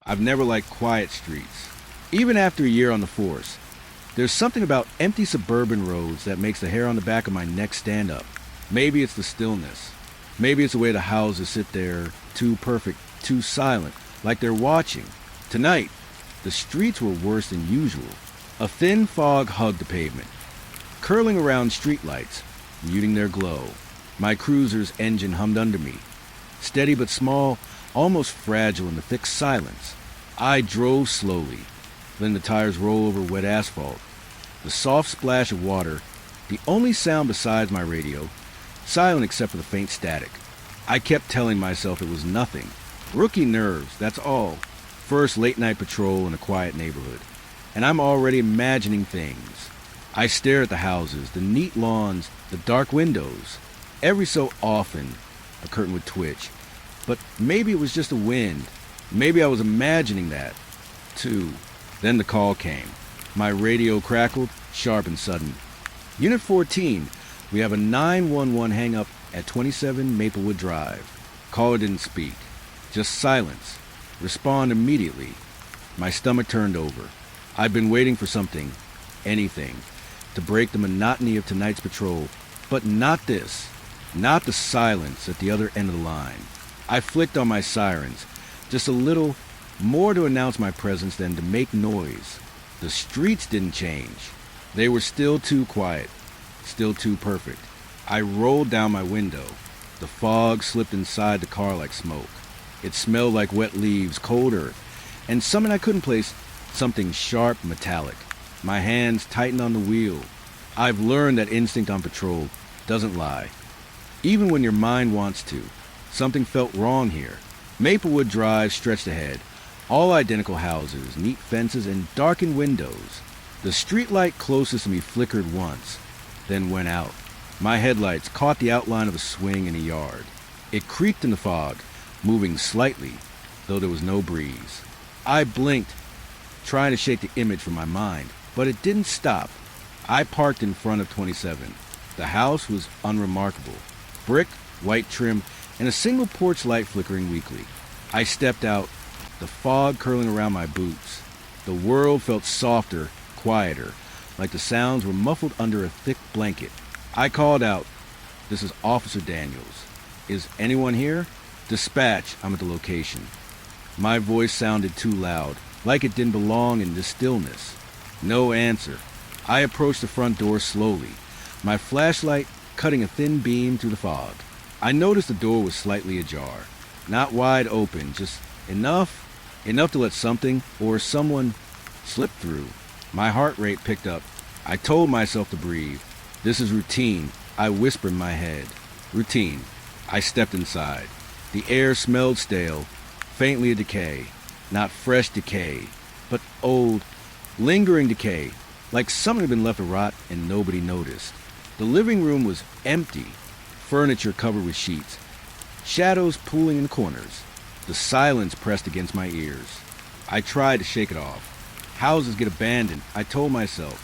I've never liked quiet streets. Even after a year on the force, there's something about empty suburban roads that makes the hair on the back of my neck stand up. Maybe it's the stillness. Maybe it's the way the houses sit there, too perfect, too silent, like they're watching. Tonight, the streets were worse than usual. A thin fog hugged the pavement, curling around streetlights, muting their glow. My cruiser's engine hummed under me, steady but small, almost fragile in the thick silence. I drove slowly, letting the tires roll over wet asphalt. The soft splash of water, the only sound besides my radio, silent except for the faint static. I kept telling myself it was nothing. Rookie nerves, that's all. First late-night patrol in a quiet neighborhood. And I'm already imagining things. I stare at the houses, the neat lawns, the dark windows. Every so often, a curtain would twitch. But maybe it was just the wind. Maybe I was imagining that, too. Then the call came. My radio crackled, sharp and sudden. Unit 14, we have a 911 hang-up at 27 Maplewood Drive. Caller didn't speak. Just silence. Respond immediately. My stomach turned over. I'd been waiting for something, anything, to break the monotony of tonight's patrol. But not this. Not the silence at the other end of the line. I flicked on my sirens, just a little more to announce my presence than to make noise. The streets didn't change. They were still too quiet, still too perfect. I rolled down my window. The fog slipped inside the car like smoke. It smelled like wet leaves, cold earth, and something I couldn't place, something sharp, metallic. My hands tightened on the wheel. I've learned that instinct on patrol doesn't lie. Even when your mind wants to. Something felt wrong here. Maplewood Drive stretched ahead. All identical houses, neat fences, and darkened windows. The streetlight closest to me flickered once, then went out. My headlights caught the outline of a swing in a yard. It creaked in the fog, moving slightly, though there was no breeze. I blinked, trying to shake the image from my mind, but it didn't stop. I parked in front of 27. The house was unremarkable. Brick, white trim, and a single porch light flickering weakly. I stepped out, the fog curling around my boots. The world felt softer, quieter, like the sounds were muffled under a thick blanket. I called out, "This is Officer Daniels. Is anyone here?" "Dispatch, I'm at the location." My voice sounded too loud, like it didn't belong in this stillness. No answer. I approached the front door slowly, my flashlight cutting a thin beam through the fog. I noticed the door was slightly ajar. Not wide open, just enough to let something or someone slip through. My heart rate picked up. I told myself to breathe. This is routine, I whispered in my head. Routine. I stepped inside. The air smelled stale, faintly of decay. Not fresh decay, but old, lingering decay, like something had been left to rot and nobody noticed. The living room was empty, furniture covered with sheets, shadows pooling in the corners. The silence pressed against my ears. I tried to shake it off. Houses get abandoned, I told myself.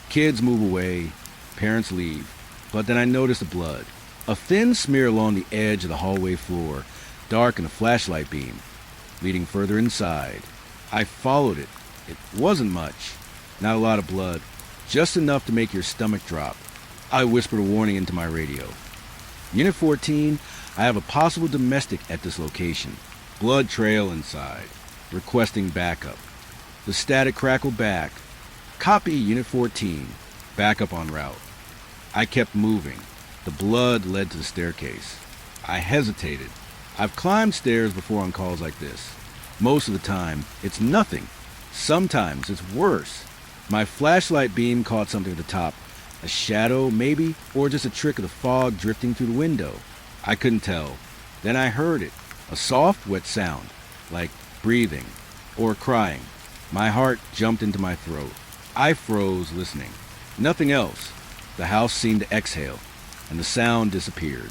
Kids move away, parents leave. But then I noticed the blood. A thin smear along the edge of the hallway floor, dark in a flashlight beam, leading further inside. I followed it. It wasn't much. Not a lot of blood. Just enough to make your stomach drop. I whispered a warning into my radio. Unit 14, I have a possible domestic at this location. Blood trail inside. Requesting backup. The static crackled back. Copy, Unit 14. Backup en route. I kept moving. The blood led to the staircase. I hesitated. I've climbed stairs before on calls like this. Most of the time, it's nothing. Sometimes it's worse. My flashlight beam caught something at the top. A shadow, maybe, or just a trick of the fog drifting through the window. I couldn't tell. Then I heard it. A soft, wet sound, like breathing or crying. My heart jumped into my throat. I froze, listening. Nothing else. The house seemed to exhale, and the sound disappeared.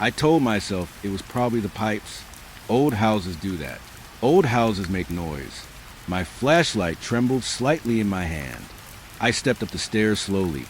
I told myself it was probably the pipes. Old houses do that. Old houses make noise. My flashlight trembled slightly in my hand. I stepped up the stairs slowly,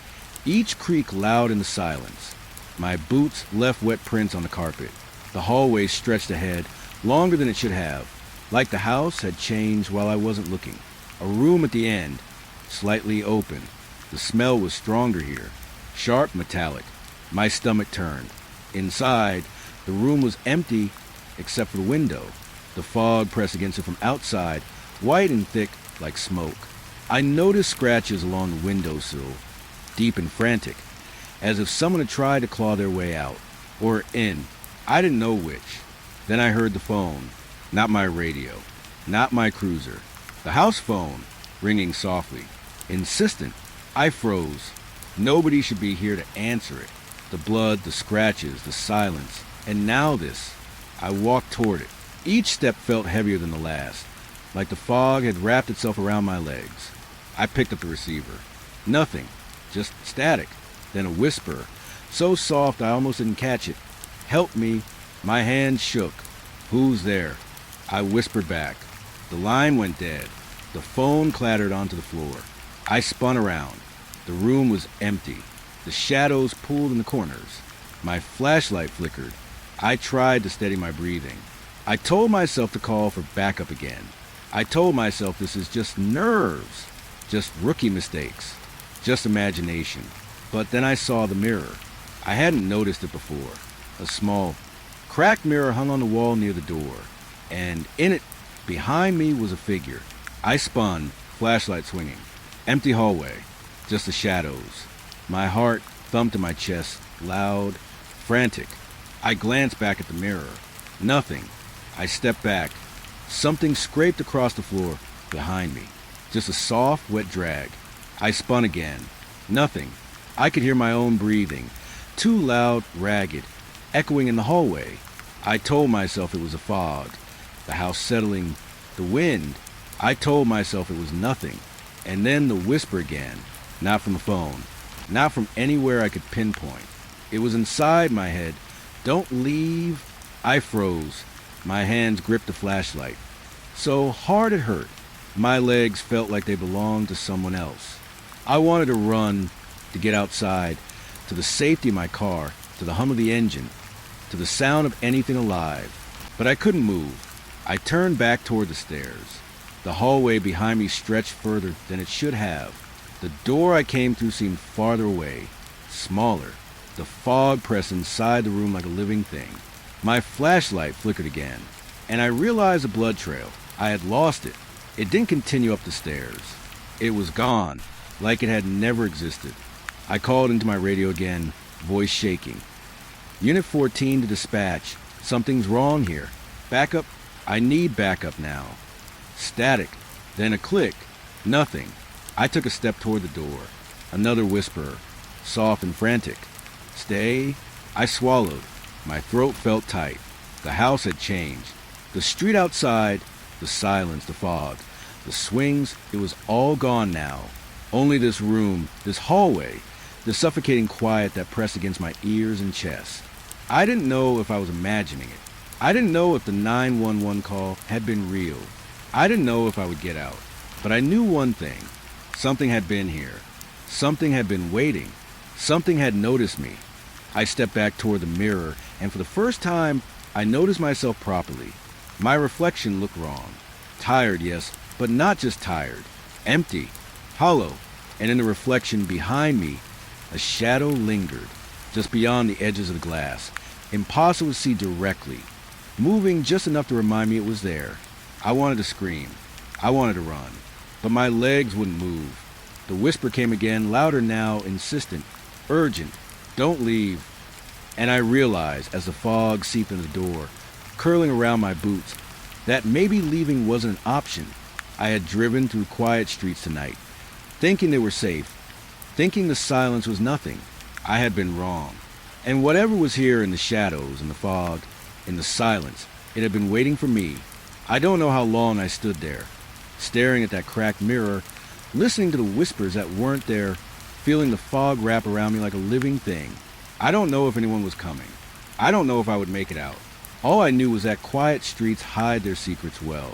each creak loud in the silence. My boots left wet prints on the carpet. The hallway stretched ahead, longer than it should have. Like the house had changed while I wasn't looking. A room at the end, slightly open. The smell was stronger here, sharp, metallic. My stomach turned. Inside, the room was empty except for the window. The fog pressed against it from outside, white and thick like smoke. I noticed scratches along the windowsill, deep and frantic, as if someone had tried to claw their way out, or in. I didn't know which. Then I heard the phone, not my radio, not my cruiser. The house phone, ringing softly, insistent. I froze. Nobody should be here to answer it. The blood, the scratches, the silence, and now this. I walked toward it. Each step felt heavier than the last, like the fog had wrapped itself around my legs. I picked up the receiver. Nothing, just static. Then a whisper, so soft I almost didn't catch it. Help me. My hand shook. Who's there? I whispered back. The line went dead. The phone clattered onto the floor. I spun around. The room was empty. The shadows pooled in the corners. My flashlight flickered. I tried to steady my breathing. I told myself to call for backup again. I told myself this is just nerves, just rookie mistakes, just imagination. But then I saw the mirror. I hadn't noticed it before. A small, cracked mirror hung on the wall near the door, and in it, behind me, was a figure. I spun, flashlight swinging. Empty hallway, just the shadows. My heart thumped in my chest, loud, frantic. I glanced back at the mirror. Nothing. I stepped back. Something scraped across the floor behind me. Just a soft, wet drag. I spun again. Nothing. I could hear my own breathing. Too loud, ragged, echoing in the hallway. I told myself it was a fog. The house settling. The wind. I told myself it was nothing. And then the whisper again. Not from the phone. Not from anywhere I could pinpoint. It was inside my head. Don't leave. I froze. My hands gripped the flashlight. So hard it hurt. My legs felt like they belonged to someone else. I wanted to run, to get outside, to the safety of my car, to the hum of the engine, to the sound of anything alive. But I couldn't move. I turned back toward the stairs. The hallway behind me stretched further than it should have. The door I came through seemed farther away, smaller. The fog pressed inside the room like a living thing. My flashlight flickered again, and I realized the blood trail. I had lost it. It didn't continue up the stairs. It was gone, like it had never existed. I called into my radio again, voice shaking. Unit 14 to dispatch. Something's wrong here. Backup? I need backup now. Static. Then a click. Nothing. I took a step toward the door. Another whisper, soft and frantic. Stay. I swallowed. My throat felt tight. The house had changed. The street outside, the silence, the fog, the swings, it was all gone now. Only this room, this hallway, the suffocating quiet that pressed against my ears and chest. I didn't know if I was imagining it. I didn't know if the 911 call had been real. I didn't know if I would get out. But I knew one thing. Something had been here. Something had been waiting. Something had noticed me. I stepped back toward the mirror, and for the first time, I noticed myself properly. My reflection looked wrong. Tired, yes, but not just tired. Empty, hollow, and in the reflection behind me, a shadow lingered, just beyond the edges of the glass, impossible to see directly, moving just enough to remind me it was there. I wanted to scream. I wanted to run, but my legs wouldn't move. The whisper came again, louder now, insistent, urgent. Don't leave. And I realized, as the fog seeped in the door, curling around my boots, that maybe leaving wasn't an option. I had driven through quiet streets tonight, thinking they were safe, thinking the silence was nothing. I had been wrong. And whatever was here in the shadows, in the fog, in the silence, it had been waiting for me. I don't know how long I stood there, staring at that cracked mirror, listening to the whispers that weren't there, feeling the fog wrap around me like a living thing. I don't know if anyone was coming. I don't know if I would make it out. All I knew was that quiet streets hide their secrets well.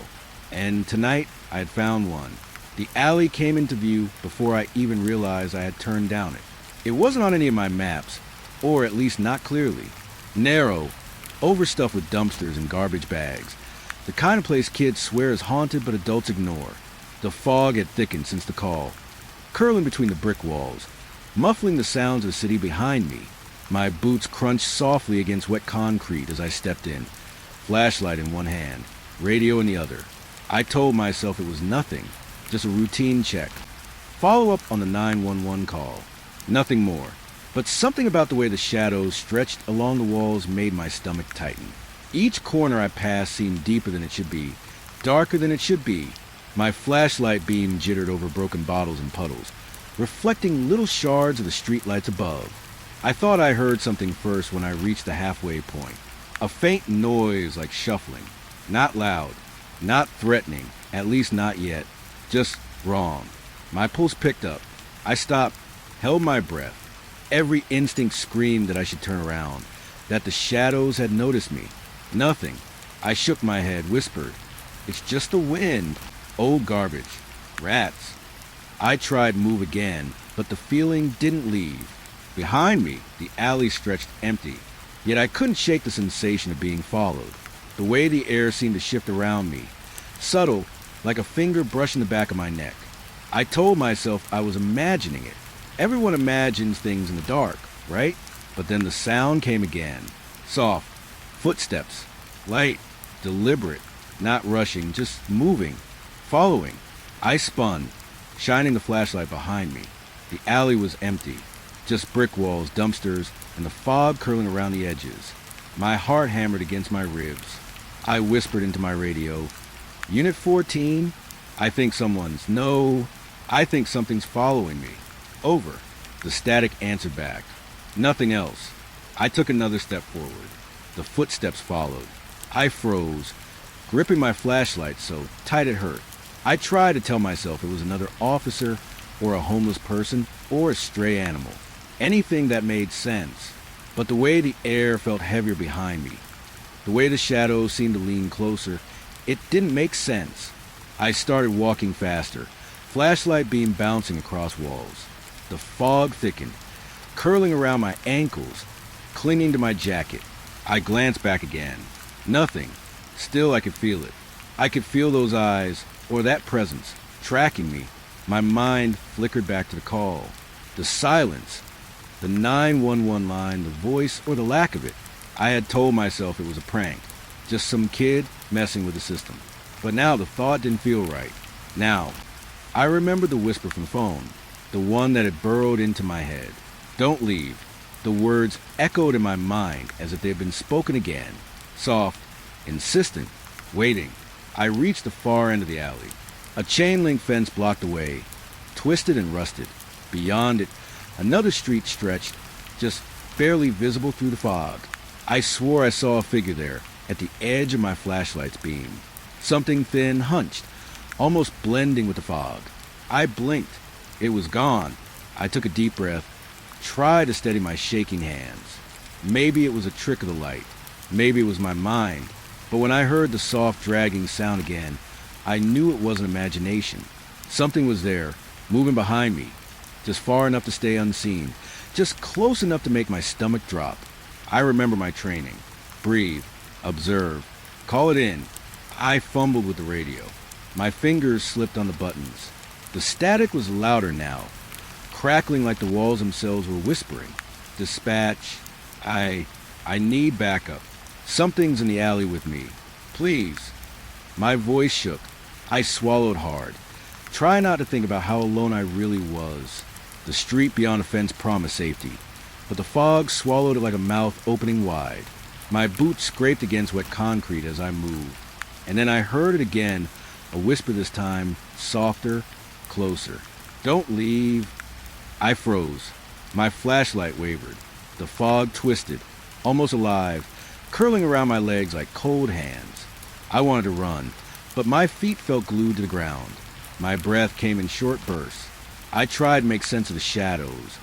And tonight, I had found one. The alley came into view before I even realized I had turned down it. It wasn't on any of my maps, or at least not clearly. Narrow, overstuffed with dumpsters and garbage bags. The kind of place kids swear is haunted but adults ignore. The fog had thickened since the call, curling between the brick walls, muffling the sounds of the city behind me. My boots crunched softly against wet concrete as I stepped in, flashlight in one hand, radio in the other. I told myself it was nothing, just a routine check. Follow up on the 911 call. Nothing more. But something about the way the shadows stretched along the walls made my stomach tighten. Each corner I passed seemed deeper than it should be, darker than it should be. My flashlight beam jittered over broken bottles and puddles, reflecting little shards of the streetlights above. I thought I heard something first when I reached the halfway point. A faint noise like shuffling. Not loud, not threatening, at least not yet. Just wrong. My pulse picked up. I stopped, held my breath. Every instinct screamed that I should turn around, that the shadows had noticed me. Nothing. I shook my head, whispered, "It's just the wind." Old garbage. Rats. I tried to move again, but the feeling didn't leave. Behind me, the alley stretched empty, yet I couldn't shake the sensation of being followed. The way the air seemed to shift around me, subtle, like a finger brushing the back of my neck. I told myself I was imagining it. Everyone imagines things in the dark, right? But then the sound came again. Soft. Footsteps. Light. Deliberate. Not rushing, just moving. Following. I spun, shining the flashlight behind me. The alley was empty. Just brick walls, dumpsters, and the fog curling around the edges. My heart hammered against my ribs. I whispered into my radio, "Unit 14? I think something's following me." Over. The static answered back. Nothing else. I took another step forward. The footsteps followed. I froze, gripping my flashlight so tight it hurt. I tried to tell myself it was another officer or a homeless person or a stray animal. Anything that made sense. But the way the air felt heavier behind me, the way the shadows seemed to lean closer, it didn't make sense. I started walking faster, flashlight beam bouncing across walls. The fog thickened, curling around my ankles, clinging to my jacket. I glanced back again. Nothing. Still I could feel it. I could feel those eyes, or that presence, tracking me. My mind flickered back to the call. The silence. The 911 line, the voice, or the lack of it. I had told myself it was a prank. Just some kid messing with the system. But now the thought didn't feel right. Now, I remembered the whisper from the phone. The one that had burrowed into my head. "Don't leave." The words echoed in my mind as if they had been spoken again. Soft, insistent, waiting. I reached the far end of the alley. A chain-link fence blocked the way, twisted and rusted. Beyond it, another street stretched, just barely visible through the fog. I swore I saw a figure there, at the edge of my flashlight's beam. Something thin hunched, almost blending with the fog. I blinked. It was gone. I took a deep breath, tried to steady my shaking hands. Maybe it was a trick of the light. Maybe it was my mind. But when I heard the soft, dragging sound again, I knew it wasn't imagination. Something was there, moving behind me, just far enough to stay unseen, just close enough to make my stomach drop. I remember my training. Breathe, observe, call it in. I fumbled with the radio. My fingers slipped on the buttons. The static was louder now, crackling like the walls themselves were whispering. Dispatch. I need backup. Something's in the alley with me. Please. My voice shook. I swallowed hard. Try not to think about how alone I really was. The street beyond the fence promised safety, but the fog swallowed it like a mouth opening wide. My boots scraped against wet concrete as I moved. And then I heard it again, a whisper this time, softer, closer. "Don't leave." I froze. My flashlight wavered. The fog twisted, almost alive, curling around my legs like cold hands. I wanted to run, but my feet felt glued to the ground. My breath came in short bursts. I tried to make sense of the shadows,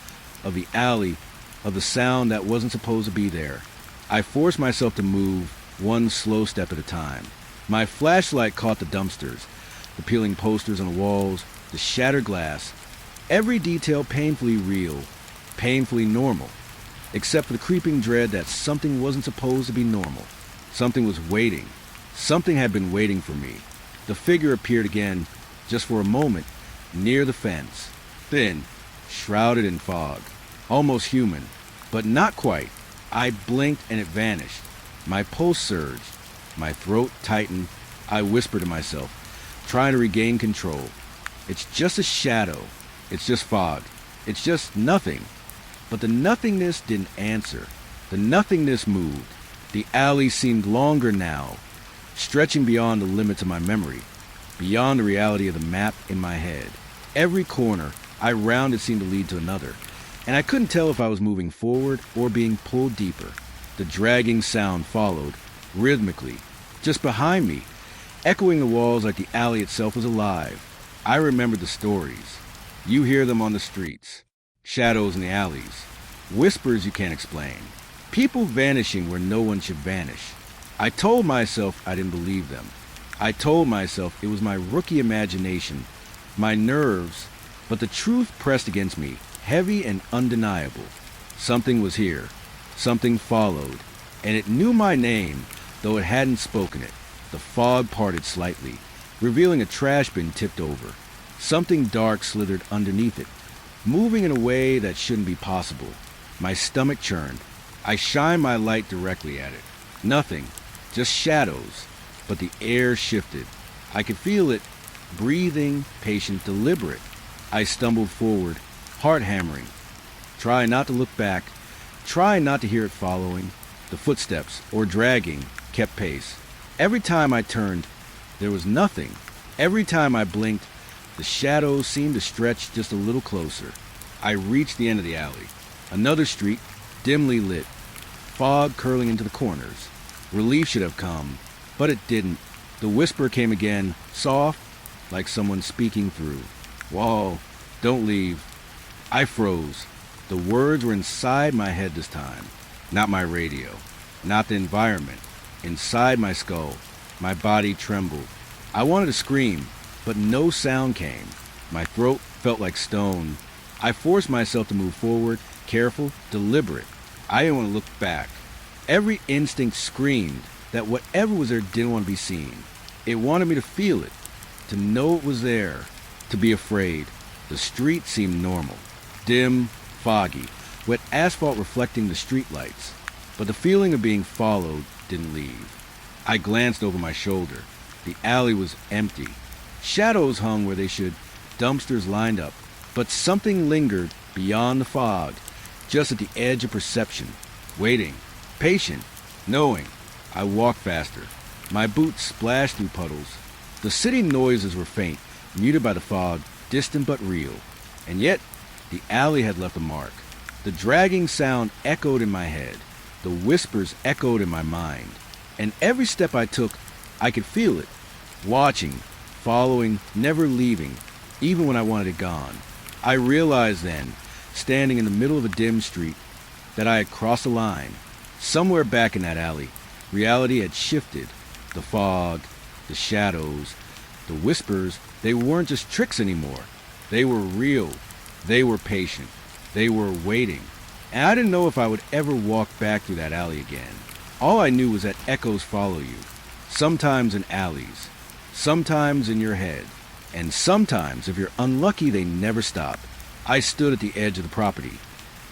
of the alley, of the sound that wasn't supposed to be there. I forced myself to move, one slow step at a time. My flashlight caught the dumpsters, the peeling posters on the walls, the shattered glass. Every detail painfully real, painfully normal, except for the creeping dread that something wasn't supposed to be normal. Something was waiting. Something had been waiting for me. The figure appeared again, just for a moment, near the fence. Thin, shrouded in fog. Almost human, but not quite. I blinked and it vanished. My pulse surged. My throat tightened. I whispered to myself, trying to regain control. It's just a shadow. It's just fog. It's just nothing. But the nothingness didn't answer. The nothingness moved. The alley seemed longer now, stretching beyond the limits of my memory, beyond the reality of the map in my head. Every corner I rounded seemed to lead to another, and I couldn't tell if I was moving forward or being pulled deeper. The dragging sound followed, rhythmically, just behind me, echoing the walls like the alley itself was alive. I remembered the stories. You hear them on the streets. Shadows in the alleys. Whispers you can't explain. People vanishing where no one should vanish. I told myself I didn't believe them. I told myself it was my rookie imagination, my nerves, but the truth pressed against me, heavy and undeniable. Something was here. Something followed, and it knew my name, though it hadn't spoken it. The fog parted slightly, revealing a trash bin tipped over. Something dark slithered underneath it, moving in a way that shouldn't be possible. My stomach churned. I shined my light directly at it. Nothing, just shadows, but the air shifted. I could feel it, breathing, patient, deliberate. I stumbled forward, heart hammering. Try not to look back, try not to hear it following. The footsteps, or dragging, kept pace. Every time I turned, there was nothing. Every time I blinked, the shadows seemed to stretch just a little closer. I reached the end of the alley. Another street, dimly lit. Fog curling into the corners. Relief should have come, but it didn't. The whisper came again, soft, like someone speaking through. Whoa, don't leave. I froze. The words were inside my head this time. Not my radio. Not the environment. Inside my skull. My body trembled. I wanted to scream, but no sound came. My throat felt like stone. I forced myself to move forward, careful, deliberate. I didn't want to look back. Every instinct screamed that whatever was there didn't want to be seen. It wanted me to feel it, to know it was there, to be afraid. The street seemed normal, dim, foggy, wet asphalt reflecting the streetlights. But the feeling of being followed didn't leave. I glanced over my shoulder. The alley was empty. Shadows hung where they should, dumpsters lined up. But something lingered beyond the fog, just at the edge of perception, waiting, patient, knowing. I walked faster. My boots splashed through puddles. The city noises were faint, muted by the fog, distant but real. And yet, the alley had left a mark. The dragging sound echoed in my head. The whispers echoed in my mind. And every step I took, I could feel it. Watching, following, never leaving, even when I wanted it gone. I realized then, standing in the middle of a dim street, that I had crossed a line. Somewhere back in that alley, reality had shifted. The fog, the shadows, the whispers, they weren't just tricks anymore. They were real. They were patient. They were waiting. And I didn't know if I would ever walk back through that alley again. All I knew was that echoes follow you. Sometimes in alleys. Sometimes in your head. And sometimes, if you're unlucky, they never stop. I stood at the edge of the property,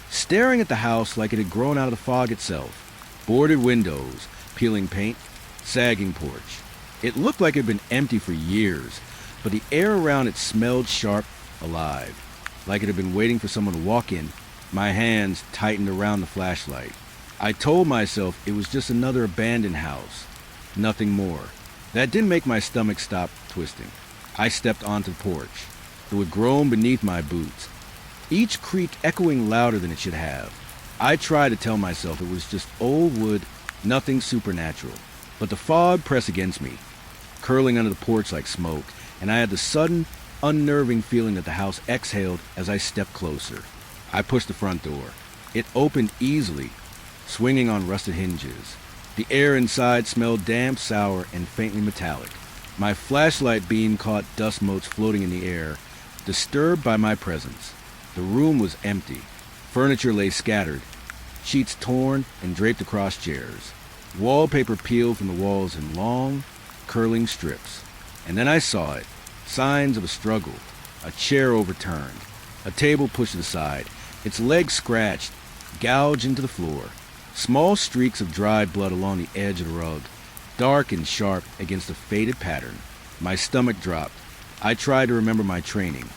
staring at the house like it had grown out of the fog itself. Boarded windows, peeling paint, sagging porch. It looked like it had been empty for years, but the air around it smelled sharp, alive, like it had been waiting for someone to walk in. My hands tightened around the flashlight. I told myself it was just another abandoned house, nothing more. That didn't make my stomach stop twisting. I stepped onto the porch. It would groan beneath my boots, each creak echoing louder than it should have. I tried to tell myself it was just old wood, nothing supernatural. But the fog pressed against me, curling under the porch like smoke, and I had the sudden, unnerving feeling that the house exhaled as I stepped closer. I pushed the front door. It opened easily, swinging on rusted hinges. The air inside smelled damp, sour, and faintly metallic. My flashlight beam caught dust motes floating in the air, disturbed by my presence. The room was empty. Furniture lay scattered, sheets torn and draped across chairs. Wallpaper peeled from the walls in long, curling strips. And then I saw it. Signs of a struggle. A chair overturned. A table pushed aside. Its legs scratched, gouged into the floor. Small streaks of dried blood along the edge of the rug. Dark and sharp against the faded pattern. My stomach dropped. I tried to remember my training.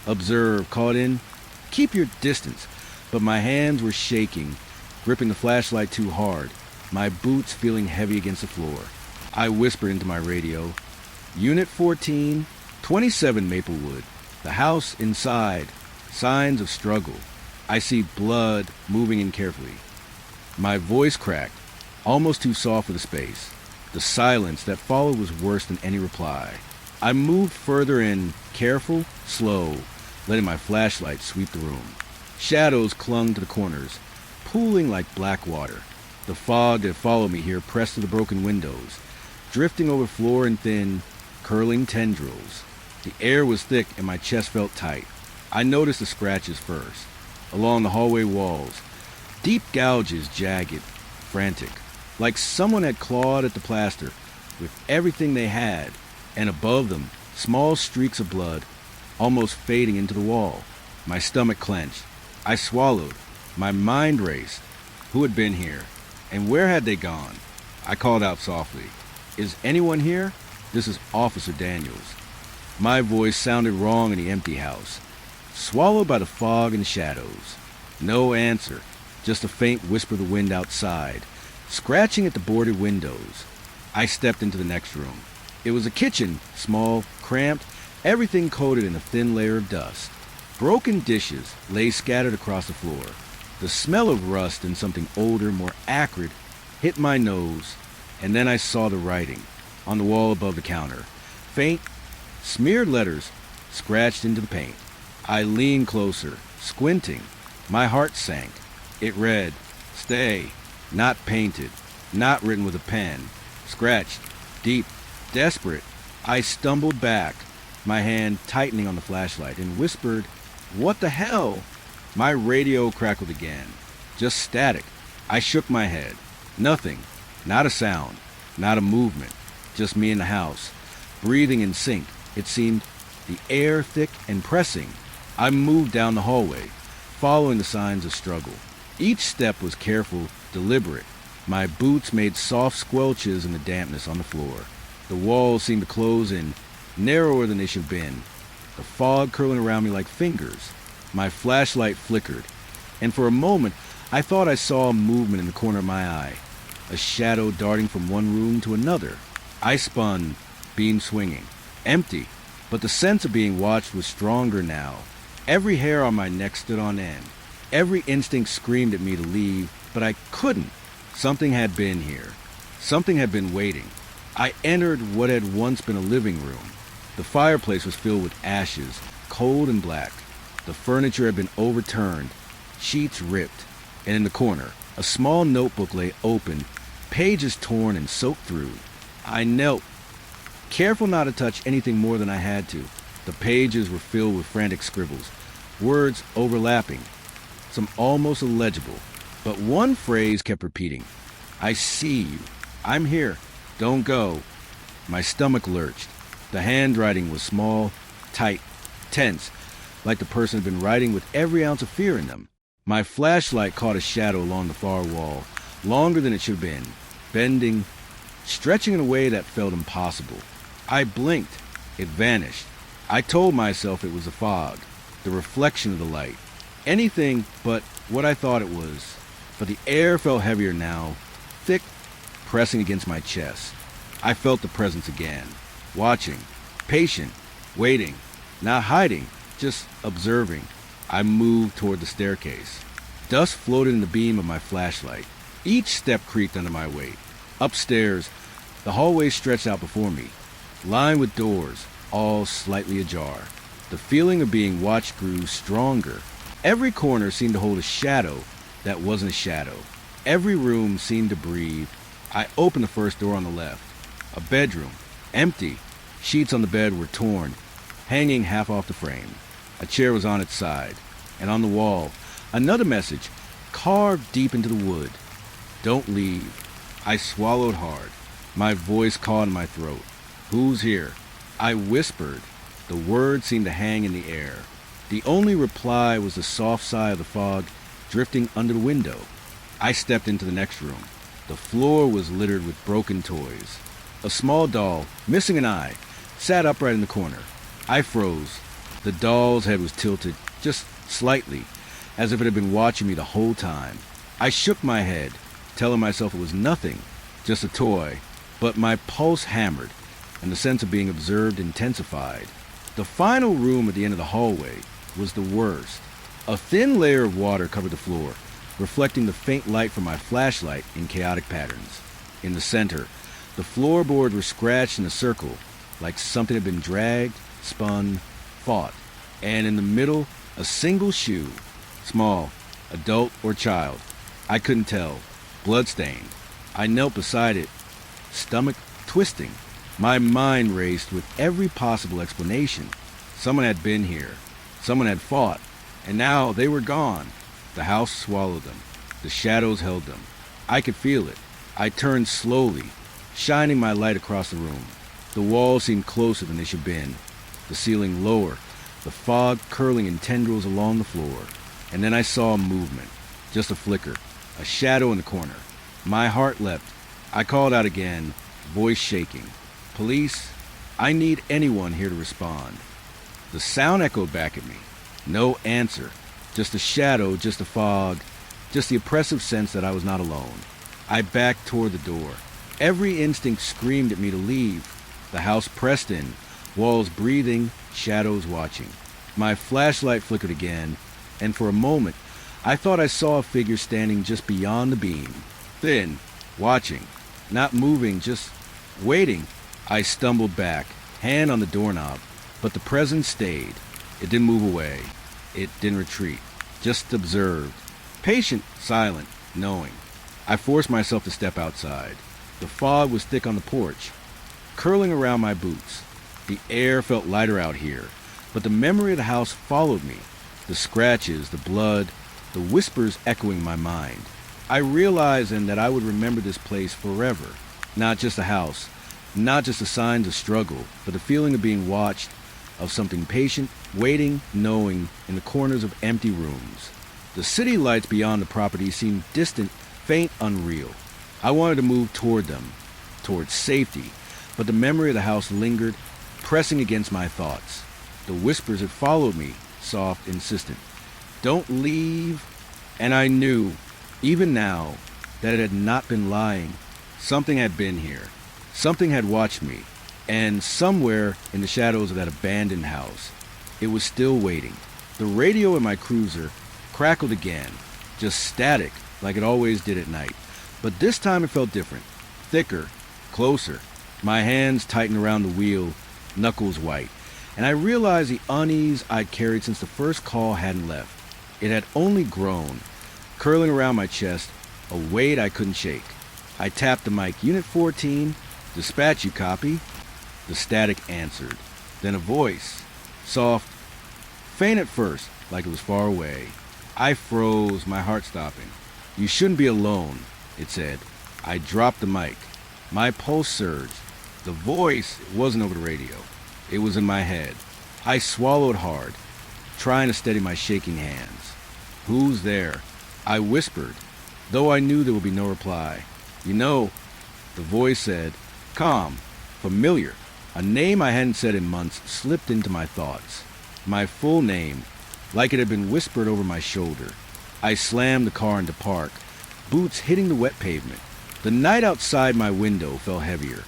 Observe, called in, keep your distance. But my hands were shaking, gripping the flashlight too hard, my boots feeling heavy against the floor. I whispered into my radio, Unit 14, 27 Maplewood. The house inside. Signs of struggle. I see blood moving in carefully. My voice cracked, almost too soft for the space. The silence that followed was worse than any reply. I moved further in, careful, slow, letting my flashlight sweep the room. Shadows clung to the corners, pooling like black water. The fog that followed me here pressed to the broken windows, drifting over floor and thin, curling tendrils. The air was thick and my chest felt tight. I noticed the scratches first, along the hallway walls. Deep gouges, jagged, frantic, like someone had clawed at the plaster with everything they had, and above them, small streaks of blood, almost fading into the wall. My stomach clenched. I swallowed. My mind raced. Who had been here? And where had they gone? I called out softly, Is anyone here? This is Officer Daniels. My voice sounded wrong in the empty house, swallowed by the fog and shadows. No answer, just a faint whisper of the wind outside, scratching at the boarded windows. I stepped into the next room. It was a kitchen, small, cramped, everything coated in a thin layer of dust. Broken dishes lay scattered across the floor. The smell of rust and something older, more acrid, hit my nose, and then I saw the writing on the wall above the counter. Faint, smeared letters scratched into the paint. I leaned closer, squinting. My heart sank. It read, Stay, not painted, not written with a pen, scratched, deep, desperate. I stumbled back, my hand tightening on the flashlight, and whispered, What the hell? My radio crackled again. Just static. I shook my head. Nothing. Not a sound. Not a movement. Just me in the house, breathing in sync. It seemed the air thick and pressing. I moved down the hallway, following the signs of struggle. Each step was careful, deliberate. My boots made soft squelches in the dampness on the floor. The walls seemed to close in, narrower than they should have been. The fog curling around me like fingers. My flashlight flickered, and for a moment I thought I saw a movement in the corner of my eye, a shadow darting from one room to another. I spun, beam swinging, empty, but the sense of being watched was stronger now. Every hair on my neck stood on end. Every instinct screamed at me to leave, but I couldn't. Something had been here. Something had been waiting. I entered what had once been a living room. The fireplace was filled with ashes, cold and black. The furniture had been overturned, sheets ripped, and in the corner, a small notebook lay open, pages torn and soaked through. I knelt, careful not to touch anything more than I had to. The pages were filled with frantic scribbles, words overlapping, some almost illegible. But one phrase kept repeating, I see you. I'm here. Don't go. My stomach lurched. The handwriting was small, tight, tense, like the person had been writing with every ounce of fear in them. My flashlight caught a shadow along the far wall, longer than it should have been, bending, stretching in a way that felt impossible. I blinked. It vanished. I told myself it was the fog, the reflection of the light, anything but what I thought it was. But the air felt heavier now, thick, pressing against my chest. I felt the presence again, watching, patient, waiting, not hiding, just observing. I moved toward the staircase. Dust floated in the beam of my flashlight. Each step creaked under my weight. Upstairs, the hallway stretched out before me, lined with doors, all slightly ajar. The feeling of being watched grew stronger. Every corner seemed to hold a shadow that wasn't a shadow. Every room seemed to breathe. I opened the first door on the left. A bedroom, empty. Sheets on the bed were torn, hanging half off the frame. A chair was on its side, and on the wall, another message, carved deep into the wood. Don't leave. I swallowed hard. My voice caught in my throat. Who's here? I whispered. The words seemed to hang in the air. The only reply was the soft sigh of the fog drifting under the window. I stepped into the next room. The floor was littered with broken toys. A small doll, missing an eye, sat upright in the corner. I froze. The doll's head was tilted, just slightly, as if it had been watching me the whole time. I shook my head, telling myself it was nothing, just a toy, but my pulse hammered, and the sense of being observed intensified. The final room at the end of the hallway was the worst. A thin layer of water covered the floor, reflecting the faint light from my flashlight in chaotic patterns. In the center, the floorboards were scratched in a circle, like something had been dragged, spun, fought. And in the middle, a single shoe, small, adult or child. I couldn't tell. Bloodstained. I knelt beside it, stomach twisting. My mind raced with every possible explanation. Someone had been here. Someone had fought. And now they were gone. The house swallowed them. The shadows held them. I could feel it. I turned slowly, shining my light across the room. The walls seemed closer than they should have been. The ceiling lower. The fog curling in tendrils along the floor. And then I saw movement. Just a flicker. A shadow in the corner. My heart leapt. I called out again, voice shaking. Police, I need anyone here to respond. The sound echoed back at me. No answer. Just a shadow, just a fog, just the oppressive sense that I was not alone. I backed toward the door. Every instinct screamed at me to leave. The house pressed in, walls breathing, shadows watching. My flashlight flickered again, and for a moment, I thought I saw a figure standing just beyond the beam. Thin, watching, not moving, just waiting. I stumbled back, hand on the doorknob, but the presence stayed. It didn't move away. It didn't retreat. Just observed. Patient, silent, knowing. I forced myself to step outside. The fog was thick on the porch, curling around my boots. The air felt lighter out here, but the memory of the house followed me. The scratches, the blood, the whispers echoing my mind. I realized then that I would remember this place forever. Not just the house, not just the signs of struggle, but the feeling of being watched, of something patient, waiting, knowing, in the corners of empty rooms. The city lights beyond the property seemed distant, faint, unreal. I wanted to move toward them, towards safety, but the memory of the house lingered, pressing against my thoughts. The whispers had followed me, soft, insistent. Don't leave. And I knew, even now, that it had not been lying. Something had been here. Something had watched me. And somewhere in the shadows of that abandoned house, it was still waiting. The radio in my cruiser crackled again, just static like it always did at night. But this time it felt different, thicker, closer. My hands tightened around the wheel, knuckles white, and I realized the unease I'd carried since the first call hadn't left. It had only grown, curling around my chest, a weight I couldn't shake. I tapped the mic. Unit 14, dispatch, you copy? The static answered. Then a voice, soft, faint at first, like it was far away. I froze, my heart stopping. You shouldn't be alone, it said. I dropped the mic. My pulse surged. The voice wasn't over the radio. It was in my head. I swallowed hard, trying to steady my shaking hands. Who's there? I whispered, though I knew there would be no reply. You know, the voice said, calm, familiar. A name I hadn't said in months slipped into my thoughts. My full name, like it had been whispered over my shoulder. I slammed the car into park, boots hitting the wet pavement. The night outside my window fell heavier,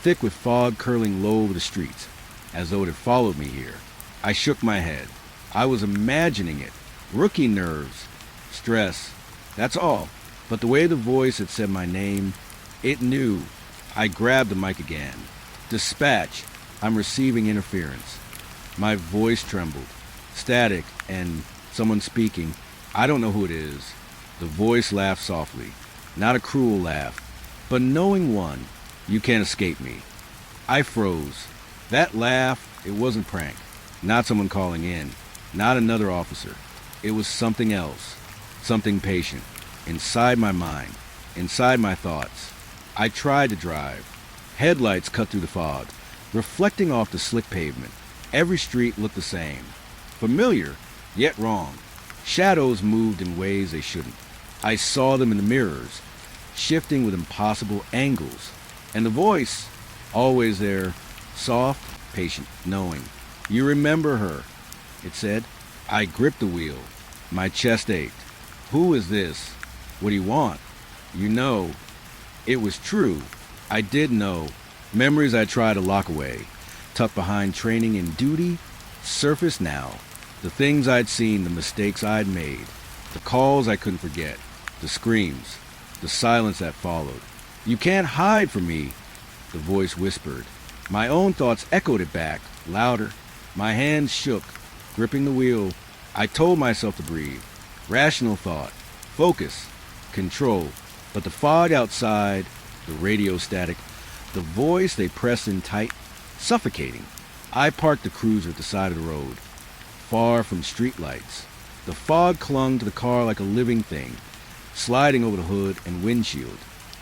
thick with fog curling low over the streets, as though it had followed me here. I shook my head. I was imagining it. Rookie nerves. Stress. That's all. But the way the voice had said my name, it knew. I grabbed the mic again. Dispatch. I'm receiving interference. My voice trembled. Static and someone speaking. I don't know who it is. The voice laughed softly. Not a cruel laugh, but knowing one. You can't escape me. I froze. That laugh, it wasn't prank. Not someone calling in. Not another officer. It was something else. Something patient. Inside my mind. Inside my thoughts. I tried to drive. Headlights cut through the fog. reflecting off the slick pavement. Every street looked the same. Familiar, yet wrong. Shadows moved in ways they shouldn't. I saw them in the mirrors, shifting with impossible angles. And the voice, always there, soft, patient, knowing. You remember her, it said. I gripped the wheel. My chest ached. Who is this? What do you want? You know. It was true. I did know. Memories I tried to lock away, tucked behind training and duty, surfaced now. The things I'd seen, the mistakes I'd made, the calls I couldn't forget, the screams, the silence that followed. You can't hide from me, the voice whispered. My own thoughts echoed it back, louder. My hands shook, gripping the wheel. I told myself to breathe. Rational thought, focus, control. But the fog outside, the radio static, the voice they pressed in tight, suffocating. I parked the cruiser at the side of the road, far from streetlights. The fog clung to the car like a living thing, sliding over the hood and windshield.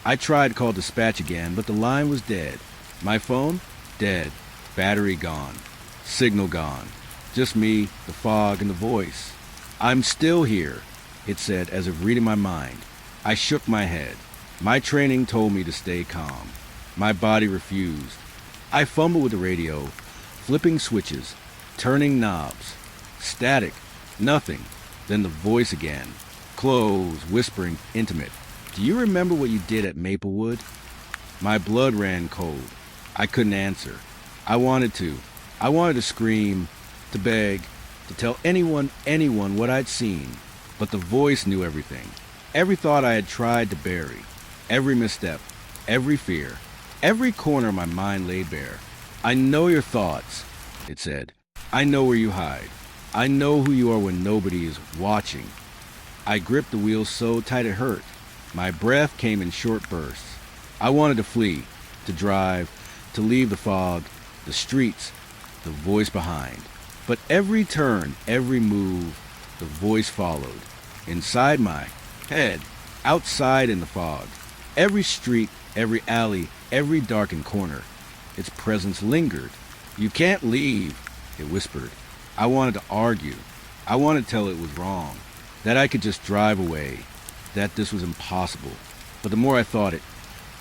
I tried to call dispatch again, but the line was dead. My phone? Dead. Battery gone. Signal gone. Just me, the fog, and the voice. I'm still here, it said, as if reading my mind. I shook my head. My training told me to stay calm. My body refused. I fumbled with the radio, flipping switches, turning knobs. Static. Nothing. Then the voice again. Close, whispering, intimate. Do you remember what you did at Maplewood? My blood ran cold. I couldn't answer. I wanted to. I wanted to scream, to beg, to tell anyone what I'd seen. But the voice knew everything. Every thought I had tried to bury. Every misstep. Every fear. Every corner of my mind lay bare. I know your thoughts, it said. I know where you hide. I know who you are when nobody is watching. I gripped the wheel so tight it hurt. My breath came in short bursts. I wanted to flee, to drive, to leave the fog, the streets, the voice behind. But every turn, every move, the voice followed. Inside my head, outside in the fog. Every street, every alley, every darkened corner. Its presence lingered. You can't leave, it whispered. I wanted to argue. I wanted to tell it was wrong, that I could just drive away, that this was impossible. But the more I thought it,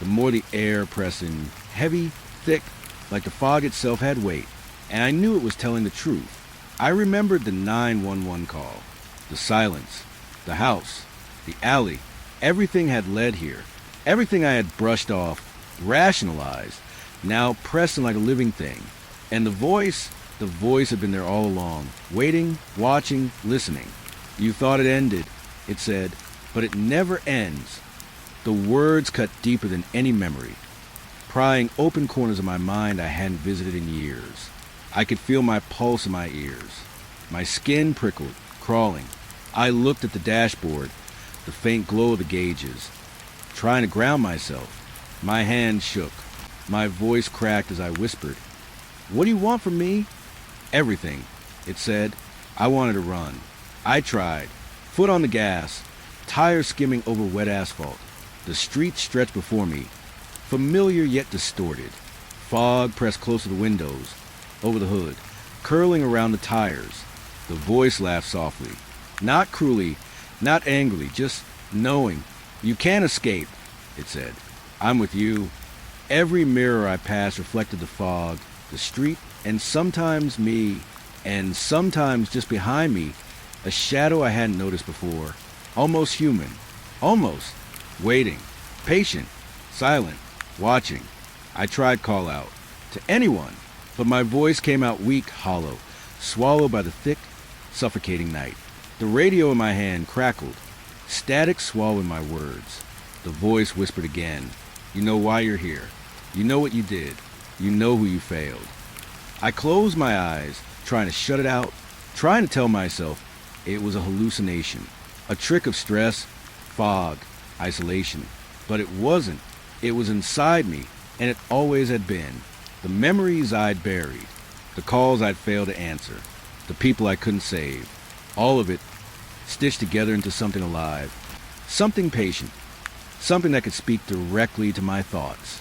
the more the air pressed in, heavy, thick, like the fog itself had weight, and I knew it was telling the truth. I remembered the 911 call, the silence, the house, the alley. Everything had led here. Everything I had brushed off, rationalized, now pressing like a living thing. And the voice had been there all along, waiting, watching, listening. You thought it ended, it said, but it never ends. The words cut deeper than any memory, prying open corners of my mind I hadn't visited in years. I could feel my pulse in my ears. My skin prickled, crawling. I looked at the dashboard, the faint glow of the gauges, trying to ground myself. My hands shook. My voice cracked as I whispered, "What do you want from me?" "Everything," it said. I wanted to run. I tried. Foot on the gas, tires skimming over wet asphalt. The street stretched before me, familiar yet distorted. Fog pressed close to the windows, over the hood, curling around the tires. The voice laughed softly, not cruelly, not angrily, just knowing. "You can't escape," it said. "I'm with you." Every mirror I passed reflected the fog, the street, and sometimes me, and sometimes just behind me, a shadow I hadn't noticed before. Almost human. Almost. Waiting. Patient. Silent. Watching. I tried call out. To anyone. But my voice came out weak, hollow, swallowed by the thick, suffocating night. The radio in my hand crackled. Static swallowing my words. The voice whispered again. "You know why you're here. You know what you did. You know who you failed." I closed my eyes, trying to shut it out, trying to tell myself it was a hallucination, a trick of stress, fog, isolation. But it wasn't. It was inside me, and it always had been. The memories I'd buried, the calls I'd failed to answer, the people I couldn't save, all of it stitched together into something alive, something patient, something that could speak directly to my thoughts.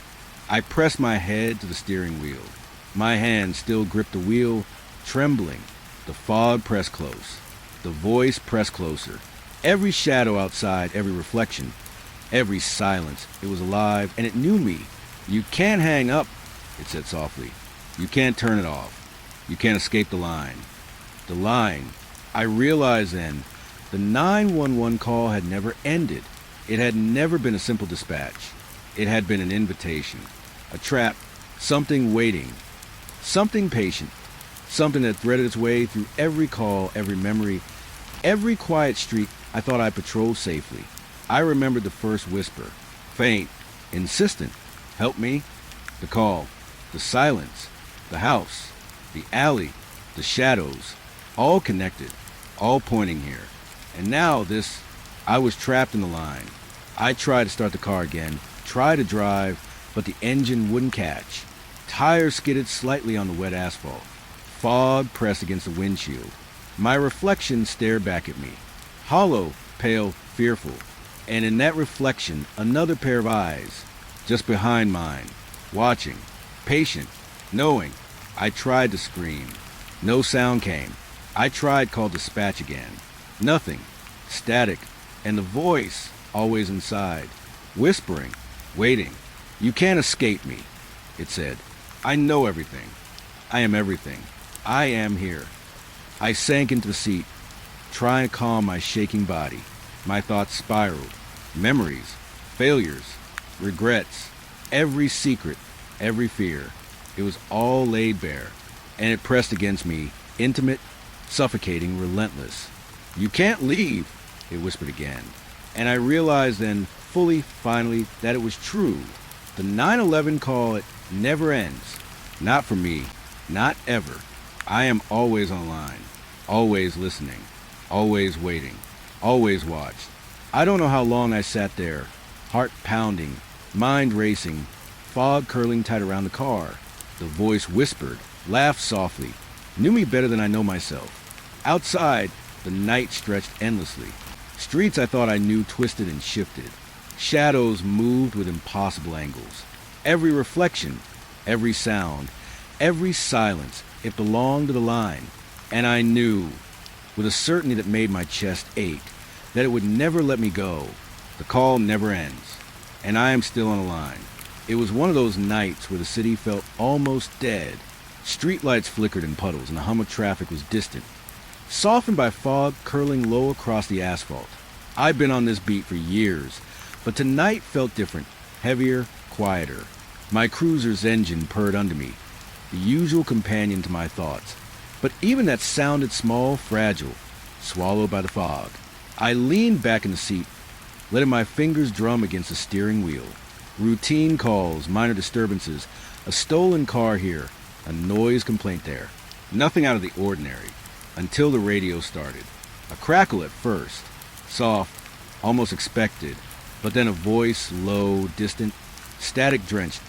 I pressed my head to the steering wheel. My hand still gripped the wheel, trembling. The fog pressed close. The voice pressed closer. Every shadow outside, every reflection, every silence, it was alive, and it knew me. You can't hang up, it said softly. You can't turn it off. You can't escape the line. The line. I realized then, the 911 call had never ended. It had never been a simple dispatch. It had been an invitation, a trap, something waiting, something patient, something that threaded its way through every call, every memory, every quiet street I thought I patrolled safely. I remembered the first whisper, faint, insistent, help me, the call, the silence, the house, the alley, the shadows, all connected, all pointing here. And now this, I was trapped in the line. I tried to start the car again, tried to drive, but the engine wouldn't catch. Tires skidded slightly on the wet asphalt. Fog pressed against the windshield. My reflection stared back at me, hollow, pale, fearful. And in that reflection, another pair of eyes, just behind mine, watching, patient, knowing. I tried to scream. No sound came. I tried call dispatch again. Nothing. Static. And the voice, always inside, whispering, waiting. You can't escape me, it said. I know everything. I am everything. I am here. I sank into the seat, trying to calm my shaking body. My thoughts spiraled. Memories, failures, regrets, every secret, every fear. It was all laid bare, and it pressed against me, intimate, suffocating, relentless. You can't leave, it whispered again. And I realized then, fully, finally, that it was true. The 911 call, it never ends. Not for me, not ever. I am always online, always listening, always waiting, always watched. I don't know how long I sat there, heart pounding, mind racing, fog curling tight around the car. The voice whispered, laughed softly, knew me better than I know myself. Outside, the night stretched endlessly. Streets I thought I knew twisted and shifted. Shadows moved with impossible angles. Every reflection, every sound, every silence, it belonged to the line. And I knew, with a certainty that made my chest ache, that it would never let me go. The call never ends, and I am still on the line. It was one of those nights where the city felt almost dead. Streetlights flickered in puddles, and the hum of traffic was distant, softened by fog curling low across the asphalt. I've been on this beat for years, but tonight felt different, heavier, quieter. My cruiser's engine purred under me, the usual companion to my thoughts. But even that sounded small, fragile, swallowed by the fog. I leaned back in the seat, letting my fingers drum against the steering wheel. Routine calls, minor disturbances, a stolen car here, a noise complaint there. Nothing out of the ordinary, until the radio started. A crackle at first, soft, almost expected, but then a voice, low, distant, static-drenched,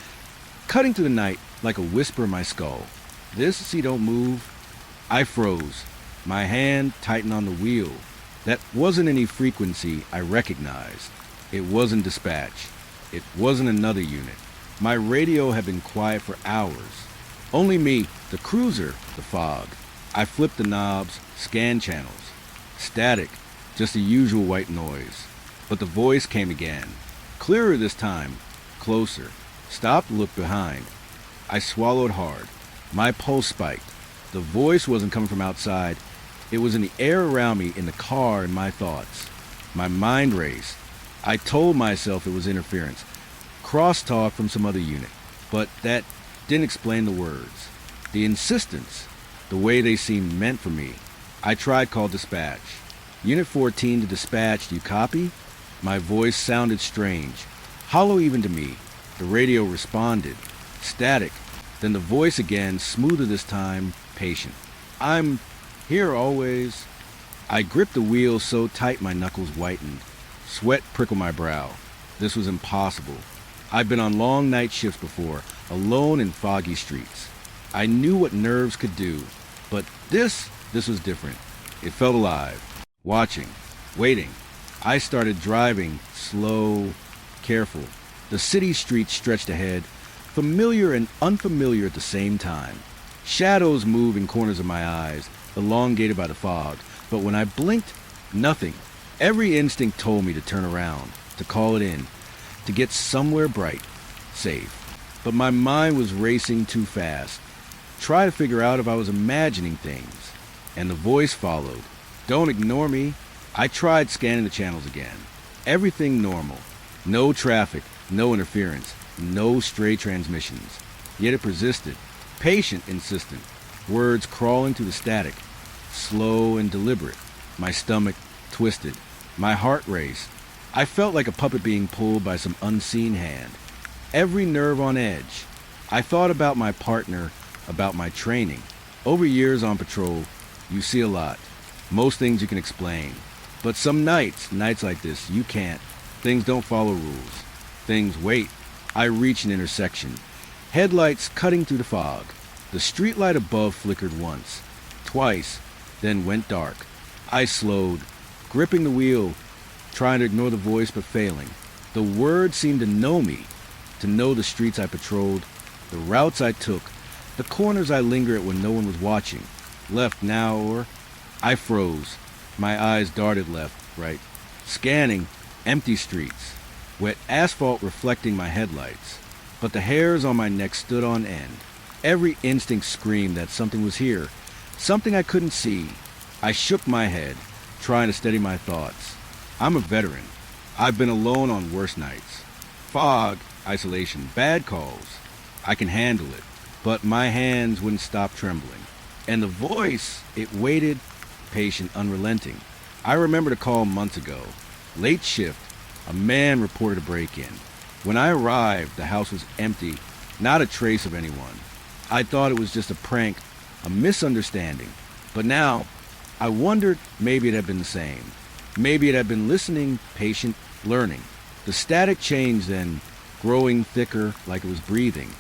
cutting through the night like a whisper in my skull. This, see, don't move. I froze. My hand tightened on the wheel. That wasn't any frequency I recognized. It wasn't dispatch. It wasn't another unit. My radio had been quiet for hours. Only me, the cruiser, the fog. I flipped the knobs, scanned channels. Static, just the usual white noise. But the voice came again. Clearer this time, closer. Stopped, looked behind. I swallowed hard. My pulse spiked. The voice wasn't coming from outside. It was in the air around me, in the car, in my thoughts. My mind raced. I told myself it was interference. Crosstalk from some other unit. But that didn't explain the words. The insistence. The way they seemed meant for me. I tried call dispatch. Unit 14 to dispatch, do you copy? My voice sounded strange. Hollow even to me. The radio responded. Static. Then the voice again, smoother this time, patient. I'm here always. I gripped the wheel so tight my knuckles whitened. Sweat prickled my brow. This was impossible. I'd been on long night shifts before, alone in foggy streets. I knew what nerves could do, but this was different. It felt alive. Watching. Waiting. I started driving, slow, careful. The city streets stretched ahead, familiar and unfamiliar at the same time. Shadows move in corners of my eyes, elongated by the fog, but when I blinked, nothing. Every instinct told me to turn around, to call it in, to get somewhere bright, safe. But my mind was racing too fast. Try to figure out if I was imagining things. And the voice followed. Don't ignore me. I tried scanning the channels again. Everything normal. No traffic, no interference, no stray transmissions. Yet it persisted. Patient, insistent. Words crawling through the static. Slow and deliberate. My stomach twisted. My heart raced. I felt like a puppet being pulled by some unseen hand. Every nerve on edge. I thought about my partner, about my training. Over years on patrol, you see a lot. Most things you can explain. But some nights like this, you can't. Things don't follow rules. Things wait. I reach an intersection. Headlights cutting through the fog. The streetlight above flickered once, twice, then went dark. I slowed, gripping the wheel, trying to ignore the voice but failing. The words seemed to know me, to know the streets I patrolled, the routes I took, the corners I lingered at when no one was watching. Left now or... I froze. My eyes darted left, right. Scanning, empty streets. Wet asphalt reflecting my headlights. But the hairs on my neck stood on end. Every instinct screamed that something was here. Something I couldn't see. I shook my head, trying to steady my thoughts. I'm a veteran. I've been alone on worse nights. Fog, isolation, bad calls. I can handle it. But my hands wouldn't stop trembling. And the voice, it waited, patient, unrelenting. I remembered a call months ago. Late shift, a man reported a break-in. When I arrived, the house was empty, not a trace of anyone. I thought it was just a prank, a misunderstanding. But now, I wondered maybe it had been the same. Maybe it had been listening, patient, learning. The static changed then, growing thicker like it was breathing.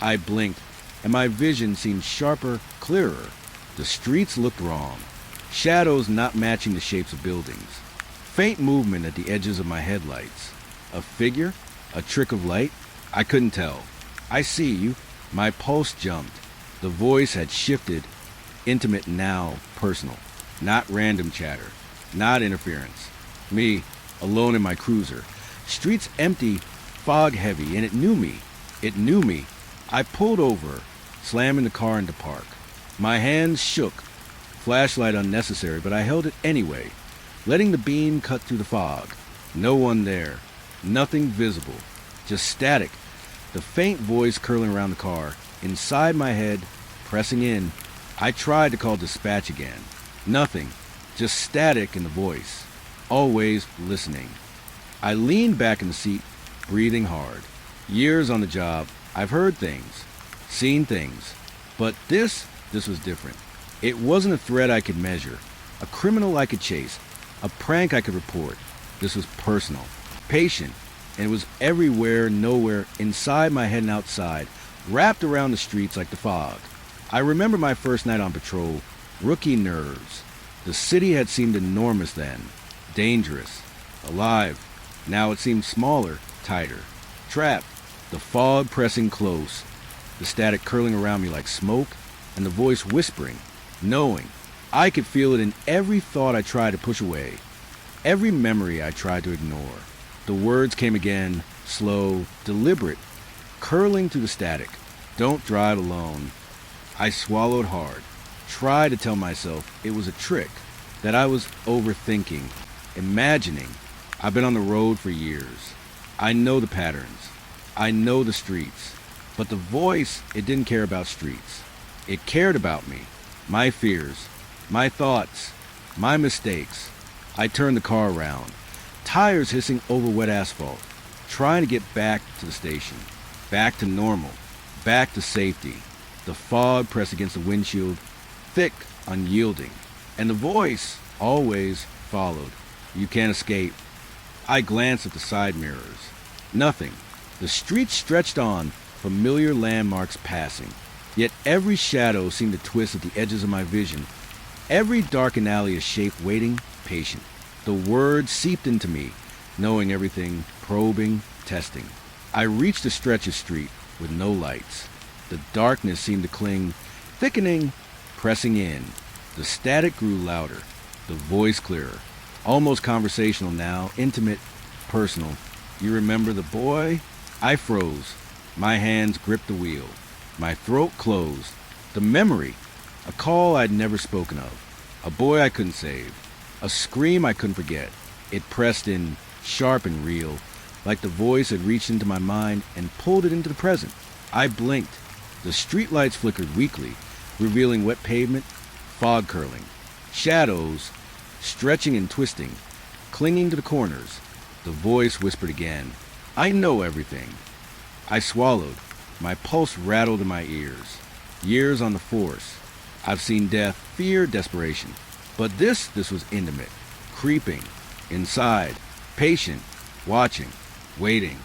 I blinked, and my vision seemed sharper, clearer. The streets looked wrong. Shadows not matching the shapes of buildings. Faint movement at the edges of my headlights. A figure? A trick of light? I couldn't tell. I see you. My pulse jumped. The voice had shifted. Intimate now, personal. Not random chatter. Not interference. Me, alone in my cruiser. Streets empty, fog heavy, and it knew me. It knew me. I pulled over, slamming the car into park. My hands shook. Flashlight unnecessary, but I held it anyway, letting the beam cut through the fog. No one there. Nothing visible. Just static. The faint voice curling around the car. Inside my head, pressing in. I tried to call dispatch again. Nothing. Just static in the voice. Always listening. I leaned back in the seat, breathing hard. Years on the job, I've heard things, seen things. But this was different. It wasn't a threat I could measure, a criminal I could chase, a prank I could report. This was personal, patient, and it was everywhere, nowhere, inside my head and outside, wrapped around the streets like the fog. I remember my first night on patrol, rookie nerves. The city had seemed enormous then, dangerous, alive. Now it seemed smaller, tighter, trapped, the fog pressing close, the static curling around me like smoke, and the voice whispering, knowing. I could feel it in every thought I tried to push away, every memory I tried to ignore. The words came again, slow, deliberate, curling through the static. Don't drive alone. I swallowed hard, tried to tell myself it was a trick, that I was overthinking, imagining. I've been on the road for years. I know the patterns. I know the streets. But the voice, it didn't care about streets. It cared about me, my fears, my thoughts, my mistakes. I turned the car around, tires hissing over wet asphalt, trying to get back to the station, back to normal, back to safety. The fog pressed against the windshield, thick, unyielding. And the voice always followed. You can't escape. I glanced at the side mirrors. Nothing. The street stretched on, familiar landmarks passing. Yet every shadow seemed to twist at the edges of my vision. Every darkened alley a shape waiting, patient. The words seeped into me, knowing everything, probing, testing. I reached a stretch of street, with no lights. The darkness seemed to cling, thickening, pressing in. The static grew louder, the voice clearer, almost conversational now, intimate, personal. You remember the boy? I froze. My hands gripped the wheel. My throat closed. The memory, a call I'd never spoken of, a boy I couldn't save, a scream I couldn't forget. It pressed in, sharp and real, like the voice had reached into my mind and pulled it into the present. I blinked. The streetlights flickered weakly, revealing wet pavement, fog curling, shadows stretching and twisting, clinging to the corners. The voice whispered again, I know everything. I swallowed. My pulse rattled in my ears. Years on the force. I've seen death, fear, desperation. But this was intimate, creeping, inside, patient, watching, waiting.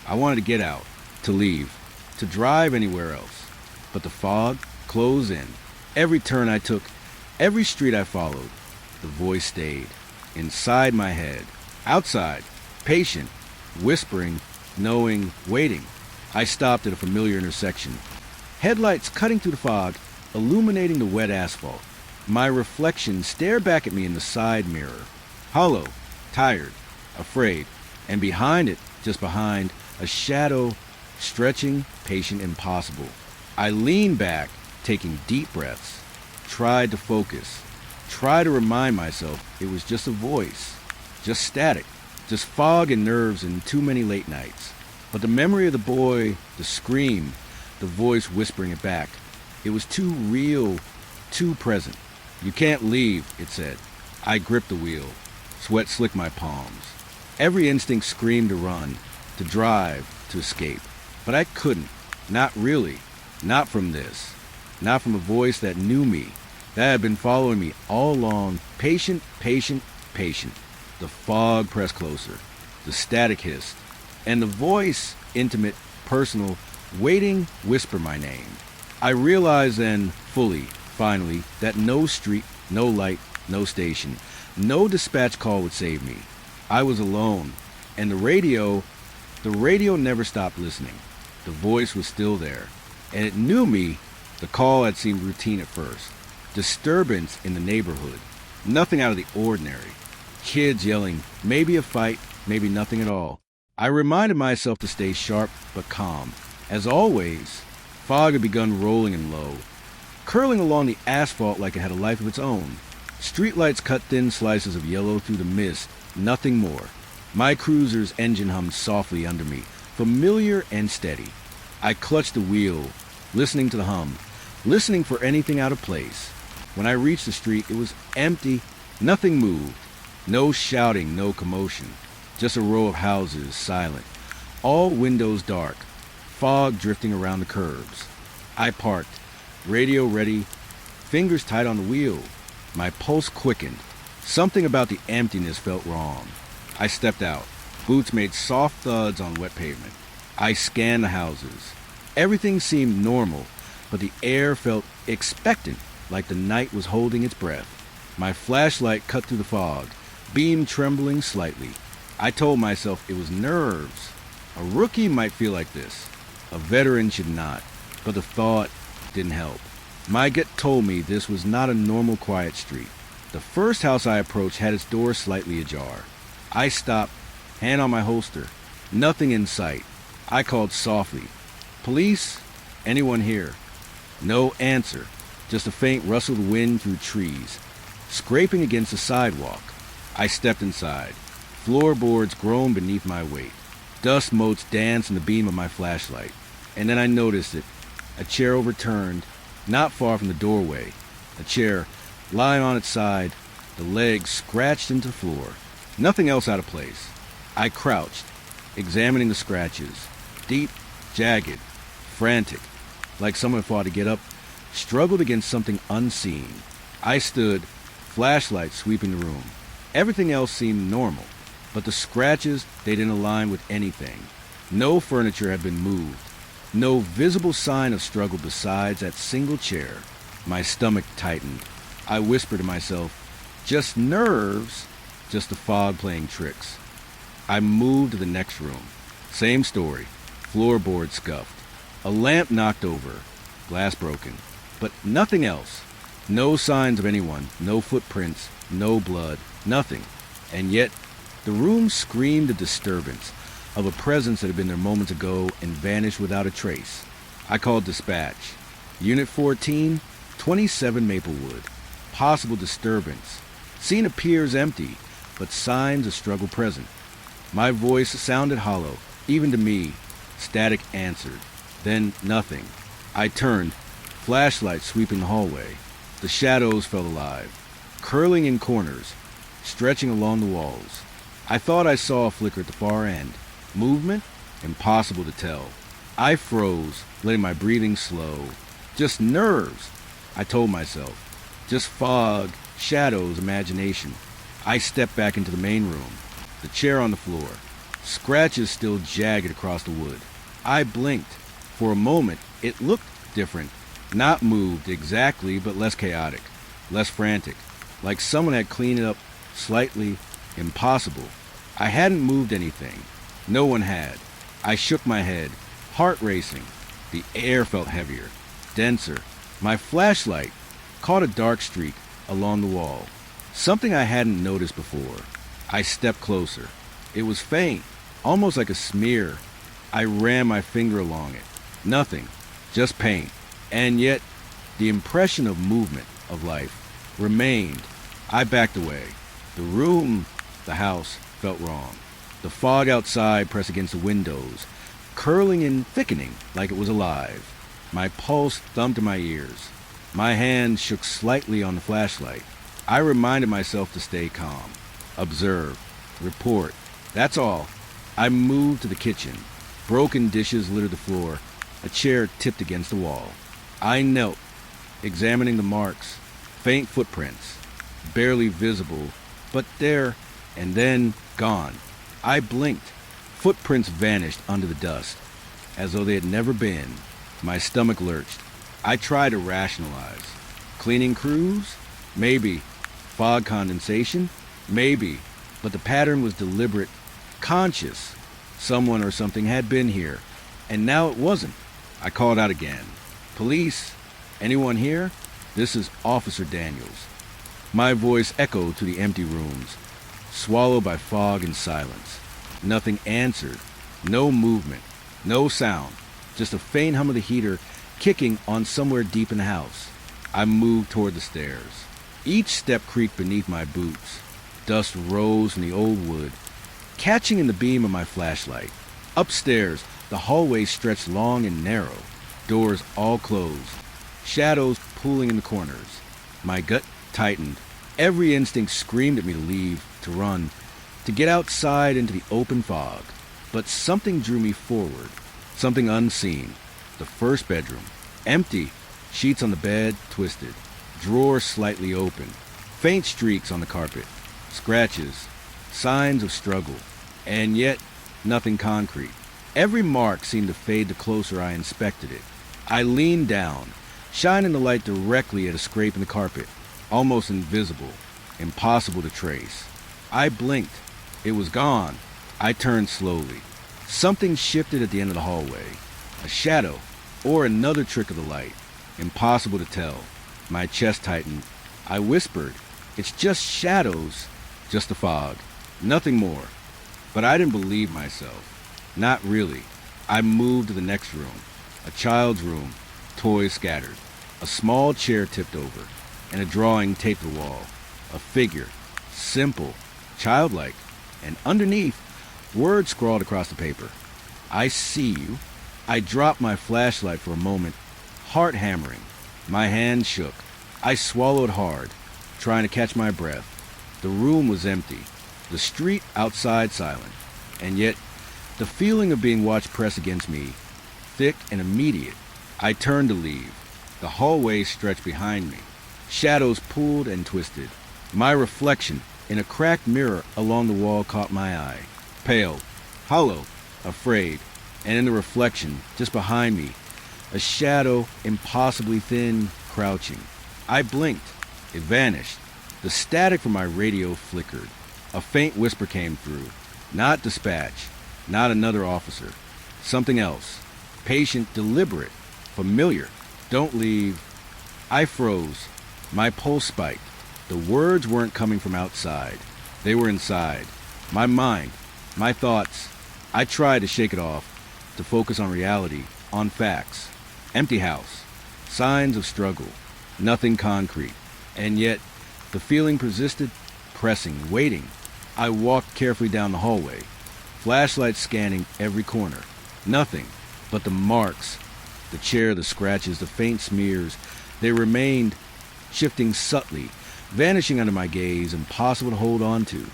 I wanted to get out, to leave, to drive anywhere else. But the fog closed in. Every turn I took, every street I followed, the voice stayed. Inside my head. Outside. Patient. Whispering. Knowing. Waiting. I stopped at a familiar intersection. Headlights cutting through the fog, illuminating the wet asphalt. My reflection stared back at me in the side mirror. Hollow. Tired. Afraid. And behind it, just behind, a shadow, stretching, patient, impossible. I leaned back, taking deep breaths. Tried to focus. Tried to remind myself it was just a voice. Just static. Just fog and nerves and too many late nights. But the memory of the boy, the scream, the voice whispering it back, it was too real, too present. You can't leave, it said. I gripped the wheel. Sweat slicked my palms. Every instinct screamed to run, to drive, to escape. But I couldn't. Not really. Not from this. Not from a voice that knew me, that had been following me all along. Patient, patient, patient. The fog pressed closer. The static hissed. And the voice, intimate, personal, waiting, whisper my name. I realized then, fully, finally, that no street, no light, no station, no dispatch call would save me. I was alone. And the radio never stopped listening. The voice was still there. And it knew me. The call had seemed routine at first. Disturbance in the neighborhood. Nothing out of the ordinary. Kids yelling, maybe a fight, maybe nothing at all. I reminded myself to stay sharp but calm. As always, fog had begun rolling in low, curling along the asphalt like it had a life of its own. Streetlights cut thin slices of yellow through the mist, nothing more. My cruiser's engine hummed softly under me, familiar and steady. I clutched the wheel, listening to the hum, listening for anything out of place. When I reached the street, it was empty. Nothing moved. No shouting, no commotion. Just a row of houses, silent. All windows dark. Fog drifting around the curbs. I parked, radio ready, fingers tight on the wheel. My pulse quickened. Something about the emptiness felt wrong. I stepped out. Boots made soft thuds on wet pavement. I scanned the houses. Everything seemed normal, but the air felt expectant, like the night was holding its breath. My flashlight cut through the fog, beam trembling slightly. I told myself it was nerves. A rookie might feel like this. A veteran should not. But the thought didn't help. My gut told me this was not a normal quiet street. The first house I approached had its door slightly ajar. I stopped, hand on my holster. Nothing in sight. I called softly. Police? Anyone here? No answer. Just a faint rustle of wind through trees, scraping against the sidewalk. I stepped inside. Floorboards groaned beneath my weight. Dust motes danced in the beam of my flashlight. And then I noticed it. A chair overturned, not far from the doorway. A chair, lying on its side, the legs scratched into the floor. Nothing else out of place. I crouched, examining the scratches. Deep, jagged, frantic, like someone fought to get up, struggled against something unseen. I stood, flashlight sweeping the room. Everything else seemed normal, but the scratches, they didn't align with anything. No furniture had been moved. No visible sign of struggle besides that single chair. My stomach tightened. I whispered to myself, just nerves, just the fog playing tricks. I moved to the next room. Same story. Floorboard scuffed. A lamp knocked over, glass broken, but nothing else. No signs of anyone, no footprints, no blood, nothing. And yet, the room screamed a disturbance, of a presence that had been there moments ago and vanished without a trace. I called dispatch. Unit 14, 27 Maplewood. Possible disturbance. Scene appears empty, but signs of struggle present. My voice sounded hollow, even to me. Static answered. Then nothing. I turned, flashlight sweeping the hallway. The shadows felt alive, curling in corners, stretching along the walls. I thought I saw a flicker at the far end. Movement? Impossible to tell. I froze, letting my breathing slow. Just nerves, I told myself. Just fog, shadows, imagination. I stepped back into the main room. The chair on the floor. Scratches still jagged across the wood. I blinked. For a moment, it looked different. Not moved exactly, but less chaotic. Less frantic. Like someone had cleaned it up slightly. Impossible. I hadn't moved anything. No one had. I shook my head, heart racing. The air felt heavier, denser. My flashlight caught a dark streak along the wall. Something I hadn't noticed before. I stepped closer. It was faint, almost like a smear. I ran my finger along it. Nothing, just paint. And yet, the impression of movement, of life, remained. I backed away. The room, the house, felt wrong. The fog outside pressed against the windows, curling and thickening like it was alive. My pulse thumped in my ears. My hand shook slightly on the flashlight. I reminded myself to stay calm. Observe. Report. That's all. I moved to the kitchen. Broken dishes littered the floor. A chair tipped against the wall. I knelt, examining the marks. Faint footprints. Barely visible, but there, and then gone. I blinked. Footprints vanished under the dust, as though they had never been. My stomach lurched. I tried to rationalize. Cleaning crews? Maybe. Fog condensation? Maybe. But the pattern was deliberate, conscious. Someone or something had been here, and now it wasn't. I called out again. Police? Anyone here? This is Officer Daniels. My voice echoed to the empty rooms, swallowed by fog and silence. Nothing answered. No movement. No sound. Just a faint hum of the heater kicking on somewhere deep in the house. I moved toward the stairs. Each step creaked beneath my boots. Dust rose from the old wood, catching in the beam of my flashlight. Upstairs, the hallway stretched long and narrow. Doors all closed. Shadows pooling in the corners. My gut tightened. Every instinct screamed at me to leave, to run, to get outside into the open fog. But something drew me forward. Something unseen. The first bedroom. Empty. Sheets on the bed, twisted. Drawers slightly open. Faint streaks on the carpet. Scratches. Signs of struggle. And yet, nothing concrete. Every mark seemed to fade the closer I inspected it. I leaned down, shining the light directly at a scrape in the carpet. Almost invisible. Impossible to trace. I blinked. It was gone. I turned slowly. Something shifted at the end of the hallway. A shadow, or another trick of the light. Impossible to tell. My chest tightened. I whispered, "It's just shadows." Just a fog. Nothing more. But I didn't believe myself. Not really. I moved to the next room. A child's room. Toys scattered. A small chair tipped over. And a drawing taped to the wall. A figure. Simple. Childlike. And underneath, words scrawled across the paper. "I see you." I dropped my flashlight for a moment, heart hammering. My hand shook. I swallowed hard, trying to catch my breath. The room was empty. The street outside silent. And yet, the feeling of being watched pressed against me, thick and immediate. I turned to leave. The hallway stretched behind me. Shadows pulled and twisted. My reflection in a cracked mirror along the wall caught my eye. Pale, hollow, afraid. And in the reflection, just behind me, a shadow impossibly thin, crouching. I blinked. It vanished. The static from my radio flickered. A faint whisper came through. Not dispatch. Not another officer. Something else. Patient, deliberate, familiar. Don't leave. I froze. My pulse spiked. The words weren't coming from outside. They were inside. My mind, my thoughts. I tried to shake it off, to focus on reality, on facts. Empty house. Signs of struggle. Nothing concrete. And yet, the feeling persisted, pressing, waiting. I walked carefully down the hallway, flashlight scanning every corner. Nothing but the marks, the chair, the scratches, the faint smears. They remained, shifting subtly, vanishing under my gaze, impossible to hold on to.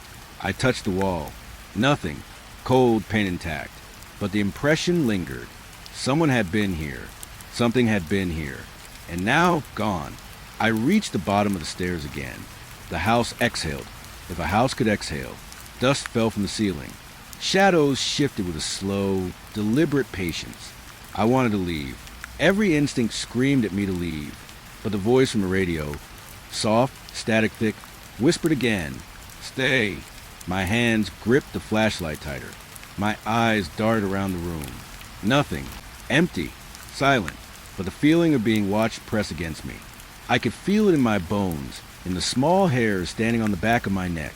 I touched the wall. Nothing. Cold, paint intact. But the impression lingered. Someone had been here. Something had been here. And now, gone. I reached the bottom of the stairs again. The house exhaled. If a house could exhale. Dust fell from the ceiling. Shadows shifted with a slow, deliberate patience. I wanted to leave. Every instinct screamed at me to leave. But the voice from the radio, soft, static thick, whispered again, "Stay." My hands gripped the flashlight tighter. My eyes darted around the room. Nothing. Empty. Silent. But the feeling of being watched press against me. I could feel it in my bones, in the small hairs standing on the back of my neck.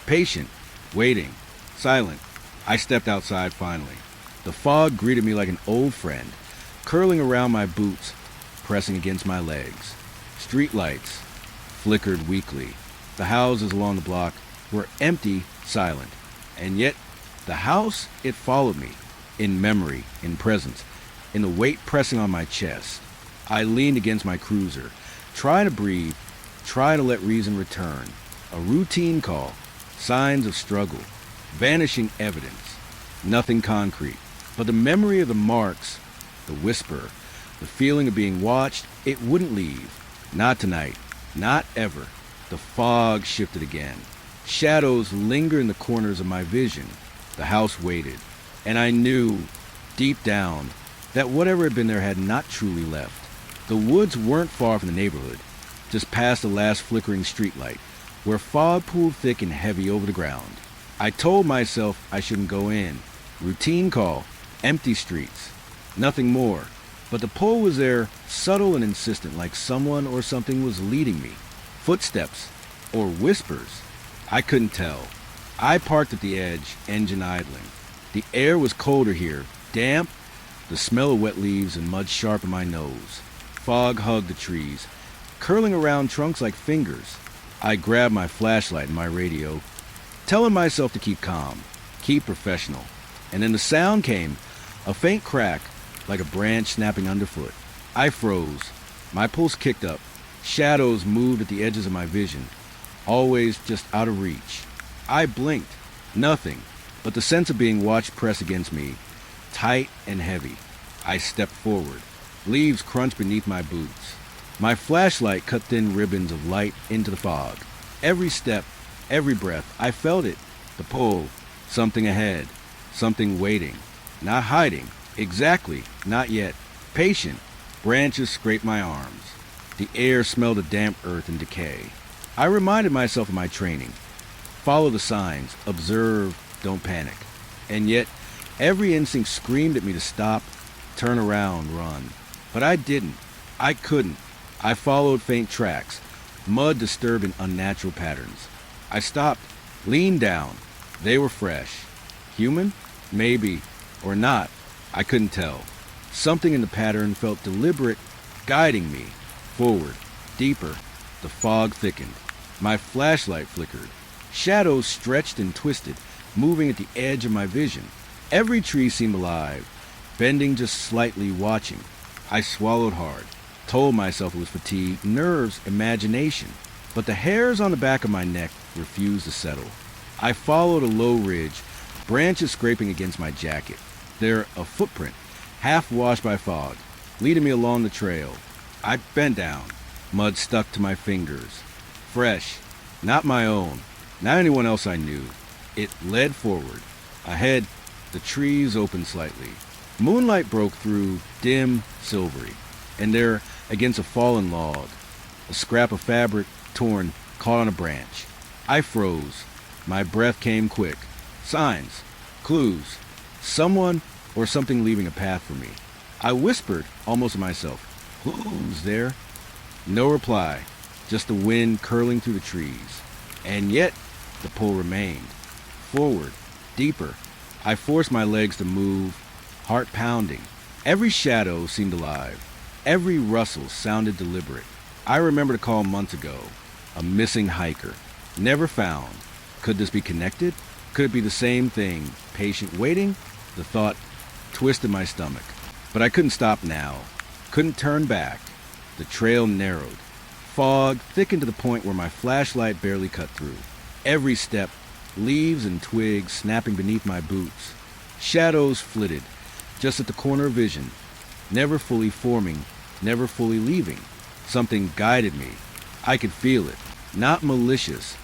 Patient. Waiting. Silent. I stepped outside finally. The fog greeted me like an old friend, curling around my boots, pressing against my legs. Street lights flickered weakly. The houses along the block were empty, silent. And yet, the house, it followed me, in memory, in presence, in the weight pressing on my chest. I leaned against my cruiser, trying to breathe, trying to let reason return. A routine call, signs of struggle, vanishing evidence, nothing concrete. But the memory of the marks, the whisper, the feeling of being watched, it wouldn't leave. Not tonight, not ever. The fog shifted again. Shadows lingered in the corners of my vision. The house waited, and I knew, deep down, that whatever had been there had not truly left. The woods weren't far from the neighborhood, just past the last flickering streetlight, where fog pooled thick and heavy over the ground. I told myself I shouldn't go in. Routine call, empty streets, nothing more. But the pull was there, subtle and insistent, like someone or something was leading me. Footsteps, or whispers. I couldn't tell. I parked at the edge, engine idling. The air was colder here, damp, the smell of wet leaves and mud sharp in my nose. Fog hugged the trees, curling around trunks like fingers. I grabbed my flashlight and my radio, telling myself to keep calm, keep professional. And then the sound came, a faint crack, like a branch snapping underfoot. I froze. My pulse kicked up. Shadows moved at the edges of my vision, always just out of reach. I blinked. Nothing, but the sense of being watched press against me, tight and heavy. I stepped forward. Leaves crunched beneath my boots. My flashlight cut thin ribbons of light into the fog. Every step, every breath, I felt it. The pull. Something ahead. Something waiting. Not hiding. Exactly. Not yet. Patient. Branches scraped my arms. The air smelled of damp earth and decay. I reminded myself of my training. Follow the signs. Observe. Don't panic. And yet, every instinct screamed at me to stop, turn around, run. But I didn't. I couldn't. I followed faint tracks, mud disturbed in unnatural patterns. I stopped, leaned down. They were fresh. Human? Maybe. Or not. I couldn't tell. Something in the pattern felt deliberate, guiding me. Forward. Deeper. The fog thickened. My flashlight flickered. Shadows stretched and twisted, moving at the edge of my vision. Every tree seemed alive, bending just slightly, watching. I swallowed hard, told myself it was fatigue, nerves, imagination. But the hairs on the back of my neck refused to settle. I followed a low ridge, branches scraping against my jacket. There, a footprint, half washed by fog, leading me along the trail. I bent down, mud stuck to my fingers. Fresh, not my own, not anyone else I knew. It led forward. Ahead, the trees opened slightly. Moonlight broke through, dim, silvery. And there, against a fallen log, a scrap of fabric, torn, caught on a branch. I froze. My breath came quick. Signs. Clues. Someone or something leaving a path for me. I whispered, almost to myself, "Who's there?" No reply, just the wind curling through the trees. And yet, the pull remained. Forward, deeper. I forced my legs to move, heart pounding. Every shadow seemed alive. Every rustle sounded deliberate. I remembered a call months ago. A missing hiker. Never found. Could this be connected? Could it be the same thing? Patient waiting? The thought twisted my stomach. But I couldn't stop now. Couldn't turn back. The trail narrowed. Fog thickened to the point where my flashlight barely cut through. Every step, leaves and twigs snapping beneath my boots. Shadows flitted, just at the corner of vision, never fully forming, never fully leaving. Something guided me. I could feel it. Not malicious.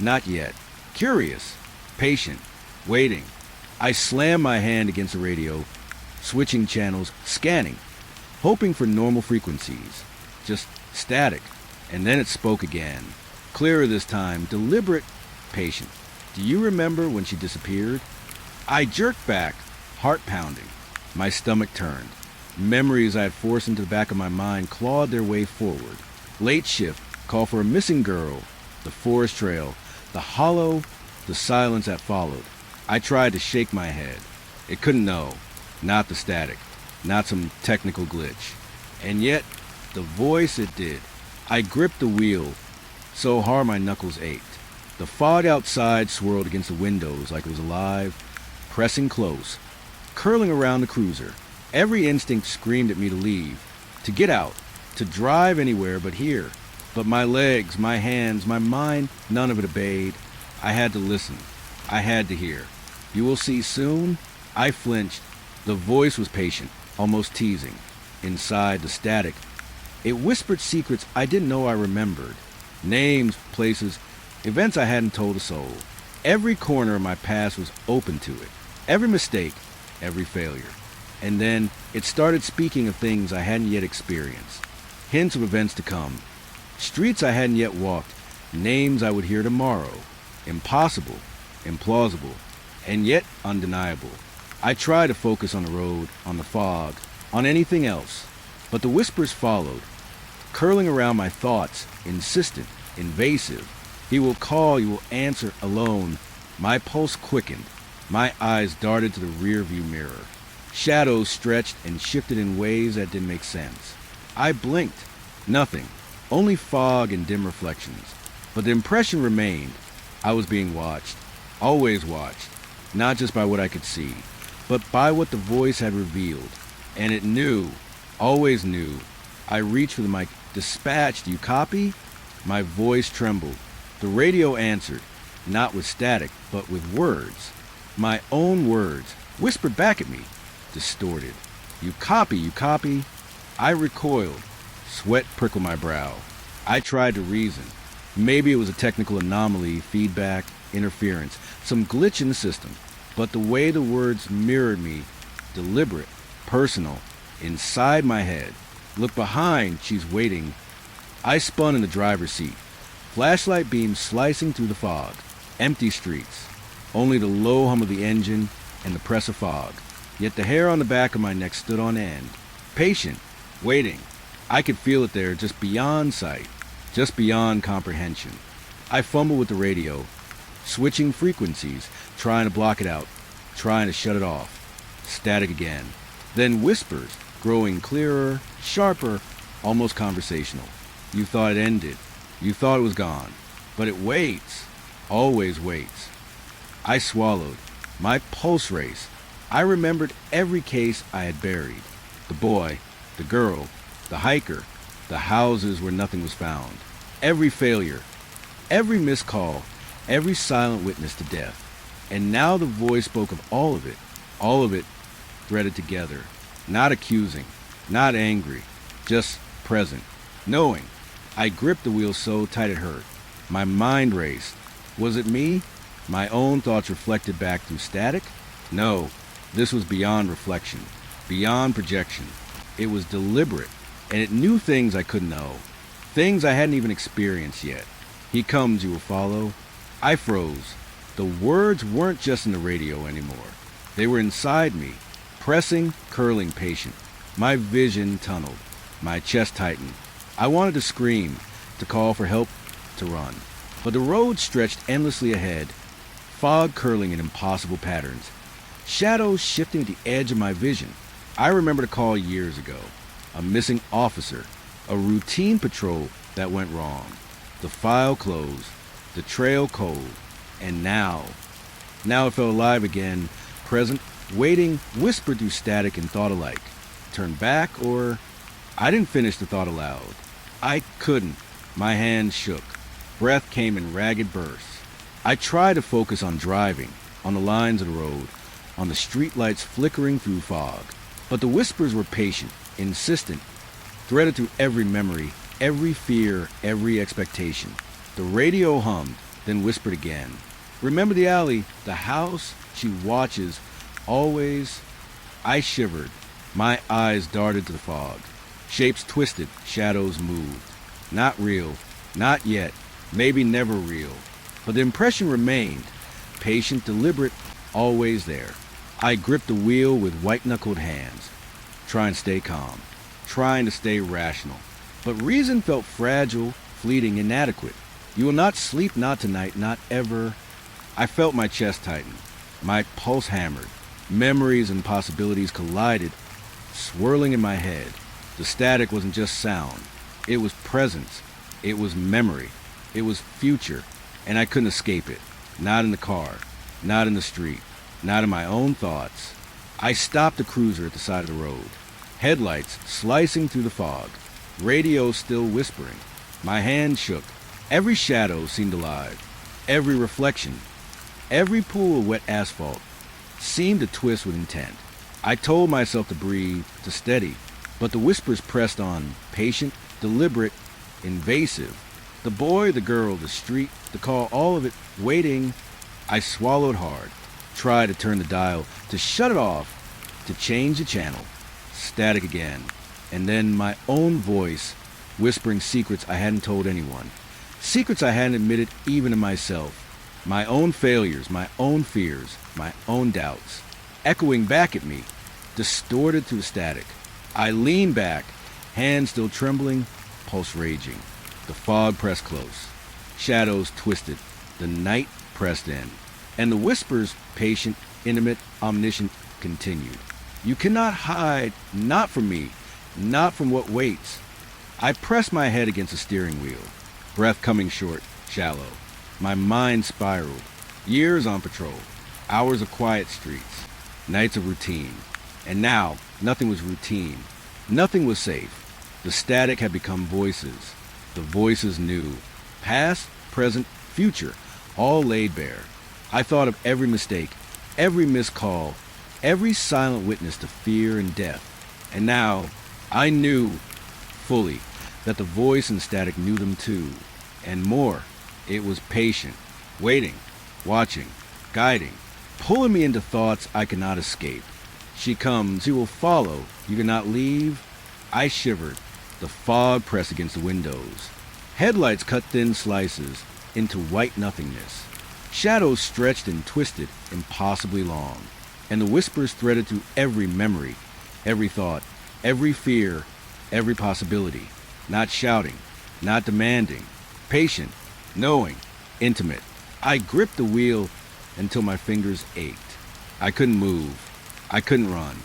Not yet. Curious. Patient. Waiting. I slammed my hand against the radio, switching channels, scanning, hoping for normal frequencies. Just static. And then it spoke again. Clearer this time, deliberate, patient. "Do you remember when she disappeared?" I jerked back, heart pounding. My stomach turned. Memories I had forced into the back of my mind clawed their way forward. Late shift, call for a missing girl, the forest trail, the hollow, the silence that followed. I tried to shake my head. It couldn't know. Not the static. Not some technical glitch. And yet, the voice, it did. I gripped the wheel so hard my knuckles ached. The fog outside swirled against the windows like it was alive, pressing close, curling around the cruiser. Every instinct screamed at me to leave, to get out, to drive anywhere but here. But my legs, my hands, my mind, none of it obeyed. I had to listen. I had to hear. "You will see soon?" I flinched. The voice was patient, almost teasing. Inside the static, it whispered secrets I didn't know I remembered. Names, places, events I hadn't told a soul. Every corner of my past was open to it. Every mistake, every failure. And then it started speaking of things I hadn't yet experienced. Hints of events to come. Streets I hadn't yet walked. Names I would hear tomorrow. Impossible, implausible, and yet undeniable. I tried to focus on the road, on the fog, on anything else. But the whispers followed, curling around my thoughts, insistent, invasive. "He will call, you will answer alone." My pulse quickened. My eyes darted to the rearview mirror. Shadows stretched and shifted in ways that didn't make sense. I blinked. Nothing. Only fog and dim reflections. But the impression remained. I was being watched. Always watched. Not just by what I could see, but by what the voice had revealed. And it knew. Always knew. I reached for the mic. "Dispatch, do you copy?" My voice trembled. The radio answered, not with static, but with words. My own words, whispered back at me, distorted. "You copy, you copy." I recoiled. Sweat prickled my brow. I tried to reason. Maybe it was a technical anomaly, feedback, interference, some glitch in the system. But the way the words mirrored me, deliberate, personal, inside my head. "Look behind, she's waiting." I spun in the driver's seat. Flashlight beams slicing through the fog. Empty streets. Only the low hum of the engine and the press of fog. Yet the hair on the back of my neck stood on end. Patient. Waiting. I could feel it there, just beyond sight. Just beyond comprehension. I fumbled with the radio, switching frequencies, trying to block it out, trying to shut it off. Static again. Then whispers, growing clearer, sharper, almost conversational. "You thought it ended. You thought it was gone. But it waits. Always waits." I swallowed. My pulse raced. I remembered every case I had buried. The boy, the girl, the hiker, the houses where nothing was found. Every failure, every missed call, every silent witness to death. And now the voice spoke of all of it threaded together. Not accusing, not angry, just present, knowing. I gripped the wheel so tight it hurt. My mind raced. Was it me? My own thoughts reflected back through static? No, this was beyond reflection, beyond projection. It was deliberate, and it knew things I couldn't know, things I hadn't even experienced yet. "He comes, you will follow." I froze. The words weren't just in the radio anymore. They were inside me, pressing, curling, patient. My vision tunneled. My chest tightened. I wanted to scream, to call for help, to run. But the road stretched endlessly ahead, fog curling in impossible patterns, shadows shifting at the edge of my vision. I remembered a call years ago, a missing officer, a routine patrol that went wrong. The file closed, the trail cold, and now it felt alive again, present, waiting, whispered through static and thought alike. Turn back or... I didn't finish the thought aloud. I couldn't. My hands shook. Breath came in ragged bursts. I tried to focus on driving, on the lines of the road, on the streetlights flickering through fog. But the whispers were patient, insistent, threaded through every memory, every fear, every expectation. The radio hummed, then whispered again. Remember the alley, the house she watches, always. I shivered. My eyes darted to the fog. Shapes twisted, shadows moved. Not real, not yet, maybe never real. But the impression remained, patient, deliberate, always there. I gripped the wheel with white-knuckled hands, trying to stay calm, trying to stay rational. But reason felt fragile, fleeting, inadequate. You will not sleep, not tonight, not ever. I felt my chest tighten, my pulse hammered. Memories and possibilities collided, swirling in my head. The static wasn't just sound. It was presence. It was memory. It was future. And I couldn't escape it. Not in the car. Not in the street. Not in my own thoughts. I stopped the cruiser at the side of the road. Headlights slicing through the fog. Radio still whispering. My hand shook. Every shadow seemed alive. Every reflection, every pool of wet asphalt seemed to twist with intent. I told myself to breathe, to steady, but the whispers pressed on, patient, deliberate, invasive. The boy, the girl, the street, the call, all of it waiting. I swallowed hard, tried to turn the dial, to shut it off, to change the channel. Static again. And then my own voice whispering secrets I hadn't told anyone. Secrets I hadn't admitted even to myself. My own failures, my own fears, my own doubts. Echoing back at me, distorted through the static. I leaned back, hands still trembling, pulse raging. The fog pressed close. Shadows twisted. The night pressed in. And the whispers, patient, intimate, omniscient, continued. You cannot hide, not from me, not from what waits. I pressed my head against the steering wheel. Breath coming short, shallow. My mind spiraled. Years on patrol. Hours of quiet streets. Nights of routine. And now, nothing was routine. Nothing was safe. The static had become voices. The voices knew. Past, present, future, all laid bare. I thought of every mistake, every missed call, every silent witness to fear and death. And now, I knew fully that the voice and static knew them too. And more, it was patient, waiting, watching, guiding, pulling me into thoughts I could not escape. She comes, you will follow, you cannot leave. I shivered. The fog pressed against the windows. Headlights cut thin slices into white nothingness. Shadows stretched and twisted impossibly long. And the whispers threaded through every memory, every thought, every fear, every possibility. Not shouting, not demanding, patient, knowing, intimate. I gripped the wheel until my fingers ached. I couldn't move. I couldn't run.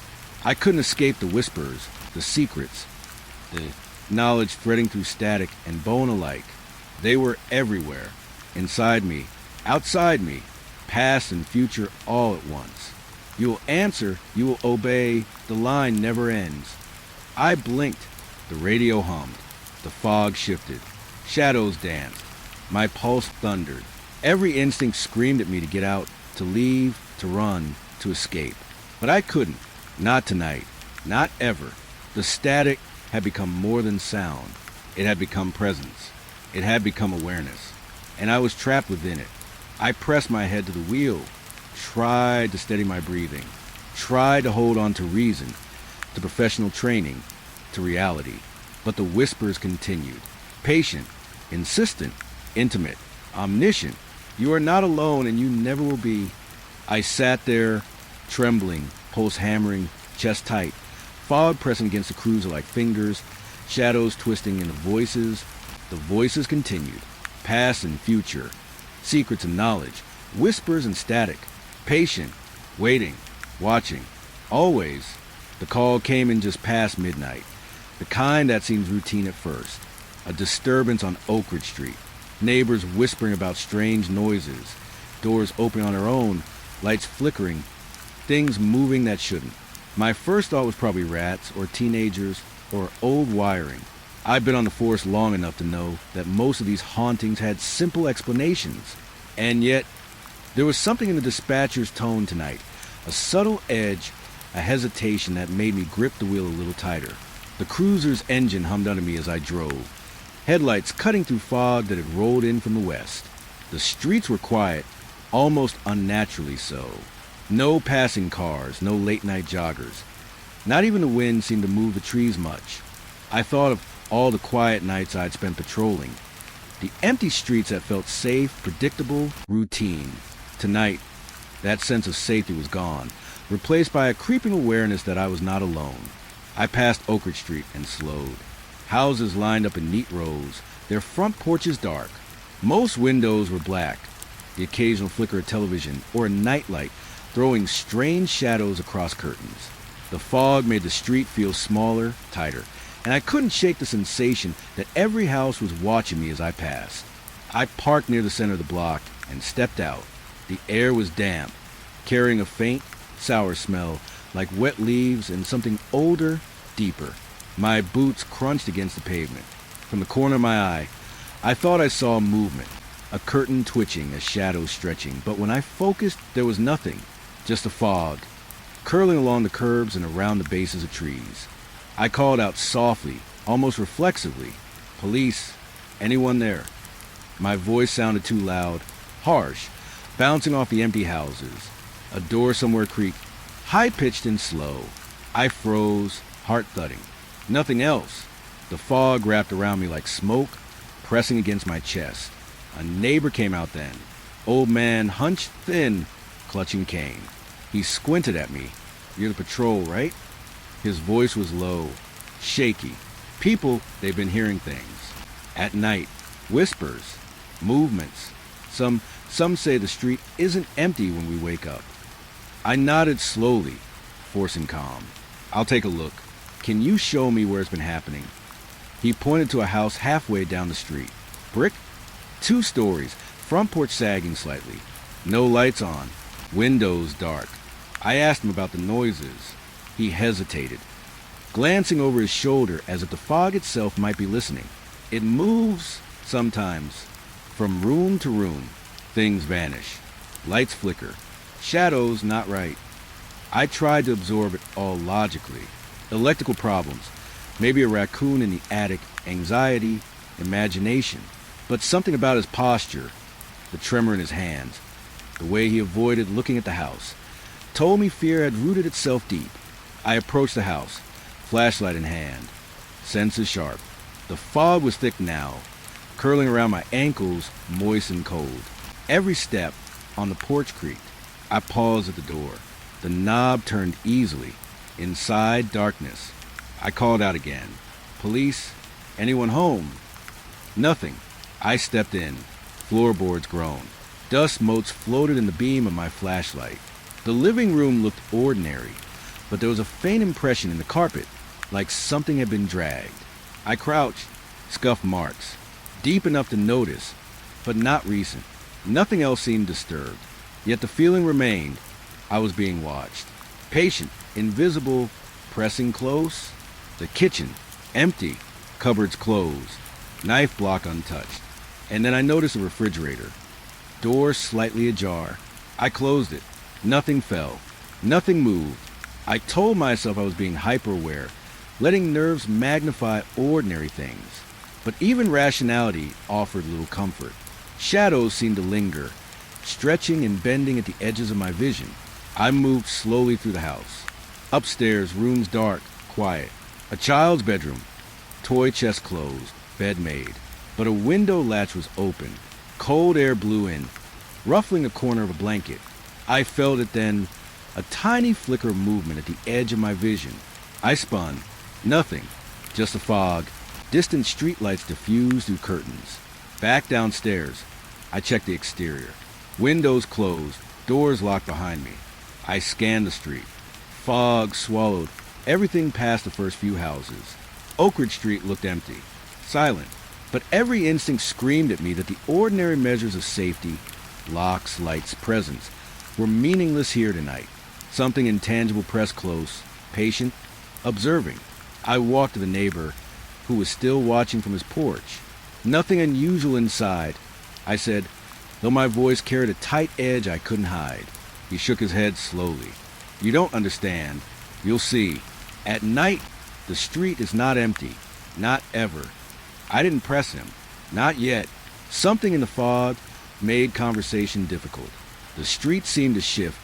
I couldn't escape the whispers, the secrets, the knowledge threading through static and bone alike. They were everywhere, inside me, outside me, past and future all at once. You will answer, you will obey, the line never ends. I blinked. The radio hummed. The fog shifted. Shadows danced. My pulse thundered. Every instinct screamed at me to get out, to leave, to run, to escape. But I couldn't. Not tonight. Not ever. The static had become more than sound. It had become presence. It had become awareness. And I was trapped within it. I pressed my head to the wheel, tried to steady my breathing, tried to hold on to reason, to professional training, to reality. But the whispers continued. Patient, insistent, intimate, omniscient. You are not alone and you never will be. I sat there, trembling, pulse hammering, chest tight, Fog pressing against the cruiser like fingers, shadows twisting into voices. The voices continued. Past and future. Secrets and knowledge. Whispers and static. Patient. Waiting. Watching. Always. The call came in just past midnight. The kind that seems routine at first. A disturbance on Oak Ridge Street. Neighbors whispering about strange noises. Doors opening on their own. Lights flickering. Things moving that shouldn't. My first thought was probably rats or teenagers or old wiring. I've been on the force long enough to know that most of these hauntings had simple explanations. And yet, there was something in the dispatcher's tone tonight. A subtle edge, a hesitation that made me grip the wheel a little tighter. The cruiser's engine hummed under me as I drove. Headlights cutting through fog that had rolled in from the west. The streets were quiet, almost unnaturally so. No passing cars, no late-night joggers. Not even the wind seemed to move the trees much. I thought of all the quiet nights I'd spent patrolling. The empty streets that felt safe, predictable, routine. Tonight, that sense of safety was gone, replaced by a creeping awareness that I was not alone. I passed Oak Ridge Street and slowed. Houses lined up in neat rows, their front porches dark. Most windows were black, the occasional flicker of television or a nightlight throwing strange shadows across curtains. The fog made the street feel smaller, tighter, and I couldn't shake the sensation that every house was watching me as I passed. I parked near the center of the block and stepped out. The air was damp, carrying a faint, sour smell like wet leaves and something older, deeper. My boots crunched against the pavement. From the corner of my eye, I thought I saw movement, a curtain twitching, a shadow stretching, but when I focused, there was nothing. Just a fog, curling along the curbs and around the bases of trees. I called out softly, almost reflexively, "Police, anyone there?" My voice sounded too loud, harsh, bouncing off the empty houses. A door somewhere creaked, high-pitched and slow. I froze, heart thudding. Nothing else. The fog wrapped around me like smoke, pressing against my chest. A neighbor came out then. Old man, hunched thin, clutching cane. He squinted at me. "You're the patrol, right?" His voice was low, shaky. People, they've been hearing things. At night, whispers, movements. Some say the street isn't empty when we wake up. I nodded slowly, forcing calm. "I'll take a look. Can you show me where it's been happening?" He pointed to a house halfway down the street. Brick? 2 stories, front porch sagging slightly. No lights on. Windows dark. I asked him about the noises. He hesitated, glancing over his shoulder as if the fog itself might be listening. "It moves, sometimes. From room to room. Things vanish. Lights flicker. Shadows not right." I tried to absorb it all logically. Electrical problems. Maybe a raccoon in the attic. Anxiety. Imagination. But something about his posture, the tremor in his hands, the way he avoided looking at the house, told me fear had rooted itself deep. I approached the house, flashlight in hand, senses sharp. The fog was thick now, curling around my ankles, moist and cold. Every step on the porch creaked. I paused at the door. The knob turned easily. Inside, darkness. I called out again. "Police? Anyone home?" Nothing. I stepped in. Floorboards groaned. Dust motes floated in the beam of my flashlight. The living room looked ordinary, but there was a faint impression in the carpet, like something had been dragged. I crouched, scuff marks, deep enough to notice, but not recent. Nothing else seemed disturbed, yet the feeling remained. I was being watched. Patient, invisible, pressing close. The kitchen, empty, cupboards closed, knife block untouched. And then I noticed a refrigerator. Door slightly ajar. I closed it. Nothing fell. Nothing moved. I told myself I was being hyper-aware, letting nerves magnify ordinary things. But even rationality offered little comfort. Shadows seemed to linger, stretching and bending at the edges of my vision. I moved slowly through the house. Upstairs, rooms dark, quiet. A child's bedroom. Toy chest closed, bed made. But a window latch was open. Cold air blew in, ruffling the corner of a blanket. I felt it then, a tiny flicker of movement at the edge of my vision. I spun. Nothing. Just a fog. Distant streetlights diffused through curtains. Back downstairs. I checked the exterior. Windows closed. Doors locked behind me. I scanned the street. Fog swallowed everything past the first few houses. Oak Ridge Street looked empty. Silent. But every instinct screamed at me that the ordinary measures of safety, locks, lights, presence, were meaningless here tonight. Something intangible pressed close, patient, observing. I walked to the neighbor, who was still watching from his porch. Nothing unusual inside, I said, though my voice carried a tight edge I couldn't hide. He shook his head slowly. You don't understand. You'll see. At night, the street is not empty. Not ever. I didn't press him. Not yet. Something in the fog made conversation difficult. The street seemed to shift,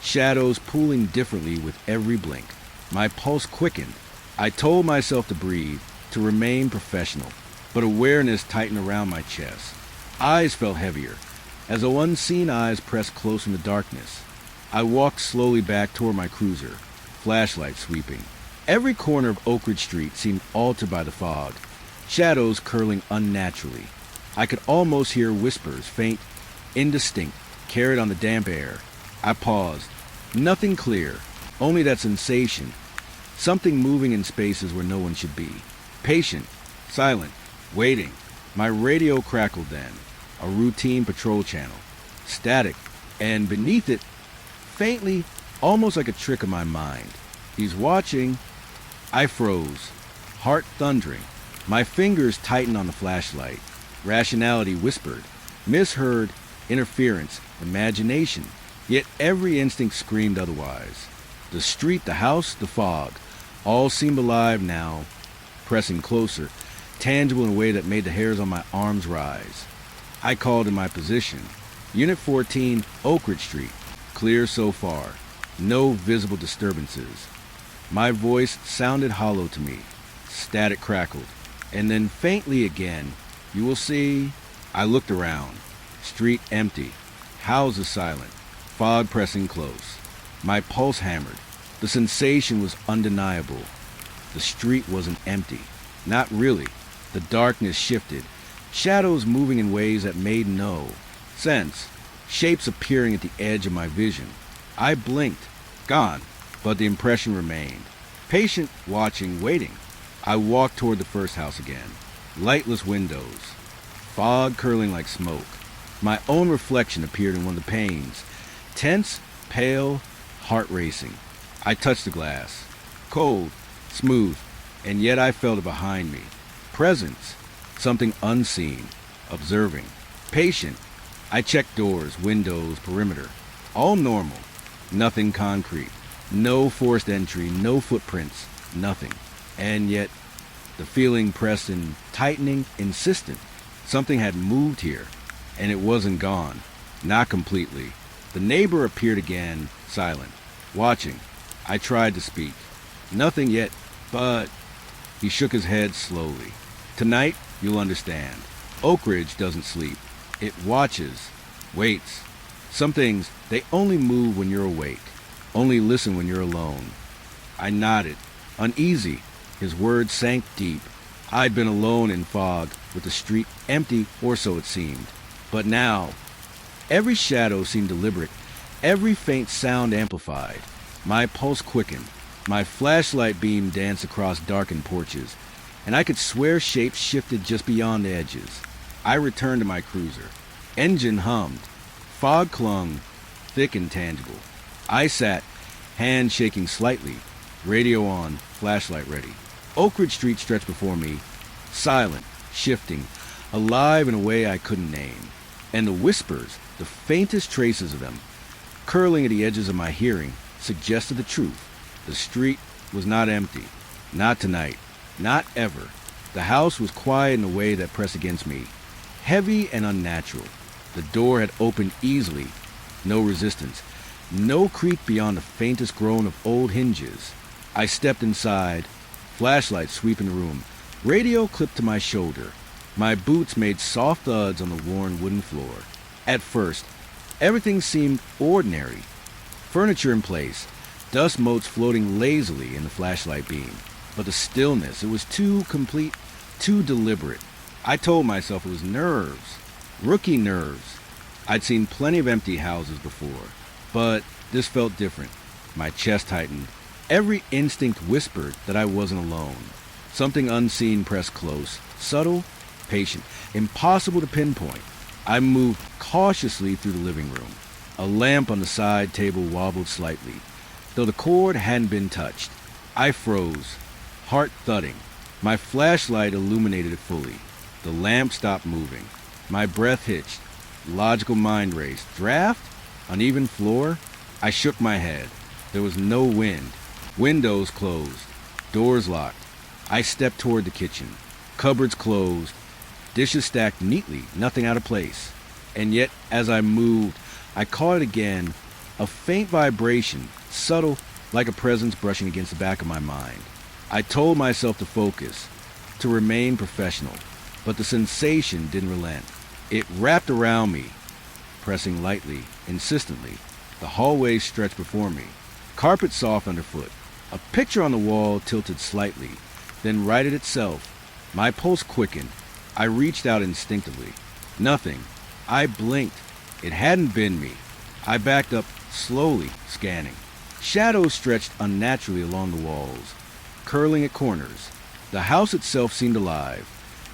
shadows pooling differently with every blink. My pulse quickened. I told myself to breathe, to remain professional, but awareness tightened around my chest. Eyes felt heavier, as though unseen eyes pressed close in the darkness. I walked slowly back toward my cruiser, flashlight sweeping. Every corner of Oak Ridge Street seemed altered by the fog, shadows curling unnaturally. I could almost hear whispers, faint, indistinct, carried on the damp air. I paused. Nothing clear, only that sensation. Something moving in spaces where no one should be. Patient, silent, waiting. My radio crackled then, a routine patrol channel. Static, and beneath it, faintly, almost like a trick of my mind. He's watching. I froze, heart thundering. My fingers tightened on the flashlight. Rationality whispered, misheard, interference, imagination. Yet every instinct screamed otherwise. The street, the house, the fog, all seemed alive now, pressing closer, tangible in a way that made the hairs on my arms rise. I called in my position. Unit 14, Oak Ridge Street. Clear so far. No visible disturbances. My voice sounded hollow to me. Static crackled. And then faintly again, you will see. I looked around. Street empty. Houses silent. Fog pressing close. My pulse hammered. The sensation was undeniable. The street wasn't empty. Not really. The darkness shifted. Shadows moving in ways that made no sense. Shapes appearing at the edge of my vision. I blinked. Gone. But the impression remained. Patient, watching, waiting. I walked toward the first house again. Lightless windows. Fog curling like smoke. My own reflection appeared in one of the panes. Tense, pale, heart racing. I touched the glass. Cold, smooth, and yet I felt it behind me. Presence. Something unseen. Observing. Patient. I checked doors, windows, perimeter. All normal. Nothing concrete. No forced entry, no footprints, nothing. And yet, the feeling pressed in, tightening, insistent. Something had moved here, and it wasn't gone. Not completely. The neighbor appeared again, silent, watching. I tried to speak. Nothing yet, but... He shook his head slowly. Tonight, you'll understand. Oak Ridge doesn't sleep. It watches, waits. Some things, they only move when you're awake. Only listen when you're alone. I nodded, uneasy. His words sank deep. I'd been alone in fog, with the street empty, or so it seemed. But now, every shadow seemed deliberate, every faint sound amplified. My pulse quickened. My flashlight beam danced across darkened porches, and I could swear shapes shifted just beyond the edges. I returned to my cruiser. Engine hummed. Fog clung, thick and tangible. I sat, hand shaking slightly, radio on, flashlight ready. Oak Ridge Street stretched before me, silent, shifting, alive in a way I couldn't name. And the whispers, the faintest traces of them, curling at the edges of my hearing, suggested the truth. The street was not empty. Not tonight. Not ever. The house was quiet in a way that pressed against me, heavy and unnatural. The door had opened easily, no resistance. No creak beyond the faintest groan of old hinges. I stepped inside, flashlight sweeping the room, radio clipped to my shoulder. My boots made soft thuds on the worn wooden floor. At first, everything seemed ordinary. Furniture in place, dust motes floating lazily in the flashlight beam. But the stillness, it was too complete, too deliberate. I told myself it was nerves, rookie nerves. I'd seen plenty of empty houses before, but this felt different. My chest tightened. Every instinct whispered that I wasn't alone. Something unseen pressed close, subtle, patient, impossible to pinpoint. I moved cautiously through the living room. A lamp on the side table wobbled slightly, though the cord hadn't been touched. I froze, heart thudding. My flashlight illuminated it fully. The lamp stopped moving. My breath hitched. Logical mind raced. Draft? Uneven floor? I shook my head. There was no wind. Windows closed. Doors locked. I stepped toward the kitchen. Cupboards closed. Dishes stacked neatly, nothing out of place. And yet, as I moved, I caught it again, a faint vibration, subtle, like a presence brushing against the back of my mind. I told myself to focus, to remain professional, but the sensation didn't relent. It wrapped around me, pressing lightly, insistently. The hallway stretched before me, carpet soft underfoot. A picture on the wall tilted slightly, then righted itself. My pulse quickened. I reached out instinctively. Nothing. I blinked. It hadn't been me. I backed up slowly, scanning. Shadows stretched unnaturally along the walls, curling at corners. The house itself seemed alive,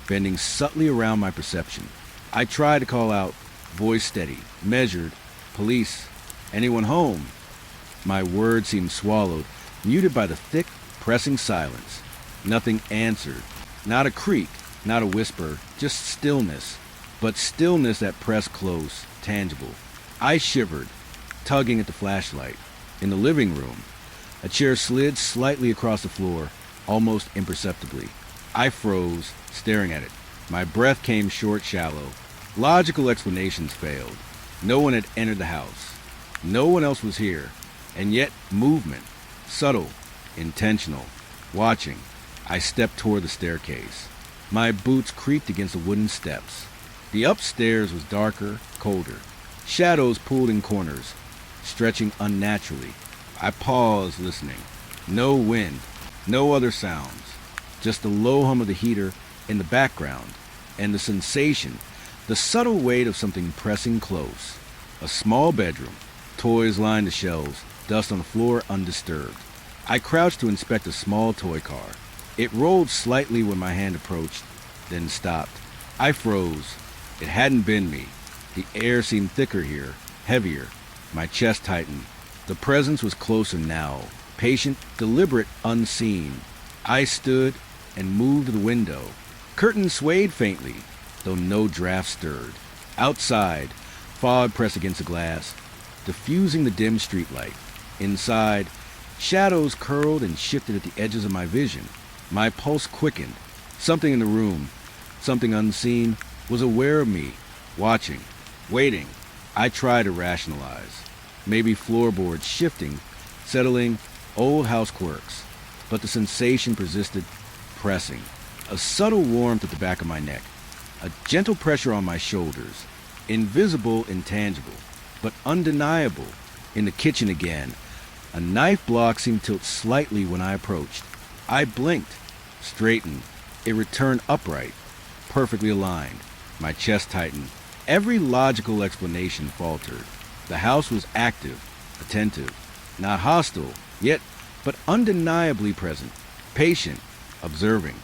bending subtly around my perception. I tried to call out, voice steady, measured, police, anyone home? My words seemed swallowed, muted by the thick, pressing silence. Nothing answered. Not a creak, not a whisper, just stillness. But stillness that pressed close, tangible. I shivered, tugging at the flashlight. In the living room, a chair slid slightly across the floor, almost imperceptibly. I froze, staring at it. My breath came short, shallow. Logical explanations failed. No one had entered the house. No one else was here. And yet, movement. Subtle, intentional. Watching. I stepped toward the staircase. My boots creaked against the wooden steps. The upstairs was darker, colder. Shadows pulled in corners, stretching unnaturally. I paused, listening. No wind, no other sounds. Just the low hum of the heater in the background, and the sensation, the subtle weight of something pressing close. A small bedroom. Toys lined the shelves, dust on the floor undisturbed. I crouched to inspect a small toy car. It rolled slightly when my hand approached, then stopped. I froze. It hadn't been me. The air seemed thicker here, heavier. My chest tightened. The presence was closer now, patient, deliberate, unseen. I stood and moved to the window. Curtains swayed faintly, though no draft stirred. Outside, fog pressed against the glass, diffusing the dim streetlight. Inside, shadows curled and shifted at the edges of my vision. My pulse quickened. Something in the room, something unseen, was aware of me, watching, waiting. I tried to rationalize. Maybe floorboards shifting, settling, old house quirks. But the sensation persisted, pressing. A subtle warmth at the back of my neck. A gentle pressure on my shoulders. Invisible, intangible, but undeniable. In the kitchen again. A knife block seemed to tilt slightly when I approached. I blinked, straightened. It returned upright, perfectly aligned. My chest tightened. Every logical explanation faltered. The house was active, attentive, not hostile, yet, but undeniably present, patient, observing.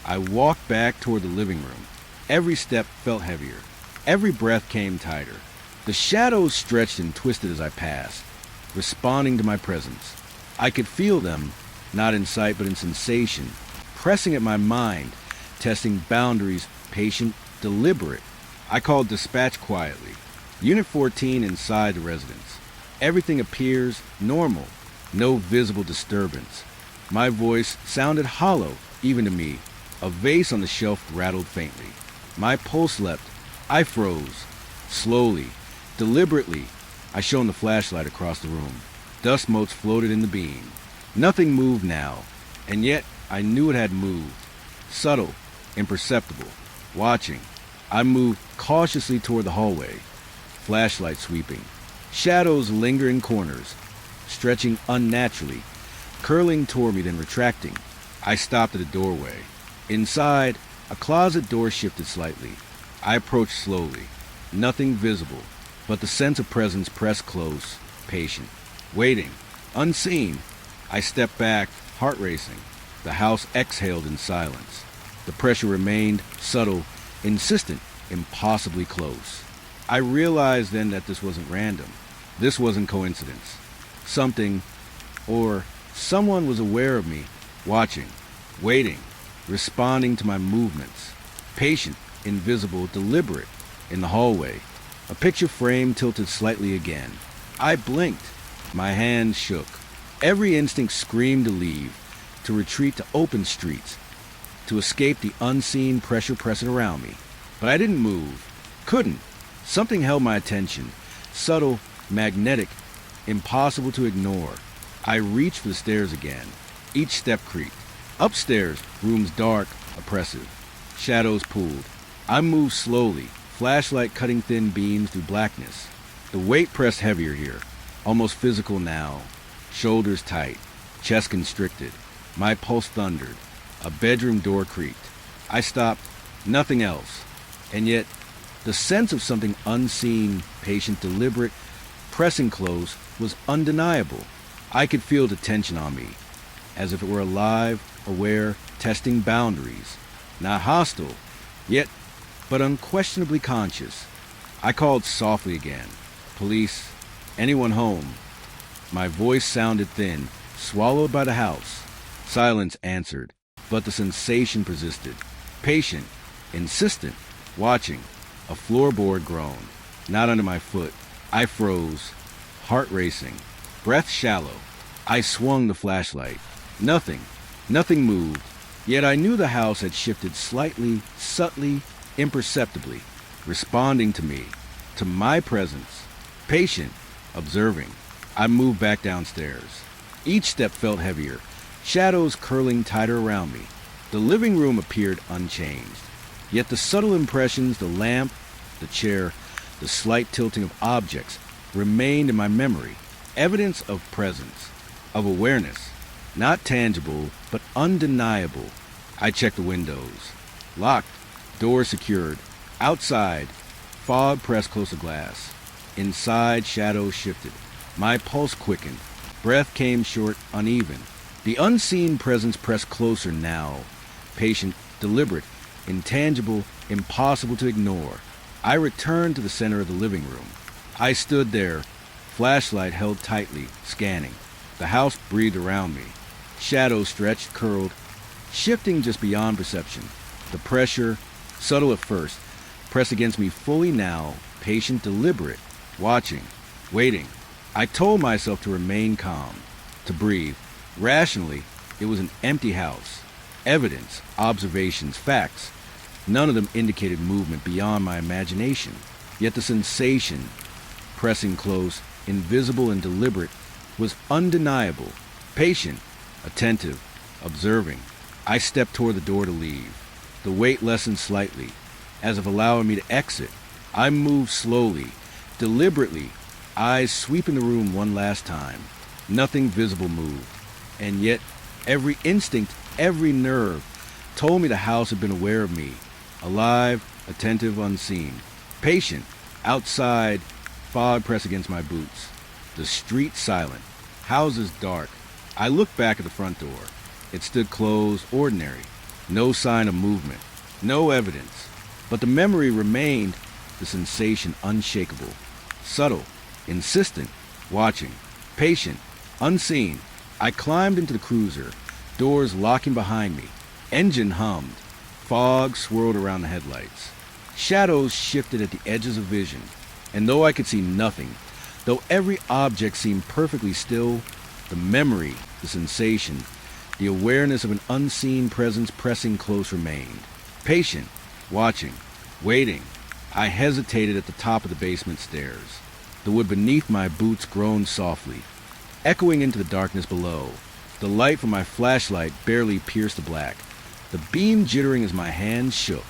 I walked back toward the living room. Every step felt heavier. Every breath came tighter. The shadows stretched and twisted as I passed, responding to my presence. I could feel them, not in sight but in sensation, pressing at my mind, testing boundaries, patient, deliberate. I called dispatch quietly. Unit 14 inside the residence. Everything appears normal. No visible disturbance. My voice sounded hollow, even to me. A vase on the shelf rattled faintly. My pulse leapt. I froze. Slowly, deliberately, I shone the flashlight across the room. Dust motes floated in the beam. Nothing moved now, and yet I knew it had moved. Subtle, imperceptible. Watching. I moved cautiously toward the hallway. Flashlight sweeping. Shadows linger in corners. stretching unnaturally, curling toward me then retracting. I stopped at a doorway. Inside, a closet door shifted slightly. I approached slowly. Nothing visible, but the sense of presence pressed close, patient, waiting, unseen. I stepped back, heart racing. The house exhaled in silence. The pressure remained subtle, insistent, impossibly close. I realized then that this wasn't random. This wasn't coincidence. Something, or someone was aware of me, watching, waiting, responding to my movements. Patient, invisible, deliberate. In the hallway, a picture frame tilted slightly again. I blinked. My hands shook. Every instinct screamed to leave, to retreat to open streets, to escape the unseen pressure pressing around me. But I didn't move. Couldn't. Something held my attention. Subtle, magnetic, impossible to ignore. I reached for the stairs again. Each step creaked. Upstairs, rooms dark, oppressive. Shadows pulled. I moved slowly, flashlight cutting thin beams through blackness. The weight pressed heavier here, almost physical now. Shoulders tight, chest constricted. My pulse thundered. A bedroom door creaked. I stopped. Nothing else. And yet, the sense of something unseen, patient, deliberate, pressing close was undeniable. I could feel the tension on me, as if it were alive, aware, testing boundaries. Not hostile, yet, but unquestionably conscious. I called softly again. Police, anyone home? My voice sounded thin, swallowed by the house. Silence answered, but the sensation persisted. Patient, insistent, watching. A floorboard groaned, not under my foot. I froze, heart racing, breath shallow. I swung the flashlight. Nothing moved. Yet I knew the house had shifted slightly, subtly, imperceptibly, responding to me, to my presence. Patient, observing. I moved back downstairs. Each step felt heavier, shadows curling tighter around me. The living room appeared unchanged. Yet the subtle impressions, the lamp, the chair, the slight tilting of objects, remained in my memory. Evidence of presence, of awareness. Not tangible, but undeniable. I checked the windows. Locked, doors secured. Outside, fog pressed close to glass. Inside, shadows shifted. My pulse quickened. Breath came short, uneven. The unseen presence pressed closer now. Patient, deliberate, intangible, impossible to ignore. I returned to the center of the living room. I stood there, flashlight held tightly, scanning. The house breathed around me. Shadows stretched, curled, shifting just beyond perception. The pressure, subtle at first, pressed against me fully now, patient, deliberate, watching, waiting. I told myself to remain calm, to breathe. Rationally, it was an empty house. Evidence, observations, facts. None of them indicated movement beyond my imagination. Yet the sensation, pressing close, invisible and deliberate, was undeniable. Patient, attentive, observing. I stepped toward the door to leave. The weight lessened slightly, as if allowing me to exit. I moved slowly, deliberately, eyes sweeping the room one last time. Nothing visible moved. And yet, every instinct, every nerve, told me the house had been aware of me. Alive, attentive, unseen. Patient. Outside, fog pressed against my boots. The street silent. Houses dark. I looked back at the front door. It stood closed, ordinary. No sign of movement. No evidence. But the memory remained, the sensation unshakable. Subtle, insistent, watching. Patient, unseen. I climbed into the cruiser, doors locking behind me. Engine hummed. Fog swirled around the headlights. Shadows shifted at the edges of vision. And though I could see nothing, though every object seemed perfectly still, the memory, the sensation, the awareness of an unseen presence pressing close remained. Patient, watching, waiting. I hesitated at the top of the basement stairs. The wood beneath my boots groaned softly, echoing into the darkness below. The light from my flashlight barely pierced the black, the beam jittering as my hands shook.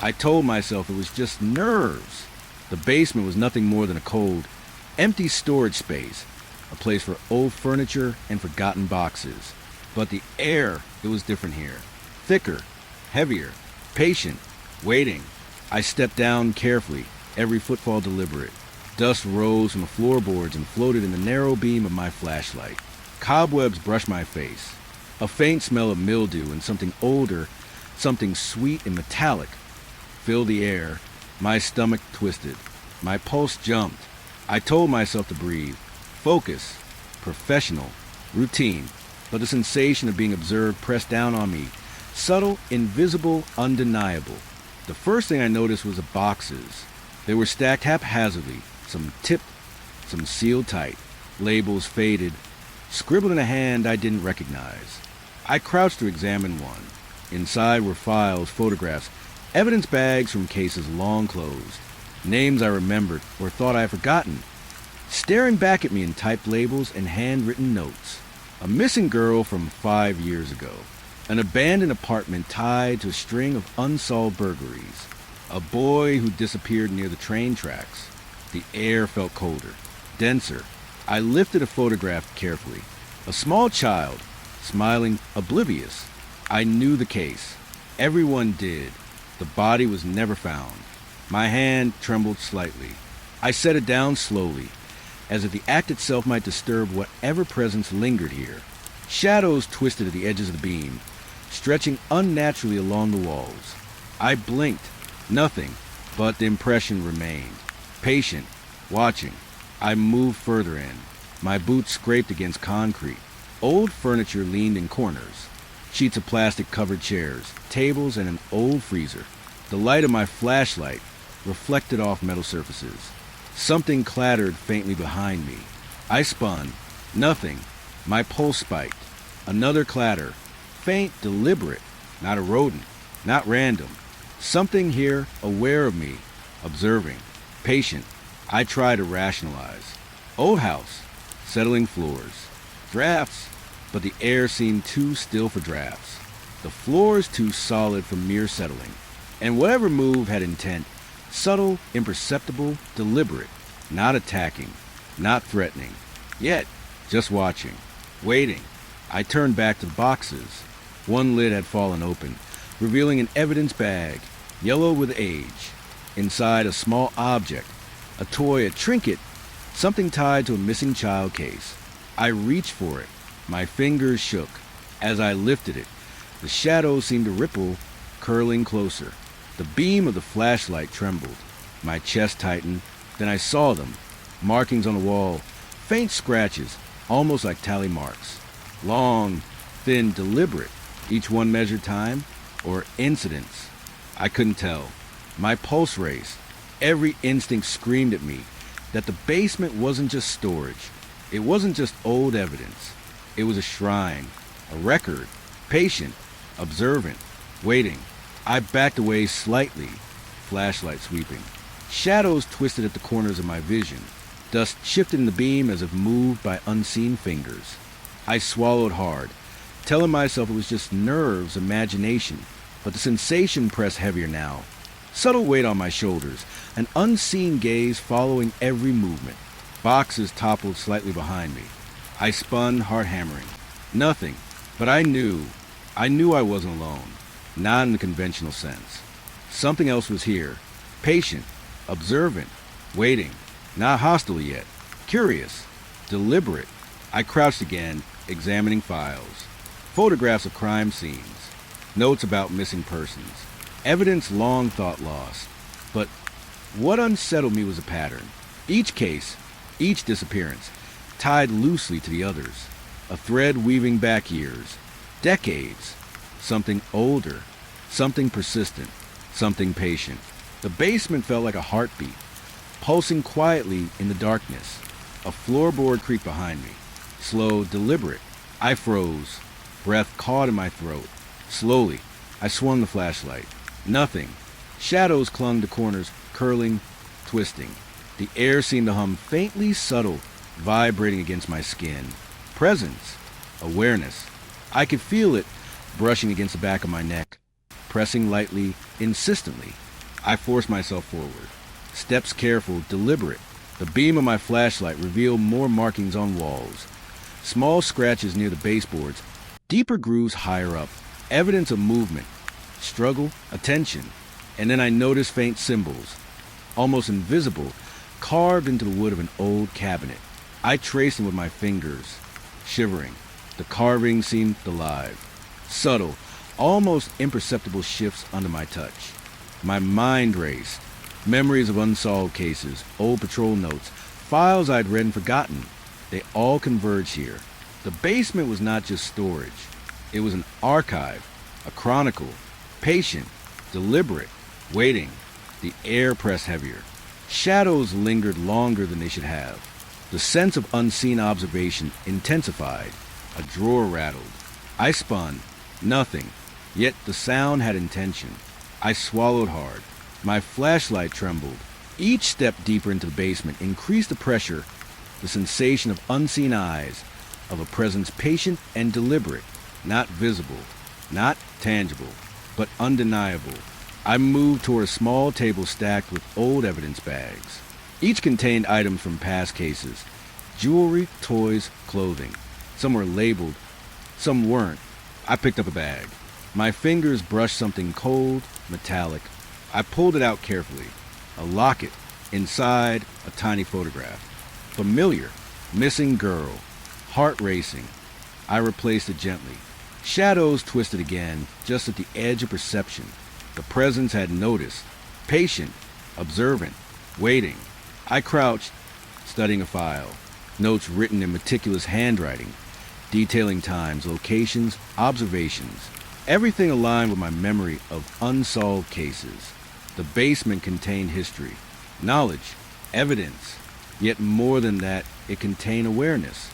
I told myself it was just nerves. The basement was nothing more than a cold, empty storage space, a place for old furniture and forgotten boxes. But the air, it was different here. Thicker, heavier, patient, waiting. I stepped down carefully, every footfall deliberate. Dust rose from the floorboards and floated in the narrow beam of my flashlight. Cobwebs brushed my face. A faint smell of mildew and something older, something sweet and metallic, filled the air. My stomach twisted. My pulse jumped. I told myself to breathe. Focus. Professional. Routine. But the sensation of being observed pressed down on me. Subtle, invisible, undeniable. The first thing I noticed was the boxes. They were stacked haphazardly, some tipped, some sealed tight, labels faded, scribbled in a hand I didn't recognize. I crouched to examine one. Inside were files, photographs, evidence bags from cases long closed, names I remembered or thought I had forgotten, staring back at me in typed labels and handwritten notes. A missing girl from 5 years ago. An abandoned apartment tied to a string of unsolved burglaries. A boy who disappeared near the train tracks. The air felt colder, denser. I lifted a photograph carefully. A small child, smiling, oblivious. I knew the case. Everyone did. The body was never found. My hand trembled slightly. I set it down slowly, as if the act itself might disturb whatever presence lingered here. Shadows twisted at the edges of the beam, stretching unnaturally along the walls. I blinked. Nothing, but the impression remained. Patient, watching. I moved further in. My boots scraped against concrete. Old furniture leaned in corners. Sheets of plastic covered chairs, tables, and an old freezer. The light of my flashlight reflected off metal surfaces. Something clattered faintly behind me. I spun. Nothing. My pulse spiked. Another clatter. Faint, deliberate. Not a rodent. Not random. Something here, aware of me. Observing. Patient. I try to rationalize. Old house. Settling floors. Drafts. But the air seemed too still for drafts. The floors too solid for mere settling. And whatever move had intent. Subtle, imperceptible, deliberate. Not attacking. Not threatening. Yet, just watching. Waiting. I turned back to the boxes. One lid had fallen open, revealing an evidence bag, yellow with age. Inside, a small object, a toy, a trinket, something tied to a missing child case. I reached for it. My fingers shook. As I lifted it, the shadows seemed to ripple, curling closer. The beam of the flashlight trembled. My chest tightened. Then I saw them. Markings on the wall, faint scratches, almost like tally marks. Long, thin, deliberate. Each one measured time or incidents. I couldn't tell. My pulse raced. Every instinct screamed at me that the basement wasn't just storage. It wasn't just old evidence. It was a shrine, a record, patient, observant, waiting. I backed away slightly, flashlight sweeping. Shadows twisted at the corners of my vision. Dust shifted in the beam as if moved by unseen fingers. I swallowed hard, telling myself it was just nerves, imagination, but the sensation pressed heavier now. Subtle weight on my shoulders, an unseen gaze following every movement. Boxes toppled slightly behind me. I spun, heart hammering. Nothing, but I knew I wasn't alone, not in the conventional sense. Something else was here, patient, observant, waiting, not hostile yet, curious, deliberate. I crouched again, examining files. Photographs of crime scenes, notes about missing persons, evidence long thought lost. But what unsettled me was a pattern. Each case, each disappearance, tied loosely to the others. A thread weaving back years, decades. Something older, something persistent, something patient. The basement felt like a heartbeat, pulsing quietly in the darkness. A floorboard creaked behind me. Slow, deliberate. I froze, breath caught in my throat. Slowly, I swung the flashlight. Nothing. Shadows clung to corners, curling, twisting. The air seemed to hum faintly subtle, vibrating against my skin. Presence. Awareness. I could feel it brushing against the back of my neck, pressing lightly, insistently. I forced myself forward. Steps careful, deliberate. The beam of my flashlight revealed more markings on walls. Small scratches near the baseboards, deeper grooves higher up, evidence of movement, struggle, attention. And then I noticed faint symbols, almost invisible, carved into the wood of an old cabinet. I traced them with my fingers, shivering. The carving seemed alive. Subtle, almost imperceptible shifts under my touch. My mind raced. Memories of unsolved cases, old patrol notes, files I'd read and forgotten. They all converged here. The basement was not just storage. It was an archive, a chronicle, patient, deliberate, waiting. The air pressed heavier. Shadows lingered longer than they should have. The sense of unseen observation intensified. A drawer rattled. I spun. Nothing. Yet the sound had intention. I swallowed hard. My flashlight trembled. Each step deeper into the basement increased the pressure, the sensation of unseen eyes, of a presence patient and deliberate, not visible, not tangible, but undeniable. I moved toward a small table stacked with old evidence bags. Each contained items from past cases, jewelry, toys, clothing. Some were labeled, some weren't. I picked up a bag. My fingers brushed something cold, metallic. I pulled it out carefully. A locket. Inside, a tiny photograph. Familiar. Missing girl. Heart racing. I replaced it gently. Shadows twisted again, just at the edge of perception. The presence had noticed. Patient. Observant. Waiting. I crouched, studying a file. Notes written in meticulous handwriting, detailing times, locations, observations. Everything aligned with my memory of unsolved cases. The basement contained history, knowledge, evidence. Yet more than that, it contained awareness.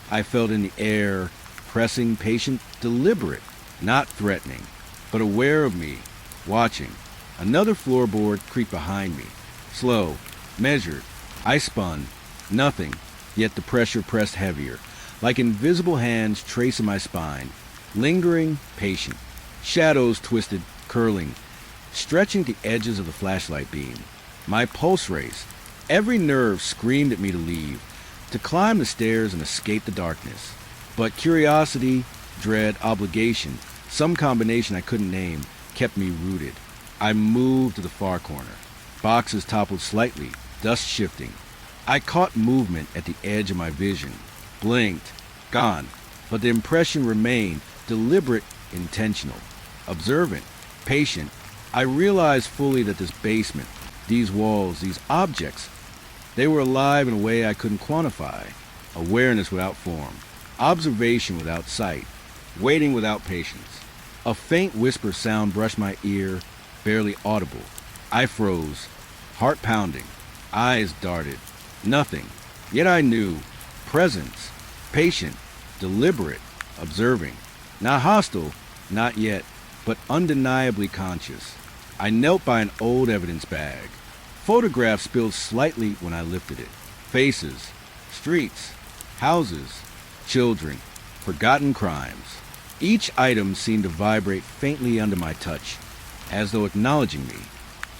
I felt in the air, pressing, patient, deliberate, not threatening, but aware of me, watching. Another floorboard creaked behind me. Slow, measured. I spun. Nothing. Yet the pressure pressed heavier, like invisible hands tracing my spine. Lingering, patient. Shadows twisted, curling, stretching the edges of the flashlight beam. My pulse raced. Every nerve screamed at me to leave, to climb the stairs and escape the darkness. But curiosity, dread, obligation, some combination I couldn't name, kept me rooted. I moved to the far corner. Boxes toppled slightly, dust shifting. I caught movement at the edge of my vision. Blinked. Gone. But the impression remained, deliberate, intentional. Observant. Patient. I realized fully that this basement, these walls, these objects, they were alive in a way I couldn't quantify. Awareness without form. Observation without sight. Waiting without patience. A faint whisper sound brushed my ear, barely audible. I froze. Heart pounding. Eyes darted. Nothing. Yet I knew. Presence. Patient. Deliberate. Observing. Not hostile. Not yet. But undeniably conscious. I knelt by an old evidence bag. Photographs spilled slightly when I lifted it. Faces. Streets. Houses. Children. Forgotten crimes. Each item seemed to vibrate faintly under my touch, as though acknowledging me.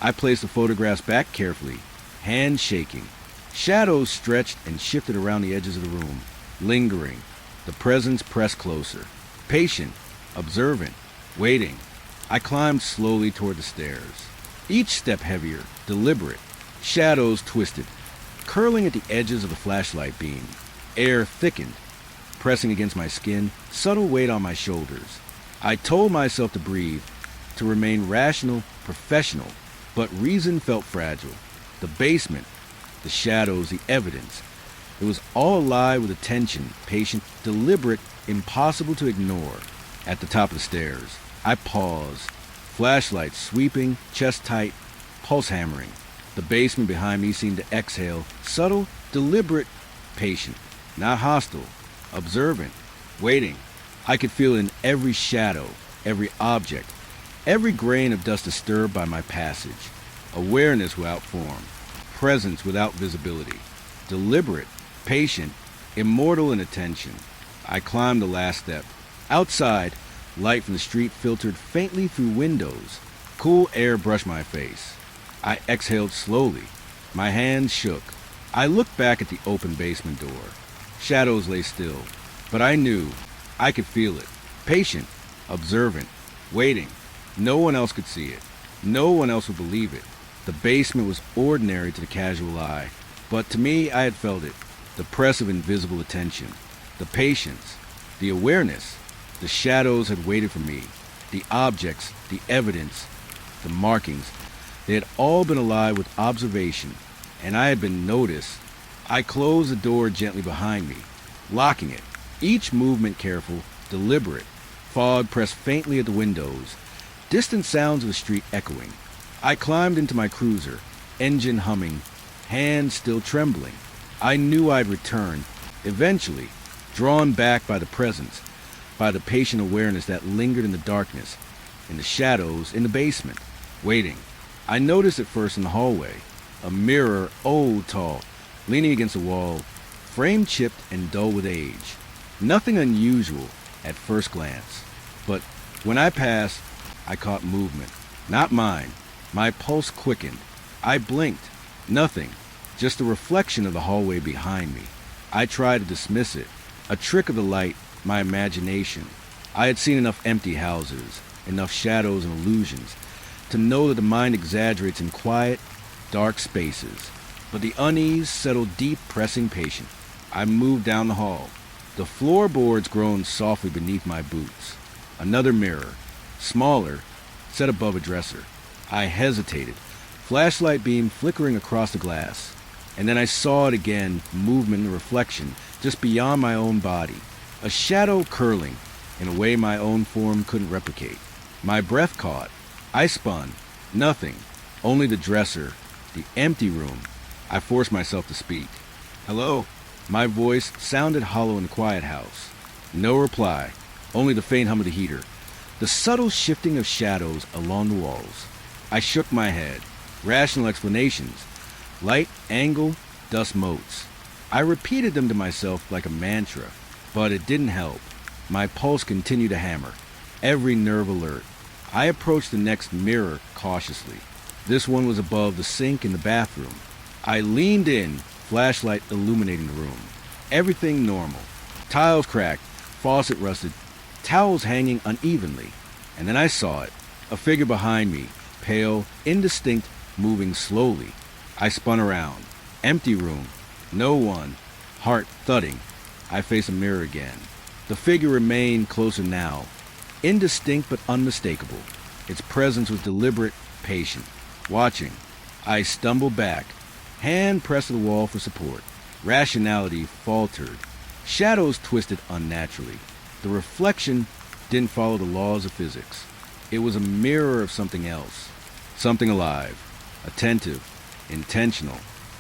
I placed the photographs back carefully, hands shaking. Shadows stretched and shifted around the edges of the room, lingering. The presence pressed closer. Patient, observant, waiting. I climbed slowly toward the stairs. Each step heavier, deliberate. Shadows twisted, curling at the edges of the flashlight beam. Air thickened, pressing against my skin, subtle weight on my shoulders. I told myself to breathe, to remain rational, professional, but reason felt fragile. The basement, the shadows, the evidence. It was all alive with attention, patient, deliberate, impossible to ignore. At the top of the stairs, I paused, flashlight sweeping, chest tight, pulse hammering. The basement behind me seemed to exhale, subtle, deliberate, patient, not hostile, observant, waiting. I could feel in every shadow, every object, every grain of dust disturbed by my passage. Awareness without form, presence without visibility, deliberate, patient, immortal in attention. I climbed the last step. Outside, light from the street filtered faintly through windows. Cool air brushed my face. I exhaled slowly. My hands shook. I looked back at the open basement door. Shadows lay still, but I knew, I could feel it. Patient, observant, waiting. No one else could see it. No one else would believe it. The basement was ordinary to the casual eye, but to me I had felt it. The press of invisible attention, the patience, the awareness. The shadows had waited for me. The objects, the evidence, the markings. They had all been alive with observation, and I had been noticed. I closed the door gently behind me, locking it. Each movement careful, deliberate. Fog pressed faintly at the windows. Distant sounds of the street echoing. I climbed into my cruiser, engine humming, hands still trembling. I knew I'd return, eventually, drawn back by the presence, by the patient awareness that lingered in the darkness, in the shadows, in the basement, waiting. I noticed it first in the hallway, a mirror, old, tall, leaning against the wall, frame chipped and dull with age. Nothing unusual at first glance, but when I passed, I caught movement. Not mine. My pulse quickened. I blinked. Nothing. Just the reflection of the hallway behind me. I tried to dismiss it. A trick of the light, my imagination. I had seen enough empty houses, enough shadows and illusions, to know that the mind exaggerates in quiet, dark spaces. But the unease settled deep, pressing patient. I moved down the hall. The floorboards groaned softly beneath my boots. Another mirror, smaller, set above a dresser. I hesitated, flashlight beam flickering across the glass. And then I saw it again, movement and reflection, just beyond my own body. A shadow curling, in a way my own form couldn't replicate. My breath caught. I spun. Nothing. Only the dresser. The empty room. I forced myself to speak. "Hello?" My voice sounded hollow in the quiet house. No reply. Only the faint hum of the heater. The subtle shifting of shadows along the walls. I shook my head. Rational explanations. Light, angle, dust motes. I repeated them to myself like a mantra, but it didn't help. My pulse continued to hammer, every nerve alert. I approached the next mirror cautiously. This one was above the sink in the bathroom. I leaned in, flashlight illuminating the room. Everything normal. Tiles cracked, faucet rusted, towels hanging unevenly. And then I saw it, a figure behind me, pale, indistinct, moving slowly. I spun around. Empty room. No one. Heart thudding. I faced a mirror again. The figure remained closer now. Indistinct but unmistakable. Its presence was deliberate, patient. Watching. I stumbled back. Hand pressed to the wall for support. Rationality faltered. Shadows twisted unnaturally. The reflection didn't follow the laws of physics. It was a mirror of something else. Something alive. Attentive. Intentional.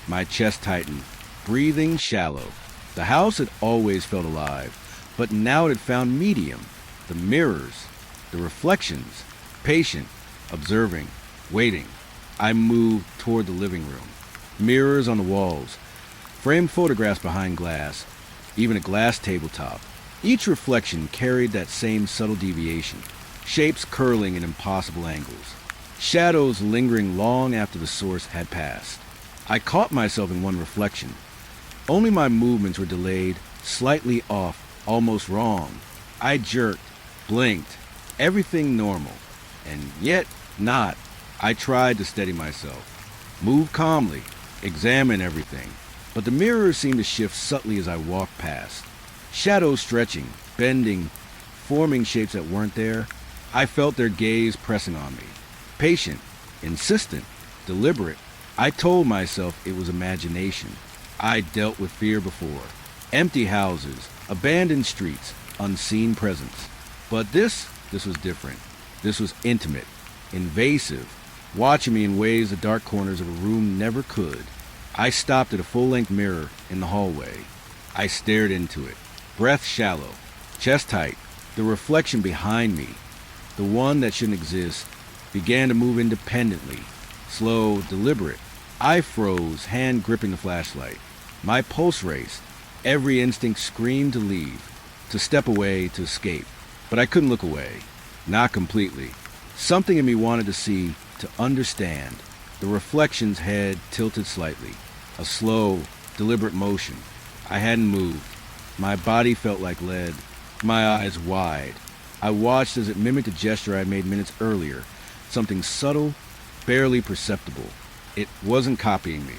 My chest tightened. Breathing shallow. The house had always felt alive, but now it had found medium. The mirrors. The reflections. Patient. Observing. Waiting. I moved toward the living room. Mirrors on the walls. Framed photographs behind glass. Even a glass tabletop. Each reflection carried that same subtle deviation. Shapes curling in impossible angles. Shadows lingering long after the source had passed. I caught myself in one reflection. Only my movements were delayed, slightly off, almost wrong. I jerked, blinked, everything normal. And yet, not. I tried to steady myself. Move calmly, examine everything. But the mirrors seemed to shift subtly as I walked past. Shadows stretching, bending, forming shapes that weren't there. I felt their gaze pressing on me. Patient, insistent, deliberate. I told myself it was imagination. I'd dealt with fear before. Empty houses, abandoned streets, unseen presence. But this was different. This was intimate, invasive, watching me in ways the dark corners of a room never could. I stopped at a full-length mirror in the hallway. I stared into it. Breath shallow, chest tight. The reflection behind me, the one that shouldn't exist, began to move independently, slow, deliberate. I froze, hand gripping the flashlight. My pulse raced. Every instinct screamed to leave, to step away, to escape. But I couldn't look away. Not completely. Something in me wanted to see, to understand. The reflection's head tilted slightly. A slow, deliberate motion. I hadn't moved. My body felt like lead, my eyes wide. I watched as it mimicked a gesture I had made minutes earlier, something subtle, barely perceptible. It wasn't copying me.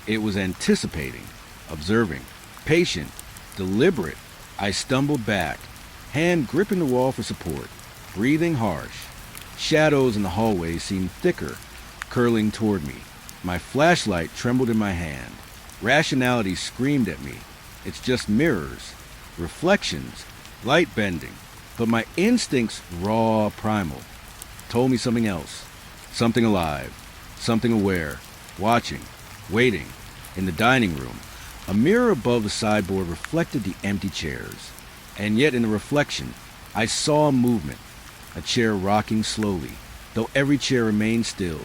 It was anticipating, observing, patient, deliberate. I stumbled back, hand gripping the wall for support, breathing harsh. Shadows in the hallway seemed thicker, curling toward me. My flashlight trembled in my hand. Rationality screamed at me. It's just mirrors, reflections, light bending. But my instincts, raw, primal, told me something else. Something alive, something aware, watching, waiting. In the dining room, a mirror above the sideboard reflected the empty chairs. And yet in the reflection, I saw a movement, a chair rocking slowly, though every chair remained still.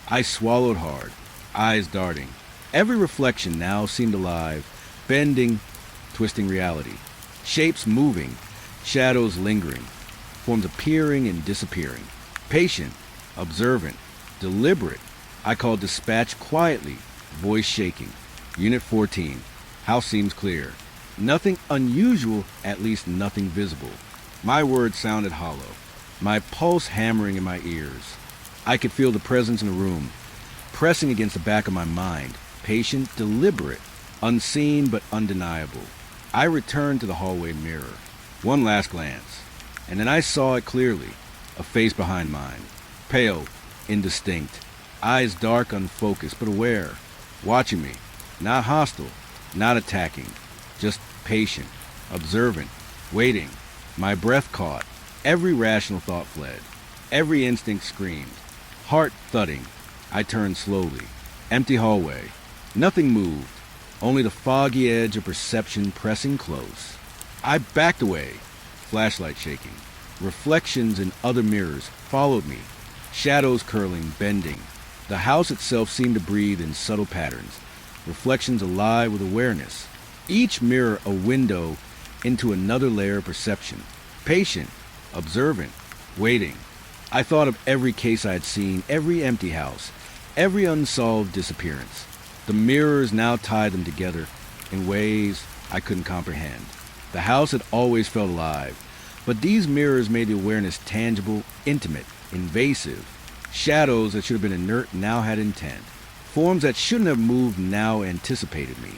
I swallowed hard, eyes darting. Every reflection now seemed alive, bending, twisting reality. Shapes moving, shadows lingering, forms appearing and disappearing. Patient, observant, deliberate. I called dispatch quietly, voice shaking. Unit 14. House seems clear. Nothing unusual, at least nothing visible. My words sounded hollow, my pulse hammering in my ears. I could feel the presence in the room, pressing against the back of my mind. Patient, deliberate, unseen but undeniable. I returned to the hallway mirror. One last glance, and then I saw it clearly. A face behind mine. Pale, indistinct. Eyes dark, unfocused, but aware. Watching me. Not hostile, not attacking. Just patient, observant, waiting. My breath caught. Every rational thought fled. Every instinct screamed. Heart thudding. I turned slowly. Empty hallway. Nothing moved. Only the foggy edge of perception pressing close. I backed away, flashlight shaking. Reflections in other mirrors followed me, shadows curling, bending. The house itself seemed to breathe in subtle patterns, reflections alive with awareness. Each mirror a window into another layer of perception. Patient, observant, waiting. I thought of every case I had seen, every empty house, every unsolved disappearance. The mirrors now tied them together in ways I couldn't comprehend. The house had always felt alive, but these mirrors made the awareness tangible, intimate, invasive. Shadows that should have been inert now had intent. Forms that shouldn't have moved now anticipated me.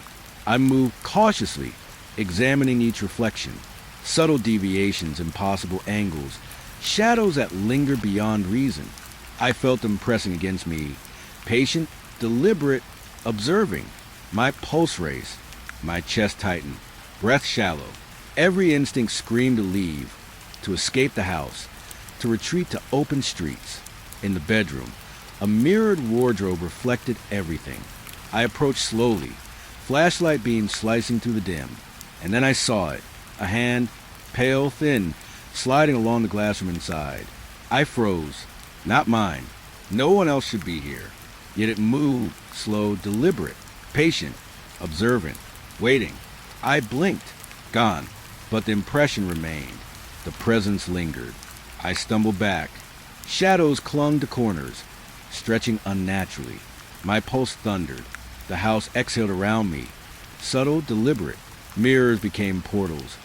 I moved cautiously, examining each reflection. Subtle deviations, impossible angles, shadows that lingered beyond reason. I felt them pressing against me. Patient, deliberate, observing. My pulse raced, my chest tightened, breath shallow. Every instinct screamed to leave, to escape the house, to retreat to open streets. In the bedroom, a mirrored wardrobe reflected everything. I approached slowly, flashlight beam slicing through the dim, and then I saw it, a hand, pale, thin, sliding along the glass from inside. I froze. Not mine. No one else should be here. Yet it moved, slow, deliberate, patient, observant, waiting. I blinked. Gone. But the impression remained. The presence lingered. I stumbled back. Shadows clung to corners, stretching unnaturally. My pulse thundered. The house exhaled around me. Subtle, deliberate. Mirrors became portals.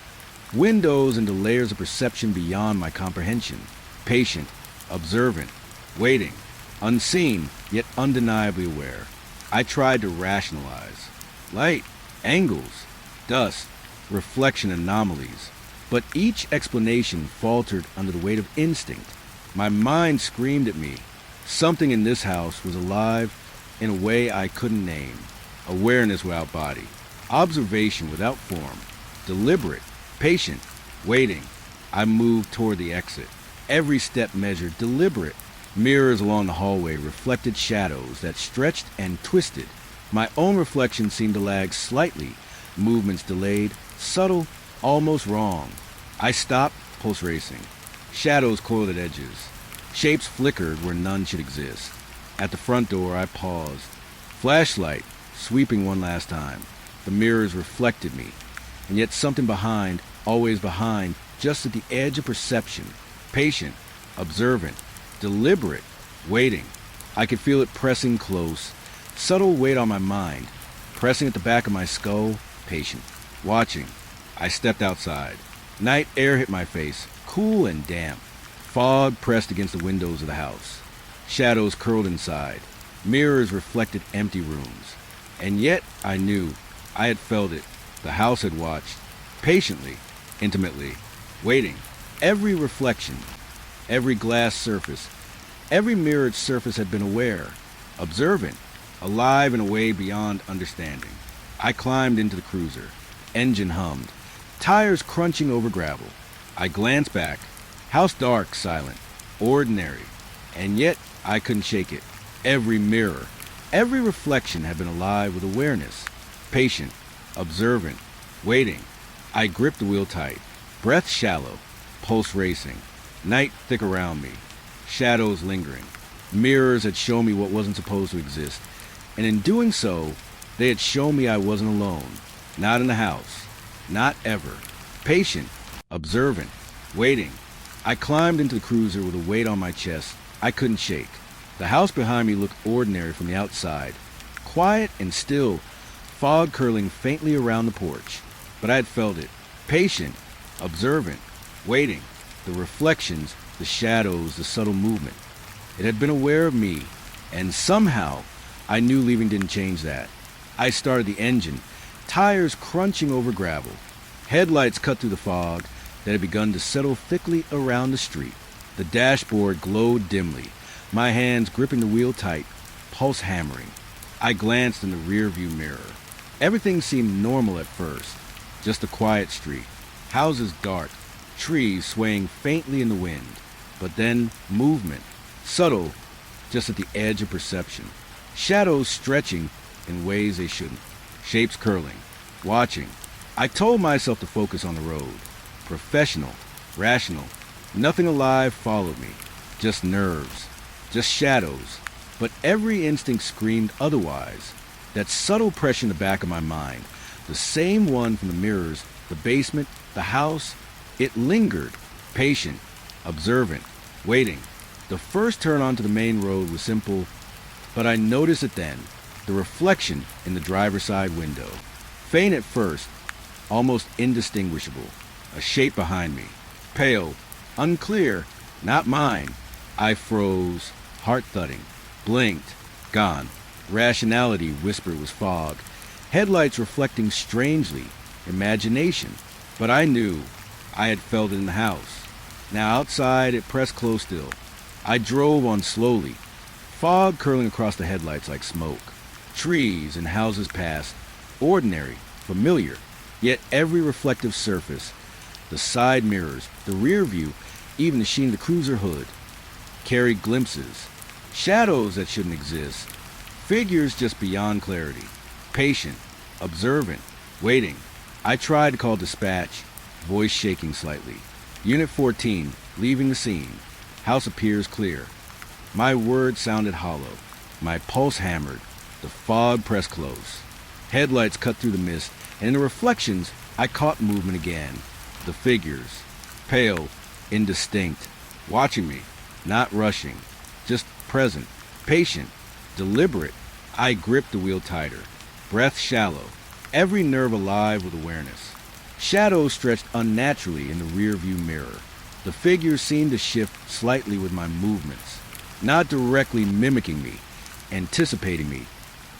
Windows into layers of perception beyond my comprehension. Patient, observant, waiting. Unseen, yet undeniably aware. I tried to rationalize. Light, angles, dust, reflection anomalies. But each explanation faltered under the weight of instinct. My mind screamed at me. Something in this house was alive in a way I couldn't name. Awareness without body. Observation without form. Deliberate, patient, waiting. I moved toward the exit. Every step measured, deliberate. Mirrors along the hallway reflected shadows that stretched and twisted. My own reflection seemed to lag slightly, movements delayed, subtle, almost wrong. I stopped, pulse racing. Shadows coiled at edges. Shapes flickered where none should exist. At the front door, I paused. Flashlight, sweeping one last time. The mirrors reflected me, and yet something behind, always behind, just at the edge of perception. Patient, observant, deliberate, waiting. I could feel it pressing close. Subtle weight on my mind. pressing at the back of my skull, patient, watching. I stepped outside. Night air hit my face, cool and damp. Fog pressed against the windows of the house. Shadows curled inside. Mirrors reflected empty rooms. And yet I knew, I had felt it. The house had watched, patiently, intimately, waiting. Every reflection, every glass surface, every mirrored surface had been aware, observant, alive in a way beyond understanding. I climbed into the cruiser. Engine hummed. Tires crunching over gravel. I glanced back. House dark, silent, ordinary. And yet I couldn't shake it. Every mirror, every reflection had been alive with awareness. Patient, observant, waiting. I gripped the wheel tight. Breath shallow, pulse racing. Night thick around me. Shadows lingering. Mirrors had shown me what wasn't supposed to exist. And in doing so, they had shown me I wasn't alone. Not in the house. Not ever. Patient, observant, waiting. I climbed into the cruiser with a weight on my chest I couldn't shake. The house behind me looked ordinary from the outside. Quiet and still, fog curling faintly around the porch. But I had felt it. Patient, observant, waiting. The reflections, the shadows, the subtle movement. It had been aware of me, and somehow I knew leaving didn't change that. I started the engine, tires crunching over gravel. Headlights cut through the fog that had begun to settle thickly around the street. The dashboard glowed dimly, my hands gripping the wheel tight, pulse hammering. I glanced in the rearview mirror. Everything seemed normal at first, just a quiet street. Houses dark, trees swaying faintly in the wind. But then movement, subtle, just at the edge of perception. Shadows stretching in ways they shouldn't. Shapes curling, watching. I told myself to focus on the road. Professional, rational. Nothing alive followed me. Just nerves, just shadows. But every instinct screamed otherwise. That subtle pressure in the back of my mind, the same one from the mirrors, the basement, the house, it lingered, patient, observant, waiting. The first turn onto the main road was simple, but I noticed it then, the reflection in the driver's side window. Faint at first, almost indistinguishable, a shape behind me, pale, unclear, not mine. I froze, heart thudding, blinked, gone. Rationality whispered was fog, headlights reflecting strangely, imagination. But I knew, I had felt it in the house. Now outside it pressed close still. I drove on slowly, fog curling across the headlights like smoke. Trees and houses passed, ordinary, familiar, yet every reflective surface, the side mirrors, the rear view, even the sheen of the cruiser hood, carried glimpses, shadows that shouldn't exist, figures just beyond clarity, patient, observant, waiting. I tried to call dispatch, voice shaking slightly. Unit 14, leaving the scene. House appears clear. My words sounded hollow. My pulse hammered. The fog pressed close. Headlights cut through the mist, and in the reflections, I caught movement again. The figures, pale, indistinct, watching me, not rushing, just present, patient, deliberate. I gripped the wheel tighter, breath shallow, every nerve alive with awareness. Shadows stretched unnaturally in the rearview mirror. The figures seemed to shift slightly with my movements, not directly mimicking me, anticipating me,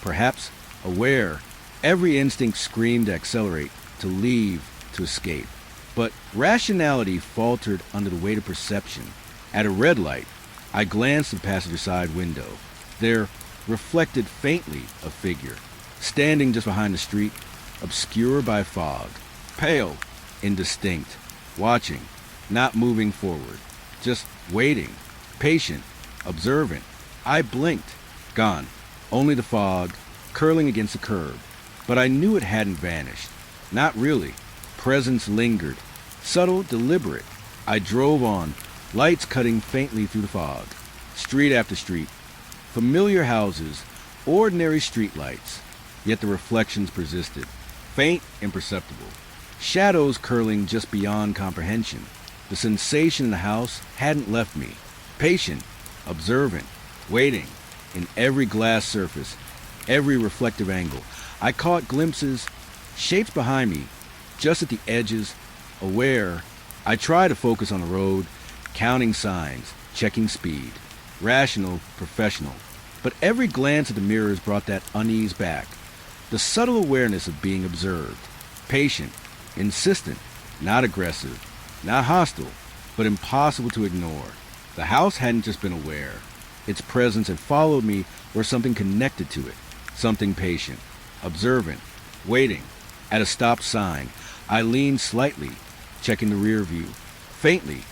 perhaps aware. Every instinct screamed to accelerate, to leave, to escape. But rationality faltered under the weight of perception. At a red light, I glanced at the passenger side window. There reflected faintly a figure, standing just behind the street, obscured by fog, pale, indistinct, watching, not moving forward, just waiting, patient, observant. I blinked, gone, only the fog, curling against the curb. But I knew it hadn't vanished. Not really. Presence lingered, subtle, deliberate. I drove on, lights cutting faintly through the fog. Street after street, familiar houses, ordinary street lights. Yet the reflections persisted, faint, imperceptible. Shadows curling just beyond comprehension. The sensation in the house hadn't left me. Patient, observant, waiting. In every glass surface, every reflective angle. I caught glimpses, shapes behind me, just at the edges, aware. I tried to focus on the road, counting signs, checking speed. Rational, professional. But every glance at the mirrors brought that unease back. The subtle awareness of being observed. Patient, insistent, not aggressive, not hostile, but impossible to ignore. The house hadn't just been aware. Its presence had followed me or something connected to it. Something patient, observant, waiting. At a stop sign, I leaned slightly, checking the rear view. Faintly,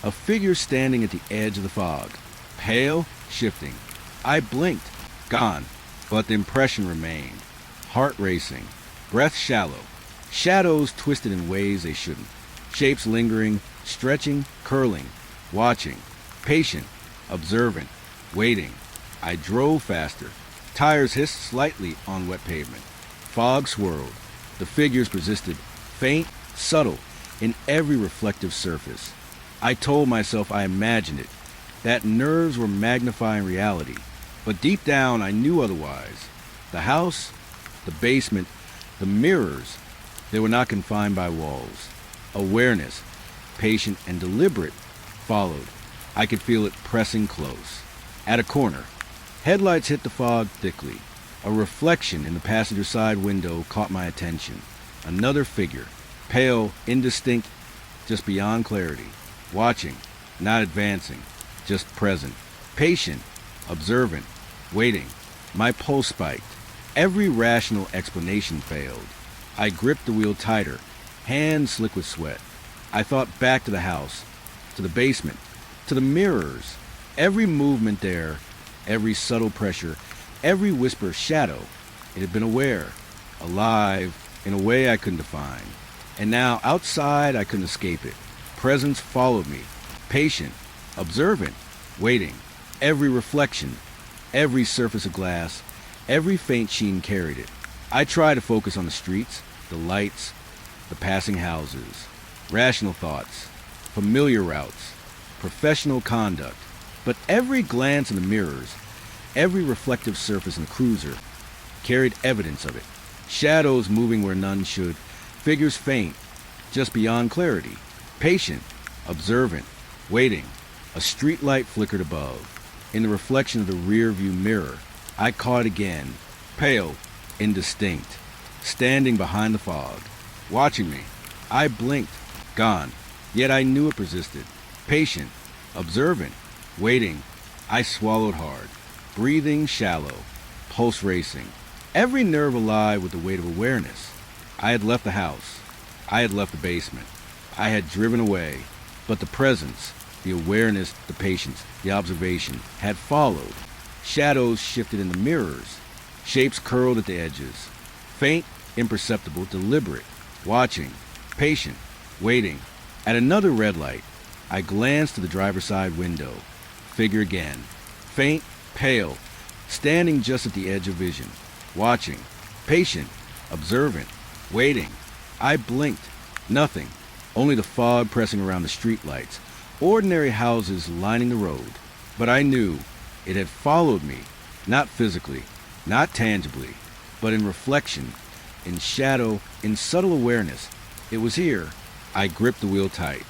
a figure standing at the edge of the fog. Pale, shifting. I blinked. Gone. But the impression remained. Heart racing. Breath shallow. Shadows twisted in ways they shouldn't. Shapes lingering, stretching, curling. Watching. Patient. Observant. Waiting. I drove faster. Tires hissed slightly on wet pavement. Fog swirled. The figures persisted. Faint, subtle, in every reflective surface. I told myself I imagined it, that nerves were magnifying reality. But deep down, I knew otherwise. The house, the basement, the mirrors, they were not confined by walls. Awareness, patient and deliberate, followed. I could feel it pressing close. At a corner, headlights hit the fog thickly. A reflection in the passenger side window caught my attention. Another figure, pale, indistinct, just beyond clarity. Watching, not advancing, just present. Patient, observant, waiting. My pulse spiked. Every rational explanation failed. I gripped the wheel tighter, hands slick with sweat. I thought back to the house, to the basement, to the mirrors. Every movement there, every subtle pressure, every whisper of shadow, it had been aware, alive, in a way I couldn't define. And now, outside, I couldn't escape it. Presence followed me, patient, observant, waiting. Every reflection, every surface of glass, every faint sheen carried it. I tried to focus on the streets, the lights, the passing houses, rational thoughts, familiar routes, professional conduct. But every glance in the mirrors, every reflective surface in the cruiser, carried evidence of it. Shadows moving where none should, figures faint, just beyond clarity. Patient, observant, waiting. A street light flickered above. In the reflection of the rear view mirror, I caught it again, pale, indistinct, standing behind the fog, watching me. I blinked, gone, yet I knew it persisted. Patient, observant, waiting. I swallowed hard, breathing shallow, pulse racing, every nerve alive with the weight of awareness. I had left the house. I had left the basement. I had driven away, but the presence, the awareness, the patience, the observation had followed. Shadows shifted in the mirrors. Shapes curled at the edges. Faint, imperceptible, deliberate. Watching, patient, waiting. At another red light, I glanced to the driver's side window. Figure again. Faint, pale, standing just at the edge of vision. Watching, patient, observant, waiting. I blinked. Nothing. Only the fog pressing around the streetlights. Ordinary houses lining the road. But I knew it had followed me, not physically, not tangibly, but in reflection, in shadow, in subtle awareness. It was here. I gripped the wheel tight,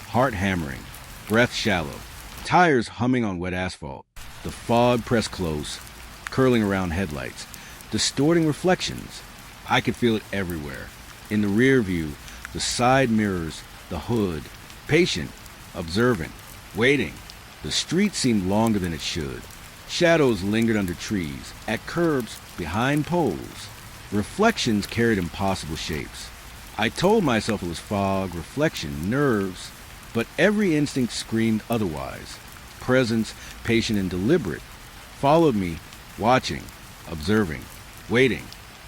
heart hammering, breath shallow, tires humming on wet asphalt. The fog pressed close, curling around headlights, distorting reflections. I could feel it everywhere. In the rear view, the side mirrors, the hood. Patient, observant, waiting. The street seemed longer than it should. Shadows lingered under trees, at curbs, behind poles. Reflections carried impossible shapes. I told myself it was fog, reflection, nerves, but every instinct screamed otherwise. Presence, patient and deliberate, followed me, watching, observing, waiting.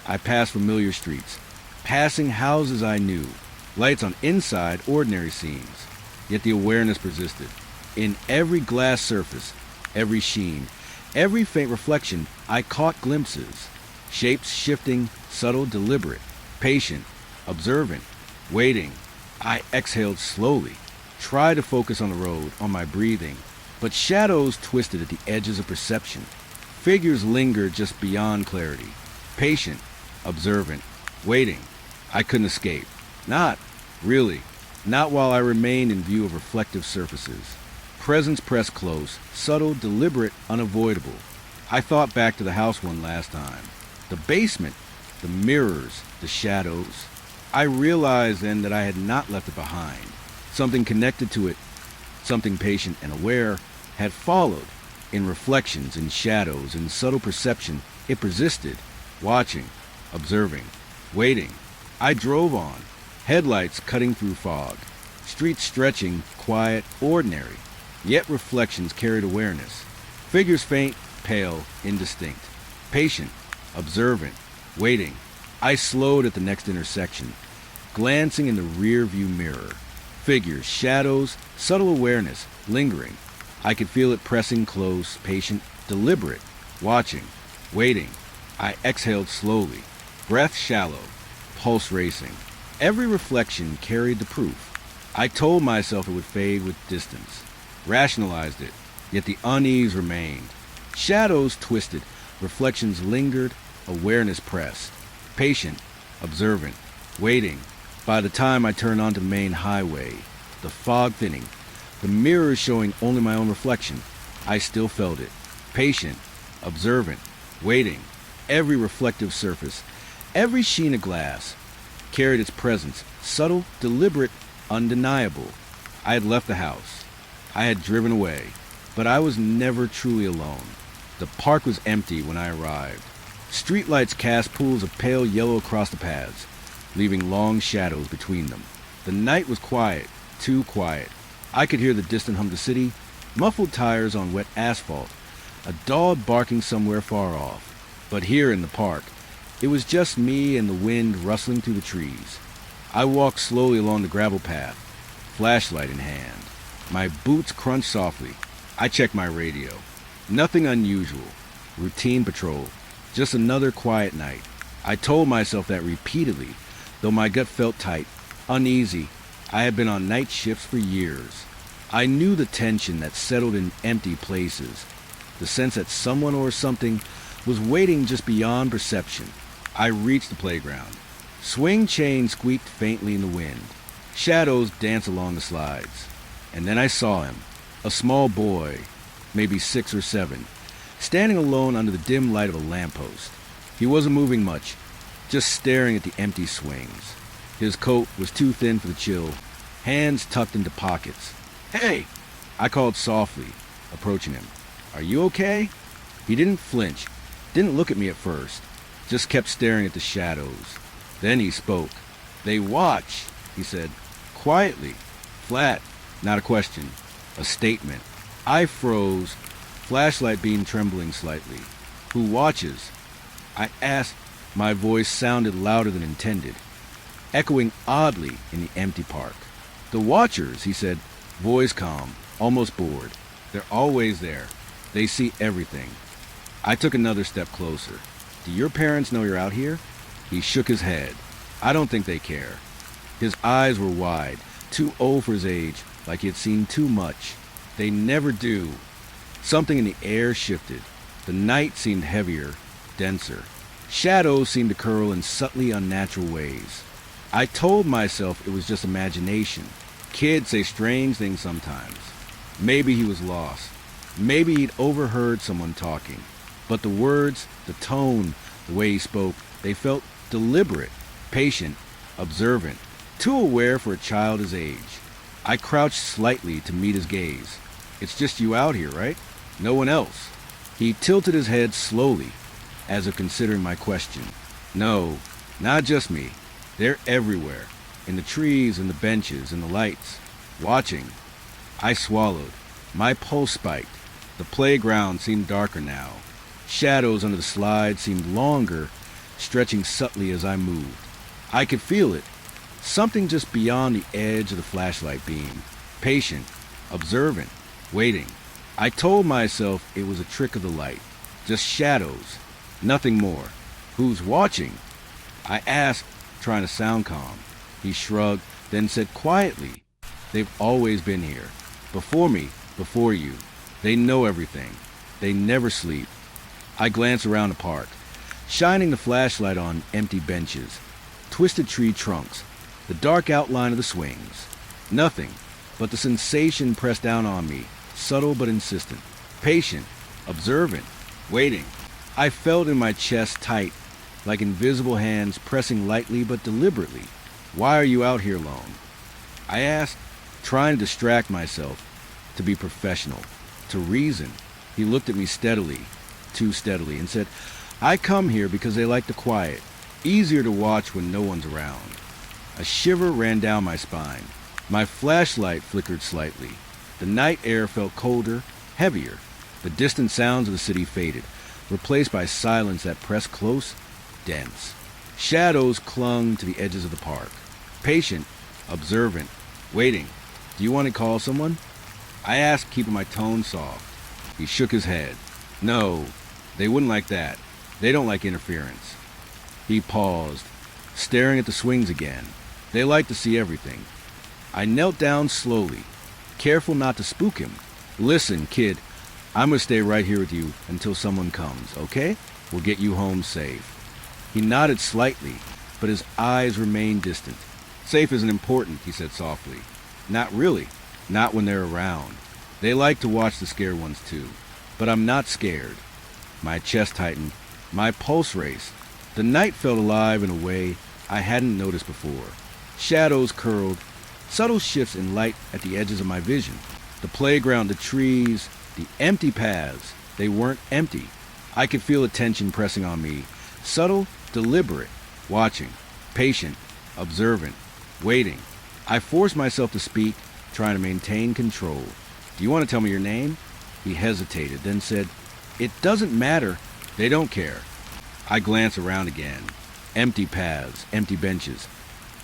I passed familiar streets, passing houses I knew, lights on inside ordinary scenes. Yet the awareness persisted. In every glass surface, every sheen, every faint reflection, I caught glimpses. Shapes shifting, subtle, deliberate, patient, observant, waiting. I exhaled slowly, tried to focus on the road, on my breathing, but shadows twisted at the edges of perception. Figures lingered just beyond clarity. Patient, observant, waiting. I couldn't escape. Not, really. Not while I remained in view of reflective surfaces. Presence pressed close, subtle, deliberate, unavoidable. I thought back to the house one last time. The basement, the mirrors, the shadows. I realized then that I had not left it behind. Something connected to it, something patient and aware, had followed. In reflections, in shadows, in subtle perception, it persisted, watching, observing, waiting. I drove on, headlights cutting through fog, streets stretching, quiet, ordinary, yet reflections carried awareness. Figures faint, pale, indistinct, patient, observant, waiting. I slowed at the next intersection, glancing in the rear-view mirror. Figures, shadows, subtle awareness, lingering. I could feel it pressing close, patient, deliberate, watching, waiting. I exhaled slowly, breath shallow, pulse racing. Every reflection carried the proof. I told myself it would fade with distance, rationalized it, yet the unease remained. Shadows twisted, reflections lingered, awareness pressed. Patient, observant, waiting. By the time I turned onto the main highway, the fog thinning, the mirrors showing only my own reflection, I still felt it. Patient, observant, waiting. Every reflective surface, every sheen of glass, carried its presence, subtle, deliberate, undeniable. I had left the house. I had driven away, but I was never truly alone. The park was empty when I arrived. Streetlights cast pools of pale yellow across the paths, leaving long shadows between them. The night was quiet, too quiet. I could hear the distant hum of the city, muffled tires on wet asphalt, a dog barking somewhere far off. But here in the park, it was just me and the wind rustling through the trees. I walked slowly along the gravel path, flashlight in hand. My boots crunched softly. I checked my radio. Nothing unusual. Routine patrol. Just another quiet night. I told myself that repeatedly, though my gut felt tight, uneasy. I had been on night shifts for years. I knew the tension that settled in empty places, the sense that someone or something was waiting just beyond perception. I reached the playground. Swing chains squeaked faintly in the wind. Shadows danced along the slides. And then I saw him, a small boy, maybe 6 or 7, standing alone under the dim light of a lamppost. He wasn't moving much, just staring at the empty swings. His coat was too thin for the chill, hands tucked into pockets. "Hey!" I called softly, approaching him. "Are you okay?" He didn't flinch, didn't look at me at first, just kept staring at the shadows. Then he spoke. "They watch," he said, quietly, flat, not a question, a statement. I froze, flashlight beam trembling slightly. "Who watches?" I asked. My voice sounded louder than intended, echoing oddly in the empty park. "The watchers," he said, voice calm, almost bored. "They're always there. They see everything." I took another step closer. "Do your parents know you're out here?" He shook his head. "I don't think they care." His eyes were wide, too old for his age, like he had seen too much. "They never do." Something in the air shifted. The night seemed heavier, denser. Shadows seemed to curl in subtly unnatural ways. I told myself it was just imagination. Kids say strange things sometimes. Maybe he was lost. Maybe he'd overheard someone talking. But the words, the tone, the way he spoke, they felt deliberate, patient, observant, too aware for a child his age. I crouched slightly to meet his gaze. "It's just you out here, right? No one else?" He tilted his head slowly, as if considering my question. "No, not just me. They're everywhere, in the trees, in the benches, in the lights, watching." I swallowed. My pulse spiked. The playground seemed darker now. Shadows under the slide seemed longer, stretching subtly as I moved. I could feel it, something just beyond the edge of the flashlight beam. Patient, observant, waiting. I told myself it was a trick of the light. Just shadows, nothing more. "Who's watching?" I asked, trying to sound calm. He shrugged, then said quietly, "They've always been here. Before me, before you. They know everything. They never sleep." I glanced around the park, shining the flashlight on empty benches, twisted tree trunks, the dark outline of the swings. Nothing but the sensation pressed down on me, subtle but insistent, patient, observant, waiting. I felt in my chest tight, like invisible hands pressing lightly but deliberately. Why are you out here alone? I asked, trying to distract myself, to be professional, to reason. He looked at me steadily, too steadily, and said, I come here because they like the quiet, easier to watch when no one's around. A shiver ran down my spine. My flashlight flickered slightly. The night air felt colder, heavier. The distant sounds of the city faded, replaced by silence that pressed close, dense. Shadows clung to the edges of the park. Patient, observant, waiting. Do you want to call someone? I asked, keeping my tone soft. He shook his head. No, they wouldn't like that. They don't like interference. He paused, staring at the swings again. They like to see everything. I knelt down slowly, careful not to spook him. Listen, kid, I'm going to stay right here with you until someone comes, okay? We'll get you home safe. He nodded slightly, but his eyes remained distant. Safe isn't important, he said softly. Not really. Not when they're around. They like to watch the scared ones too. But I'm not scared. My chest tightened. My pulse raced. The night felt alive in a way I hadn't noticed before. Shadows curled, subtle shifts in light at the edges of my vision. The playground, the trees, the empty paths, they weren't empty. I could feel attention pressing on me. Subtle, deliberate, watching, patient, observant, waiting. I forced myself to speak, trying to maintain control. Do you want to tell me your name? He hesitated, then said, It doesn't matter. They don't care. I glanced around again. Empty paths, empty benches.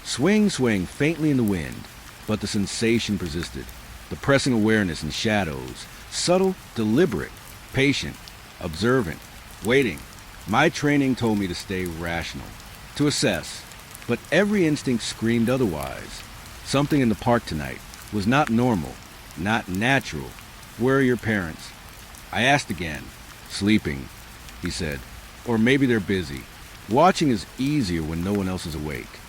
Swing, faintly in the wind, but the sensation persisted. The pressing awareness in shadows, subtle, deliberate, patient, observant, waiting. My training told me to stay rational, to assess, but every instinct screamed otherwise. Something in the park tonight was not normal, not natural. Where are your parents? I asked again. Sleeping, he said. Or maybe they're busy. Watching is easier when no one else is awake.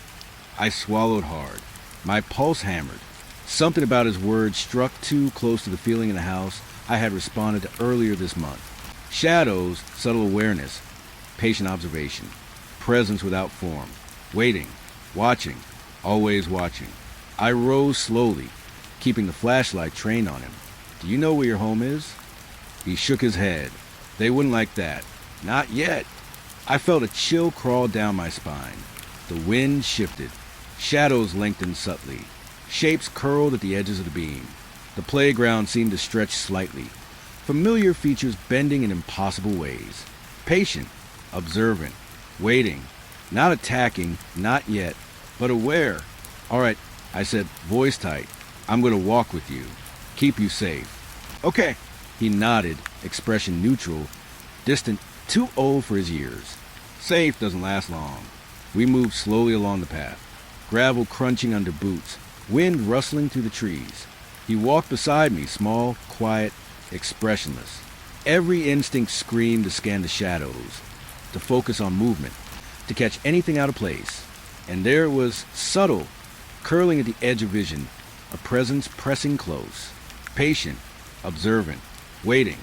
I swallowed hard. My pulse hammered. Something about his words struck too close to the feeling in the house I had responded to earlier this month. Shadows, subtle awareness, patient observation, presence without form, waiting, watching, always watching. I rose slowly, keeping the flashlight trained on him. Do you know where your home is? He shook his head. They wouldn't like that. Not yet. I felt a chill crawl down my spine. The wind shifted. Shadows lengthened subtly. Shapes curled at the edges of the beam. The playground seemed to stretch slightly. Familiar features bending in impossible ways. Patient, observant, waiting. Not attacking, not yet, but aware. All right, I said, voice tight. I'm going to walk with you. Keep you safe. Okay. He nodded, expression neutral, distant, too old for his years. Safe doesn't last long. We moved slowly along the path, gravel crunching under boots, wind rustling through the trees. He walked beside me, small, quiet, expressionless. Every instinct screamed to scan the shadows, to focus on movement, to catch anything out of place. And there it was, subtle, curling at the edge of vision, a presence pressing close, patient, observant, waiting.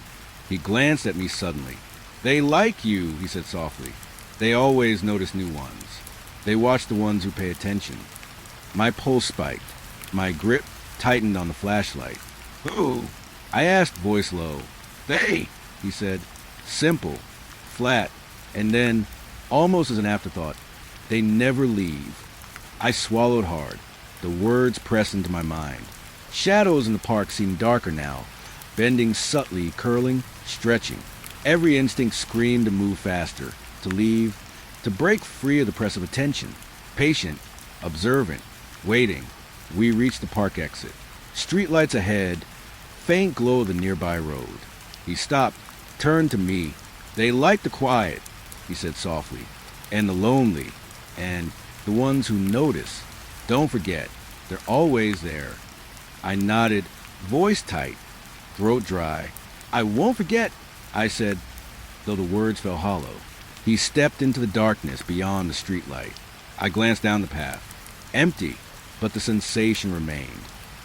He glanced at me suddenly. They like you, he said softly. They always notice new ones. They watch the ones who pay attention. My pulse spiked. My grip tightened on the flashlight. Who? I asked, voice low. They, he said. Simple, flat, and then, almost as an afterthought, they never leave. I swallowed hard. The words pressed into my mind. Shadows in the park seemed darker now, bending subtly, curling, stretching. Every instinct screamed to move faster, to leave, to break free of the press of attention. Patient, observant, waiting. We reached the park exit. Streetlights ahead, faint glow of the nearby road. He stopped, turned to me. They like the quiet, he said softly, and the lonely, and the ones who notice. Don't forget, they're always there. I nodded, voice tight, throat dry. I won't forget, I said. though the words fell hollow. He stepped into the darkness beyond the streetlight. I glanced down the path. Empty, but the sensation remained.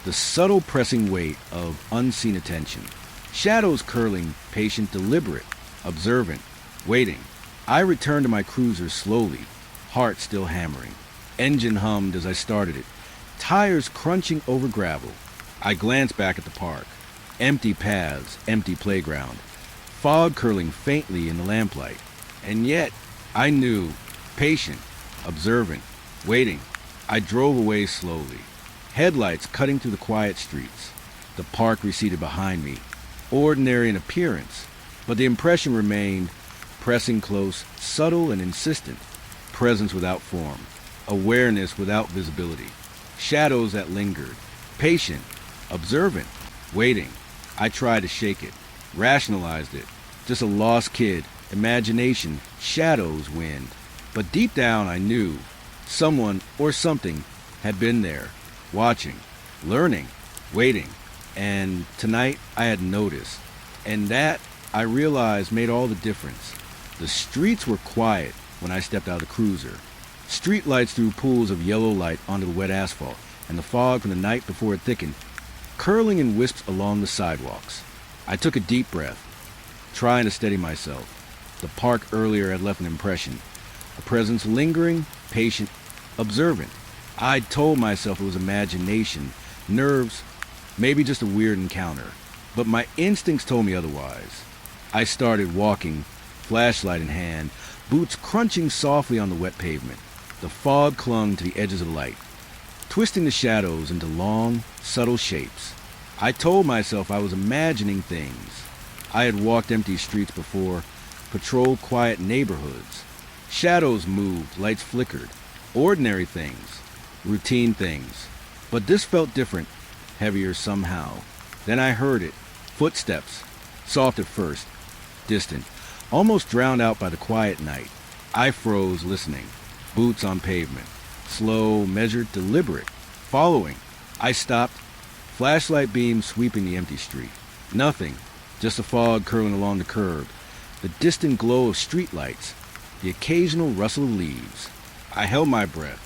The subtle pressing weight of unseen attention. Shadows curling, patient, deliberate, observant, waiting. I returned to my cruiser slowly, heart still hammering. Engine hummed as I started it, tires crunching over gravel. I glanced back at the park. Empty paths, empty playground. Fog curling faintly in the lamplight. And yet, I knew, patient, observant, waiting. I drove away slowly, headlights cutting through the quiet streets. The park receded behind me, ordinary in appearance, but the impression remained, pressing close, subtle and insistent, presence without form, awareness without visibility, shadows that lingered, patient, observant, waiting. I tried to shake it, rationalized it, just a lost kid, imagination, shadows, wind. But deep down I knew someone or something had been there, watching, learning, waiting. And tonight I had noticed. And that, I realized, made all the difference. The streets were quiet when I stepped out of the cruiser. Street lights threw pools of yellow light onto the wet asphalt, and the fog from the night before it thickened, curling in wisps along the sidewalks. I took a deep breath, trying to steady myself. The park earlier had left an impression, a presence lingering, patient, observant. I'd told myself it was imagination, nerves, maybe just a weird encounter. But my instincts told me otherwise. I started walking, flashlight in hand, boots crunching softly on the wet pavement. The fog clung to the edges of the light, twisting the shadows into long, subtle shapes. I told myself I was imagining things. I had walked empty streets before, patrolled quiet neighborhoods. Shadows moved, lights flickered. Ordinary things, routine things. But this felt different, heavier somehow. Then I heard it. Footsteps. Soft at first, distant, almost drowned out by the quiet night. I froze, listening. Boots on pavement. Slow, measured, deliberate. Following. I stopped. Flashlight beam sweeping the empty street. Nothing. Just a fog curling along the curb. The distant glow of streetlights. The occasional rustle of leaves. I held my breath.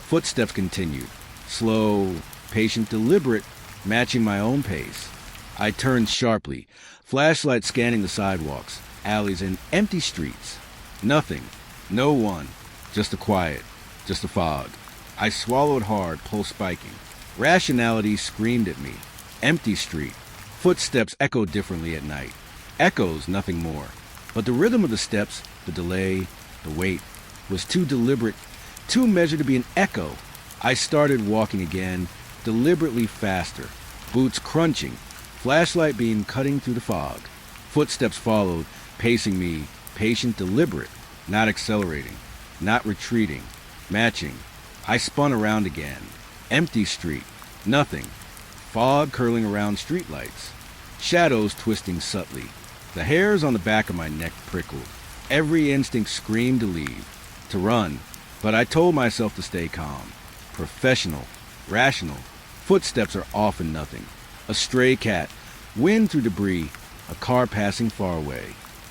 Footsteps continued. Slow, patient, deliberate, matching my own pace. I turned sharply, flashlight scanning the sidewalks, alleys, and empty streets. Nothing. No one. Just the quiet. Just the fog. I swallowed hard, pulse spiking. Rationality screamed at me. Empty street. Footsteps echoed differently at night. Echoes, nothing more. But the rhythm of the steps, the delay, the wait, was too deliberate, too measured to be an echo. I started walking again, deliberately faster. Boots crunching, flashlight beam cutting through the fog. Footsteps followed, pacing me, patient, deliberate, not accelerating, not retreating, matching. I spun around again. Empty street. Nothing. Fog curling around streetlights. Shadows twisting subtly. The hairs on the back of my neck prickled. Every instinct screamed to leave, to run, but I told myself to stay calm. Professional, rational. Footsteps are often nothing. A stray cat, wind through debris, a car passing far away.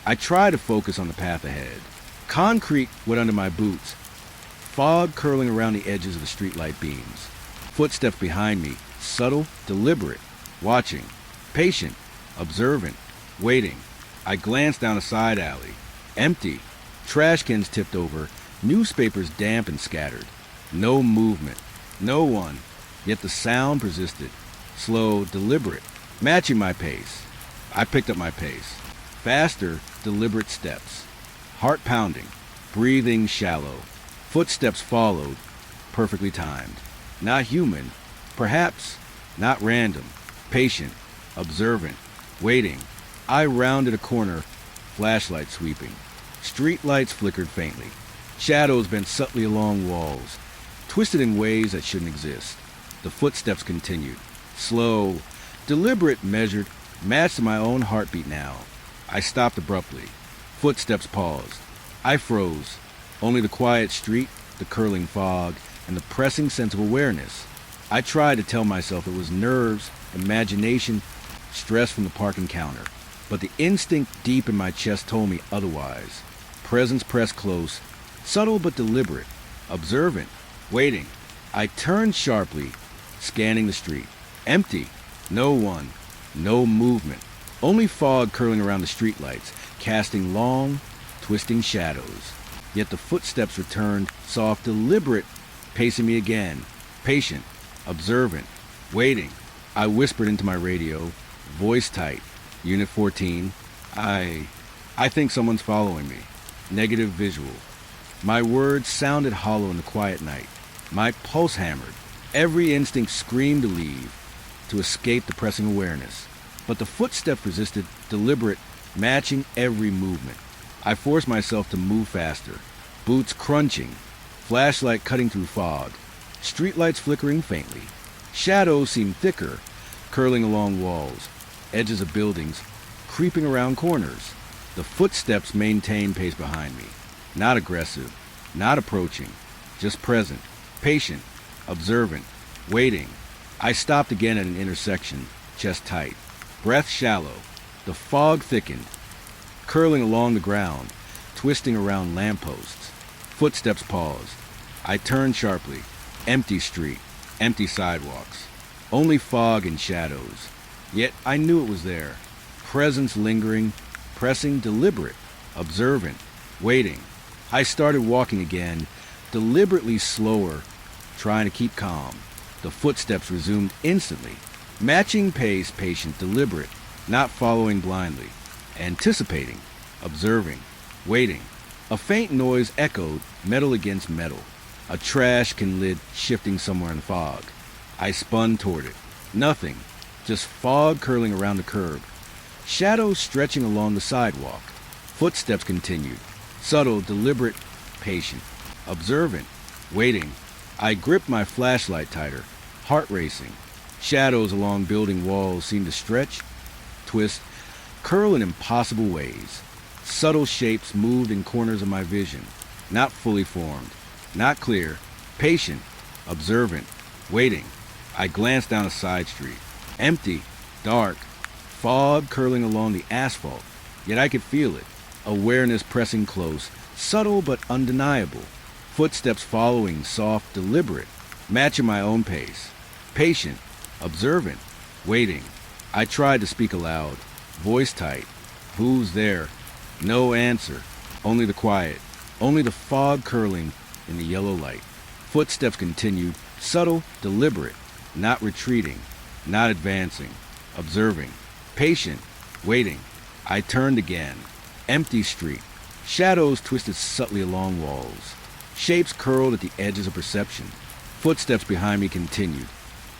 I try to focus on the path ahead. Concrete wet under my boots. Fog curling around the edges of the streetlight beams. Footsteps behind me, subtle, deliberate, watching, patient, observant, waiting. I glanced down a side alley. Empty. Trash cans tipped over, newspapers damp and scattered. No movement. No one. Yet the sound persisted. Slow, deliberate, matching my pace. I picked up my pace. Faster, deliberate steps. Heart pounding. Breathing shallow. Footsteps followed, perfectly timed. Not human. Perhaps not random. Patient. Observant. Waiting. I rounded a corner, flashlight sweeping. Street lights flickered faintly. Shadows bent subtly along walls, twisted in ways that shouldn't exist. The footsteps continued. Slow, deliberate, measured, matched to my own heartbeat now. I stopped abruptly. Footsteps paused. I froze. Only the quiet street, the curling fog, and the pressing sense of awareness. I tried to tell myself it was nerves, imagination, stress from the park encounter. but the instinct deep in my chest told me otherwise. Presence pressed close, subtle but deliberate, observant, waiting. I turned sharply, scanning the street. Empty. No one. No movement. Only fog curling around the streetlights, casting long, twisting shadows. Yet the footsteps returned, soft, deliberate, pacing me again. Patient, observant, waiting. I whispered into my radio, voice tight. Unit 14. I think someone's following me. Negative visual. My words sounded hollow in the quiet night. My pulse hammered. Every instinct screamed to leave, to escape the pressing awareness. But the footsteps resisted, deliberate, matching every movement. I forced myself to move faster, boots crunching, flashlight cutting through fog, streetlights flickering faintly. Shadows seemed thicker, curling along walls, edges of buildings, creeping around corners. The footsteps maintained pace behind me. Not aggressive, not approaching, just present, patient, observant, waiting. I stopped again at an intersection, chest tight, breath shallow. The fog thickened, curling along the ground, twisting around lampposts. Footsteps paused. I turned sharply. Empty street, empty sidewalks. Only fog and shadows. Yet I knew it was there. Presence lingering, pressing, deliberate, observant, waiting. I started walking again, deliberately slower, trying to keep calm. The footsteps resumed instantly, matching pace, patient, deliberate, not following blindly, anticipating, observing, waiting. A faint noise echoed, metal against metal, a trash can lid shifting somewhere in the fog. I spun toward it. Nothing, just fog curling around the curb, shadows stretching along the sidewalk. Footsteps continued, subtle, deliberate, patient, observant, waiting. I gripped my flashlight tighter, heart racing. Shadows along building walls seemed to stretch, twist, curl in impossible ways. Subtle shapes moved in corners of my vision, not fully formed, not clear, patient, observant, waiting. I glanced down a side street. Empty, dark, fog curling along the asphalt, yet I could feel it. Awareness pressing close, subtle but undeniable. Footsteps following, soft, deliberate, matching my own pace. Patient, observant, waiting. I tried to speak aloud, voice tight. Who's there? No answer. Only the quiet. Only the fog curling in the yellow light. Footsteps continued, subtle, deliberate, not retreating, not advancing, observing, patient, waiting. I turned again. Empty street. Shadows twisted subtly along walls. Shapes curled at the edges of perception. Footsteps behind me continued,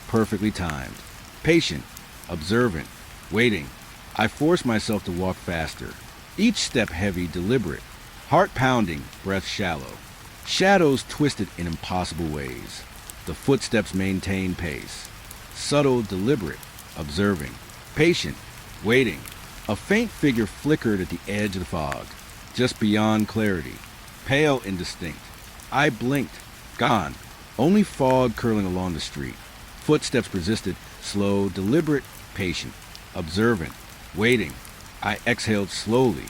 perfectly timed. Patient, observant, waiting. I forced myself to walk faster. Each step heavy, deliberate. Heart pounding, breath shallow. Shadows twisted in impossible ways. The footsteps maintained pace. Subtle, deliberate, observing. Patient, waiting. A faint figure flickered at the edge of the fog, just beyond clarity. Pale, indistinct. I blinked. Gone. Only fog curling along the street. Footsteps persisted, slow, deliberate, patient, observant, waiting. I exhaled slowly,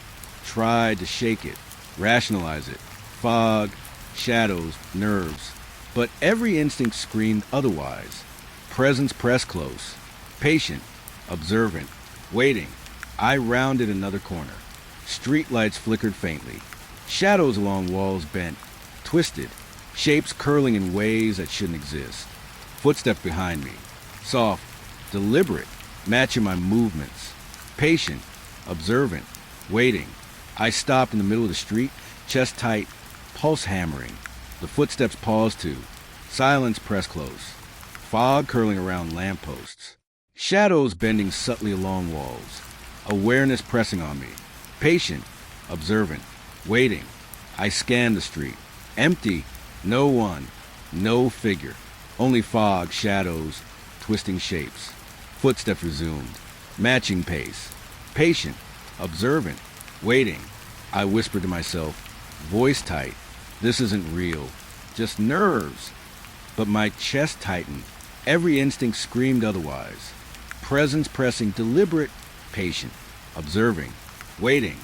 tried to shake it, rationalize it. Fog, shadows, nerves. But every instinct screamed otherwise. Presence pressed close. Patient, observant, waiting. I rounded another corner. Streetlights flickered faintly. Shadows along walls bent, twisted, shapes curling in ways that shouldn't exist. Footsteps behind me. Soft, deliberate, matching my movements. Patient, observant, waiting. I stopped in the middle of the street, chest tight, pulse hammering. The footsteps paused too. Silence pressed close. Fog curling around lampposts. Shadows bending subtly along walls. Awareness pressing on me. Patient, observant, waiting. I scanned the street. Empty, no one, no figure. Only fog, shadows, twisting shapes. Footsteps resumed, matching pace. Patient, observant, waiting. I whispered to myself, voice tight. This isn't real, just nerves. But my chest tightened. Every instinct screamed otherwise. Presence pressing, deliberate, patient. observing, waiting.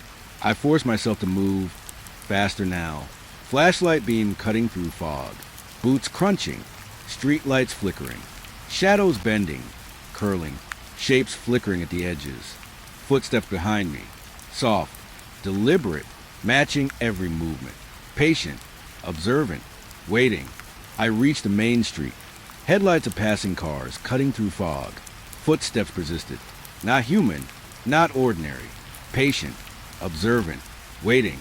I forced myself to move, faster now. Flashlight beam cutting through fog, boots crunching, street lights flickering, shadows bending, curling, shapes flickering at the edges, footsteps behind me, soft, deliberate, matching every movement, patient, observant, waiting. I reached the main street. Headlights of passing cars cutting through fog. Footsteps persisted. Not human, not ordinary. Patient, observant, waiting.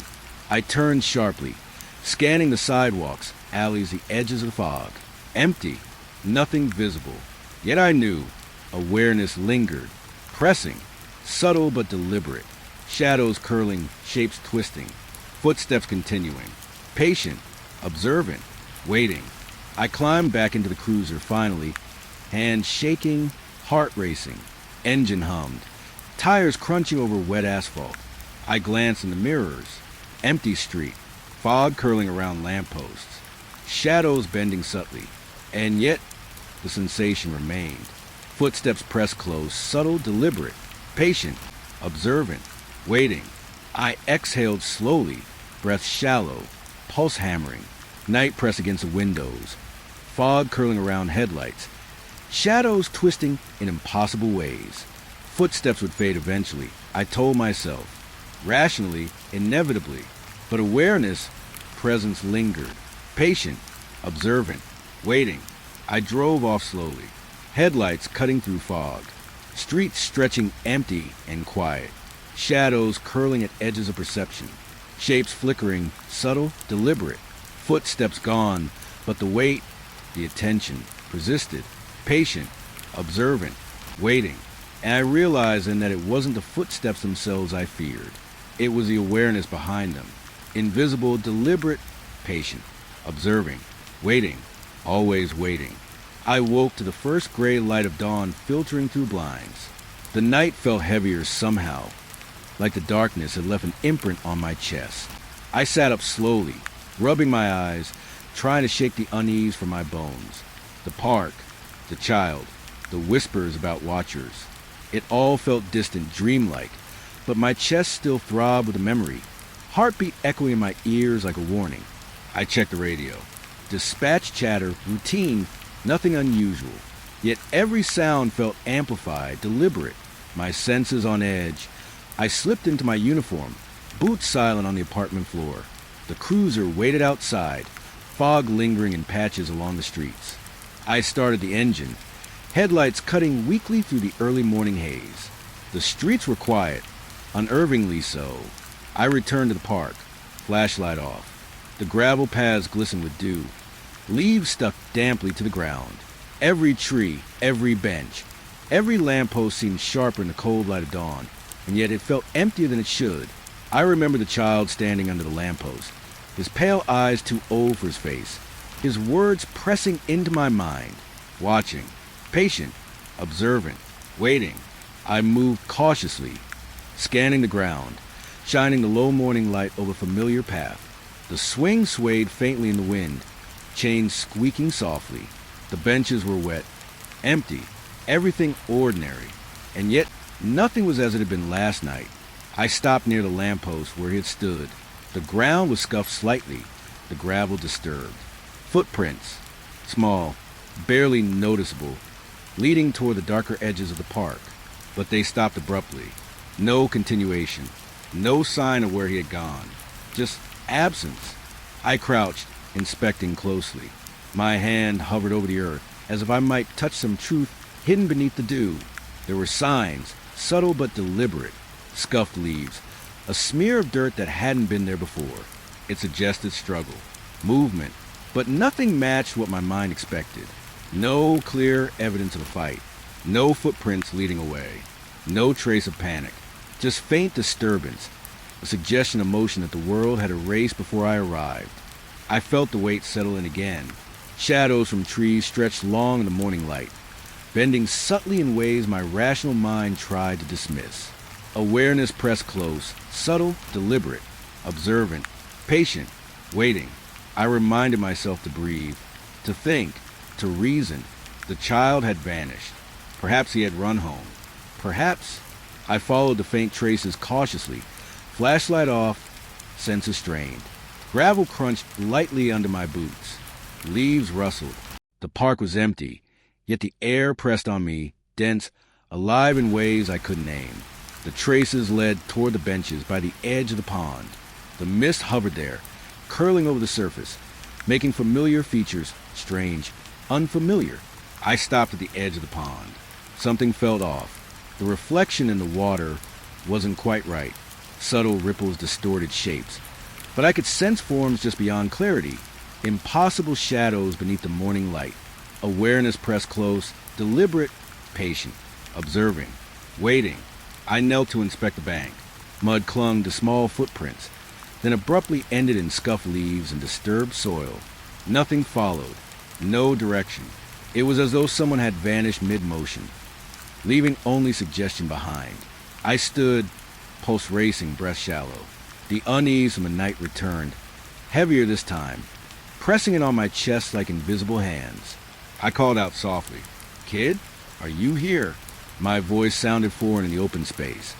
I turned sharply, scanning the sidewalks, alleys, the edges of the fog. Empty, nothing visible. Yet I knew. Awareness lingered, pressing, subtle but deliberate. Shadows curling, shapes twisting. Footsteps continuing. Patient, observant, waiting. I climbed back into the cruiser finally, hands shaking, heart racing, engine hummed, tires crunching over wet asphalt. I glanced in the mirrors. Empty street, fog curling around lampposts, shadows bending subtly, and yet the sensation remained. Footsteps pressed close, subtle, deliberate, patient, observant, waiting. I exhaled slowly, breath shallow, pulse hammering, night press against the windows, fog curling around headlights, shadows twisting in impossible ways. Footsteps would fade eventually, I told myself. Rationally, inevitably, but awareness, presence lingered. Patient, observant, waiting. I drove off slowly, headlights cutting through fog, streets stretching empty and quiet, shadows curling at edges of perception, shapes flickering, subtle, deliberate, footsteps gone, but the weight, the attention, persisted. Patient, observant, waiting. And I realized then that it wasn't the footsteps themselves I feared. It was the awareness behind them. Invisible, deliberate, patient, observing, waiting, always waiting. I woke to the first gray light of dawn filtering through blinds. The night felt heavier somehow, like the darkness had left an imprint on my chest. I sat up slowly, rubbing my eyes, trying to shake the unease from my bones. The park, the child, the whispers about watchers. It all felt distant, dreamlike, but my chest still throbbed with a memory, heartbeat echoing in my ears like a warning. I checked the radio. Dispatch chatter, routine, nothing unusual. Yet every sound felt amplified, deliberate, my senses on edge. I slipped into my uniform, boots silent on the apartment floor. The cruiser waited outside, fog lingering in patches along the streets. I started the engine, headlights cutting weakly through the early morning haze. The streets were quiet, unnervingly so. I returned to the park, flashlight off. The gravel paths glistened with dew. Leaves stuck damply to the ground. Every tree, every bench, every lamppost seemed sharper in the cold light of dawn, and yet it felt emptier than it should. I remember the child standing under the lamppost, his pale eyes too old for his face, his words pressing into my mind, watching, patient, observant, waiting. I moved cautiously, scanning the ground, shining the low morning light over a familiar path. The swing swayed faintly in the wind, chains squeaking softly. The benches were wet, empty, everything ordinary, and yet nothing was as it had been last night. I stopped near the lamppost where he had stood. The ground was scuffed slightly, the gravel disturbed. Footprints, small, barely noticeable, leading toward the darker edges of the park, but they stopped abruptly. No continuation, no sign of where he had gone, just absence. I crouched, inspecting closely. My hand hovered over the earth, as if I might touch some truth hidden beneath the dew. There were signs, subtle but deliberate. Scuffed leaves, a smear of dirt that hadn't been there before. It suggested struggle, movement, but nothing matched what my mind expected. No clear evidence of a fight, no footprints leading away, no trace of panic, just faint disturbance, a suggestion of motion that the world had erased before I arrived. I felt the weight settle in again. Shadows from trees stretched long in the morning light, bending subtly in ways my rational mind tried to dismiss. Awareness pressed close, subtle, deliberate, observant, patient, waiting. I reminded myself to breathe, to think, to reason. The child had vanished. Perhaps he had run home. Perhaps I followed the faint traces cautiously, flashlight off, senses strained. Gravel crunched lightly under my boots. Leaves rustled. The park was empty, yet the air pressed on me, dense, alive in ways I couldn't name. The traces led toward the benches by the edge of the pond. The mist hovered there, curling over the surface, making familiar features strange, unfamiliar. I stopped at the edge of the pond. Something felt off. The reflection in the water wasn't quite right. Subtle ripples distorted shapes. But I could sense forms just beyond clarity. Impossible shadows beneath the morning light. Awareness pressed close, deliberate, patient, observing, waiting. I knelt to inspect the bank. Mud clung to small footprints, then abruptly ended in scuffed leaves and disturbed soil. Nothing followed. No direction. It was as though someone had vanished mid-motion, leaving only suggestion behind. I stood, pulse racing, breath shallow. The unease from the night returned, heavier this time, pressing it on my chest like invisible hands. I called out softly, "Kid, are you here?" My voice sounded foreign in the open space,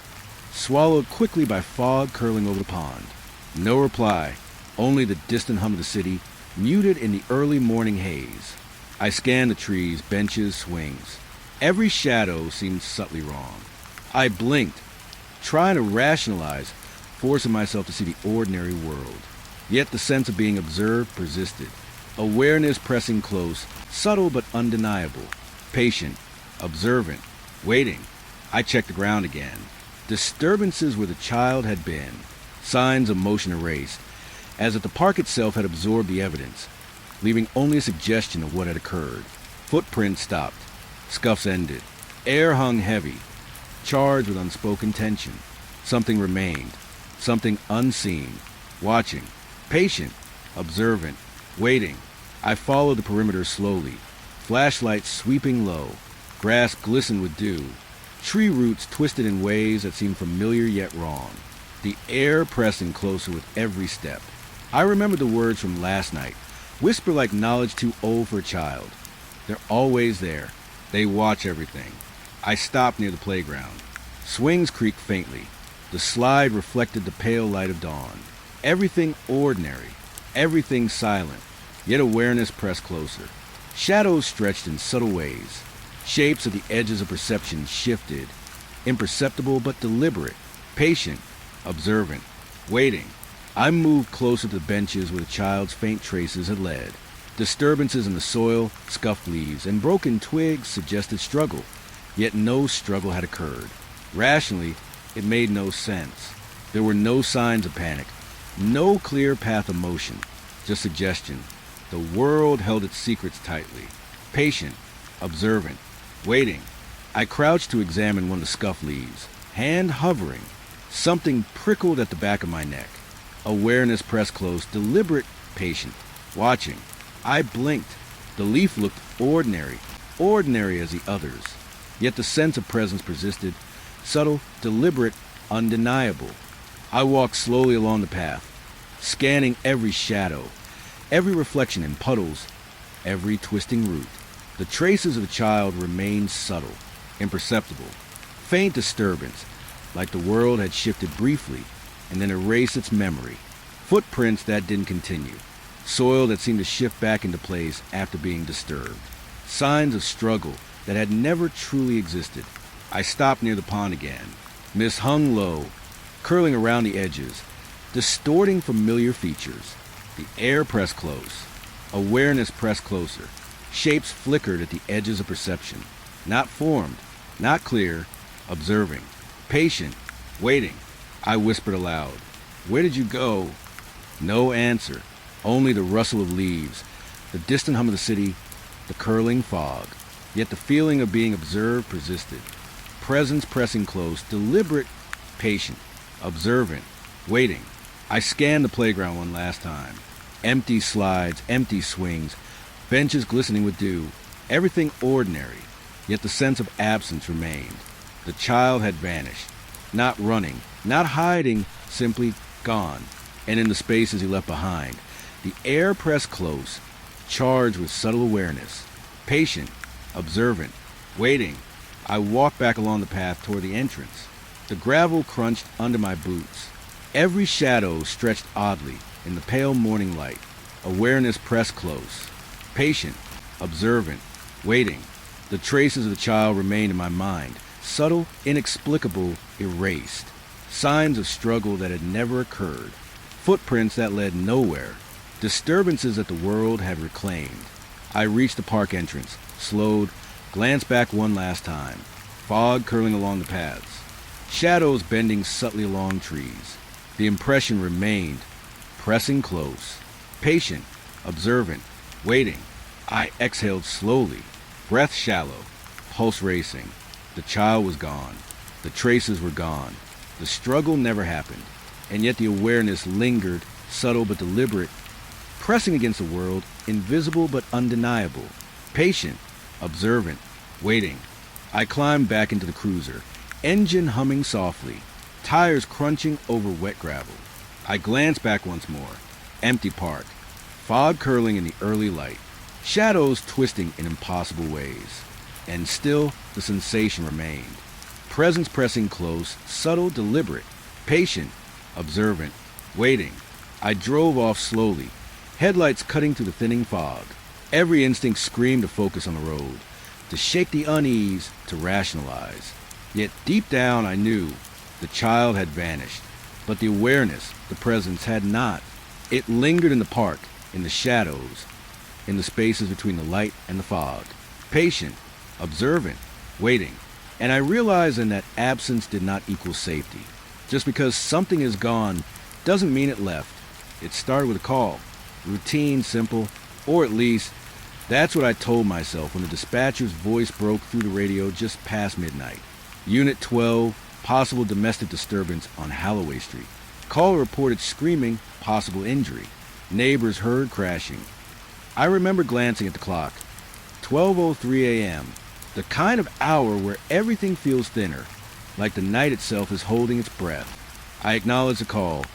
swallowed quickly by fog curling over the pond. No reply, only the distant hum of the city, muted in the early morning haze. I scanned the trees, benches, swings. Every shadow seemed subtly wrong. I blinked, trying to rationalize, forcing myself to see the ordinary world. Yet the sense of being observed persisted. Awareness pressing close, subtle but undeniable. Patient, observant, waiting. I checked the ground again. Disturbances where the child had been. Signs of motion erased, as if the park itself had absorbed the evidence, leaving only a suggestion of what had occurred. Footprints stopped. Scuffs ended. Air hung heavy, charged with unspoken tension. Something remained. Something unseen. Watching. Patient. Observant. Waiting. I followed the perimeter slowly. Flashlight sweeping low. Grass glistened with dew. Tree roots twisted in ways that seemed familiar yet wrong. The air pressing closer with every step. I remembered the words from last night. Whisper like knowledge too old for a child. They're always there. They watch everything. I stopped near the playground. Swings creaked faintly. The slide reflected the pale light of dawn. Everything ordinary. Everything silent. Yet awareness pressed closer. Shadows stretched in subtle ways. Shapes at the edges of perception shifted. Imperceptible but deliberate. Patient. Observant. Waiting. I moved closer to the benches where the child's faint traces had led. Disturbances in the soil, scuffed leaves, and broken twigs suggested struggle. Yet no struggle had occurred. Rationally, it made no sense. There were no signs of panic. No clear path of motion. Just suggestion. The world held its secrets tightly. Patient. Observant. Waiting. I crouched to examine one of the scuffed leaves. Hand hovering. Something prickled at the back of my neck. Awareness pressed close, deliberate, patient. Watching. I blinked. The leaf looked ordinary. Ordinary as the others. Yet the sense of presence persisted. Subtle, deliberate, undeniable. I walked slowly along the path, scanning every shadow, every reflection in puddles, every twisting root. The traces of the child remained subtle, imperceptible. Faint disturbance, like the world had shifted briefly and then erased its memory. Footprints that didn't continue. Soil that seemed to shift back into place after being disturbed. Signs of struggle that had never truly existed. I stopped near the pond again. Mist hung low, curling around the edges, distorting familiar features. The air pressed close. Awareness pressed closer. Shapes flickered at the edges of perception. Not formed, not clear, observing. Patient, waiting. I whispered aloud. "Where did you go?" No answer. Only the rustle of leaves, the distant hum of the city, the curling fog. Yet the feeling of being observed persisted. Presence pressing close, deliberate, patient, observant, waiting. I scanned the playground one last time. Empty slides, empty swings, benches glistening with dew, everything ordinary. Yet the sense of absence remained. The child had vanished. Not running, not hiding, simply gone. And in the spaces he left behind, the air pressed close, charged with subtle awareness. Patient, observant, waiting. I walked back along the path toward the entrance. The gravel crunched under my boots. Every shadow stretched oddly in the pale morning light. Awareness pressed close. Patient, observant, waiting. The traces of the child remained in my mind, subtle, inexplicable, erased. Signs of struggle that had never occurred. Footprints that led nowhere. Disturbances that the world had reclaimed. I reached the park entrance, slowed, glanced back one last time. Fog curling along the paths. Shadows bending subtly along trees. The impression remained, pressing close. Patient, observant, waiting. I exhaled slowly, breath shallow, pulse racing. The child was gone. The traces were gone. The struggle never happened. And yet the awareness lingered, subtle but deliberate, pressing against the world, invisible but undeniable. Patient, observant, waiting. I climbed back into the cruiser, engine humming softly, tires crunching over wet gravel. I glanced back once more. Empty park, fog curling in the early light, shadows twisting in impossible ways. And still the sensation remained. Presence pressing close, subtle, deliberate, patient, observant, waiting. I drove off slowly, headlights cutting through the thinning fog. Every instinct screamed to focus on the road, to shake the unease, to rationalize. Yet deep down I knew the child had vanished, but the awareness, the presence had not. It lingered in the park, in the shadows, in the spaces between the light and the fog. Patient, observant, waiting. And I realized then that absence did not equal safety. Just because something is gone doesn't mean it left. It started with a call. Routine, simple, or at least that's what I told myself when the dispatcher's voice broke through the radio just past midnight. Unit 12, possible domestic disturbance on Holloway Street. Caller reported screaming, possible injury. Neighbors heard crashing. I remember glancing at the clock. 12:03 a.m., the kind of hour where everything feels thinner, like the night itself is holding its breath. I acknowledged the call,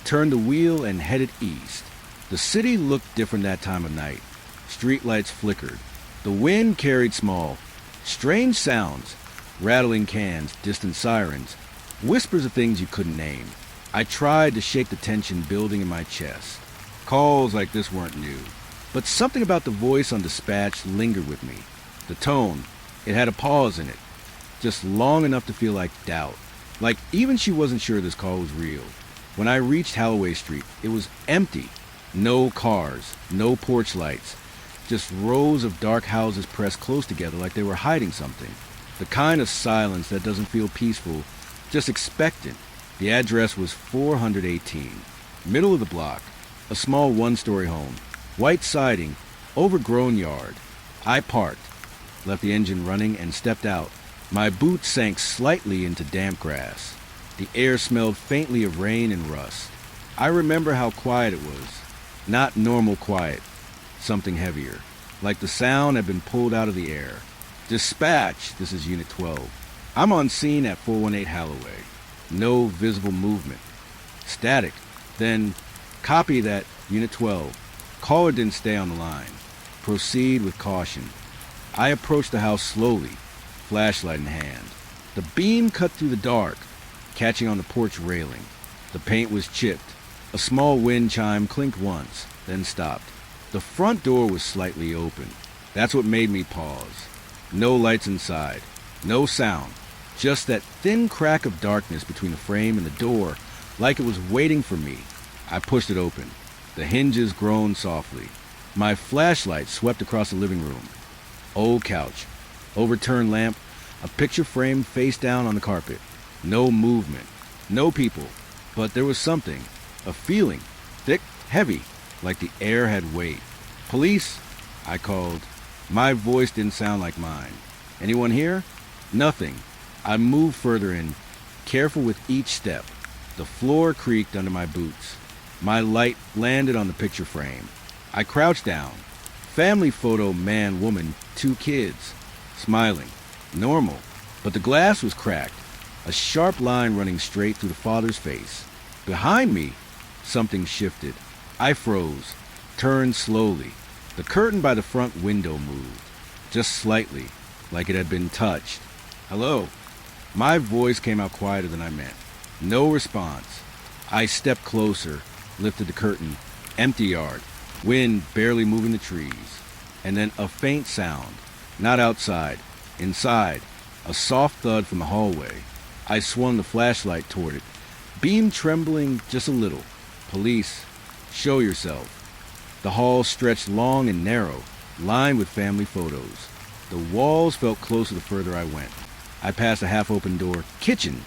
turned the wheel and headed east. The city looked different that time of night. Streetlights flickered. The wind carried small, strange sounds, rattling cans, distant sirens, whispers of things you couldn't name. I tried to shake the tension building in my chest. Calls like this weren't new, but something about the voice on dispatch lingered with me. The tone, it had a pause in it, just long enough to feel like doubt. Like even she wasn't sure this call was real. When I reached Holloway Street, it was empty. No cars, no porch lights, just rows of dark houses pressed close together like they were hiding something. The kind of silence that doesn't feel peaceful, just expectant. The address was 418, middle of the block, a small one-story home, white siding, overgrown yard. I parked, left the engine running, and stepped out. My boots sank slightly into damp grass. The air smelled faintly of rain and rust. I remember how quiet it was. Not normal quiet, something heavier, like the sound had been pulled out of the air. Dispatch, this is Unit 12. I'm on scene at 418 Holloway. No visible movement. Static. Then, copy that, Unit 12. Caller didn't stay on the line. Proceed with caution. I approached the house slowly, flashlight in hand. The beam cut through the dark, catching on the porch railing. The paint was chipped. A small wind chime clinked once, then stopped. The front door was slightly open. That's what made me pause. No lights inside. No sound. Just that thin crack of darkness between the frame and the door, like it was waiting for me. I pushed it open. The hinges groaned softly. My flashlight swept across the living room. Old couch. Overturned lamp. A picture frame face down on the carpet. No movement. No people. But there was something. A feeling. Thick, heavy, like the air had weight. Police? I called. My voice didn't sound like mine. Anyone here? Nothing. I moved further in, careful with each step. The floor creaked under my boots. My light landed on the picture frame. I crouched down. Family photo, man, woman, 2 kids. Smiling. Normal. But the glass was cracked. A sharp line running straight through the father's face. Behind me, something shifted. I froze, turned slowly. The curtain by the front window moved, just slightly, like it had been touched. Hello. My voice came out quieter than I meant. No response. I stepped closer, lifted the curtain. Empty yard. Wind barely moving the trees. And then a faint sound. Not outside. Inside. A soft thud from the hallway. I swung the flashlight toward it. Beam trembling just a little. Police. Show yourself. The hall stretched long and narrow, lined with family photos. The walls felt closer the further I went. I passed a half-open door. Kitchen.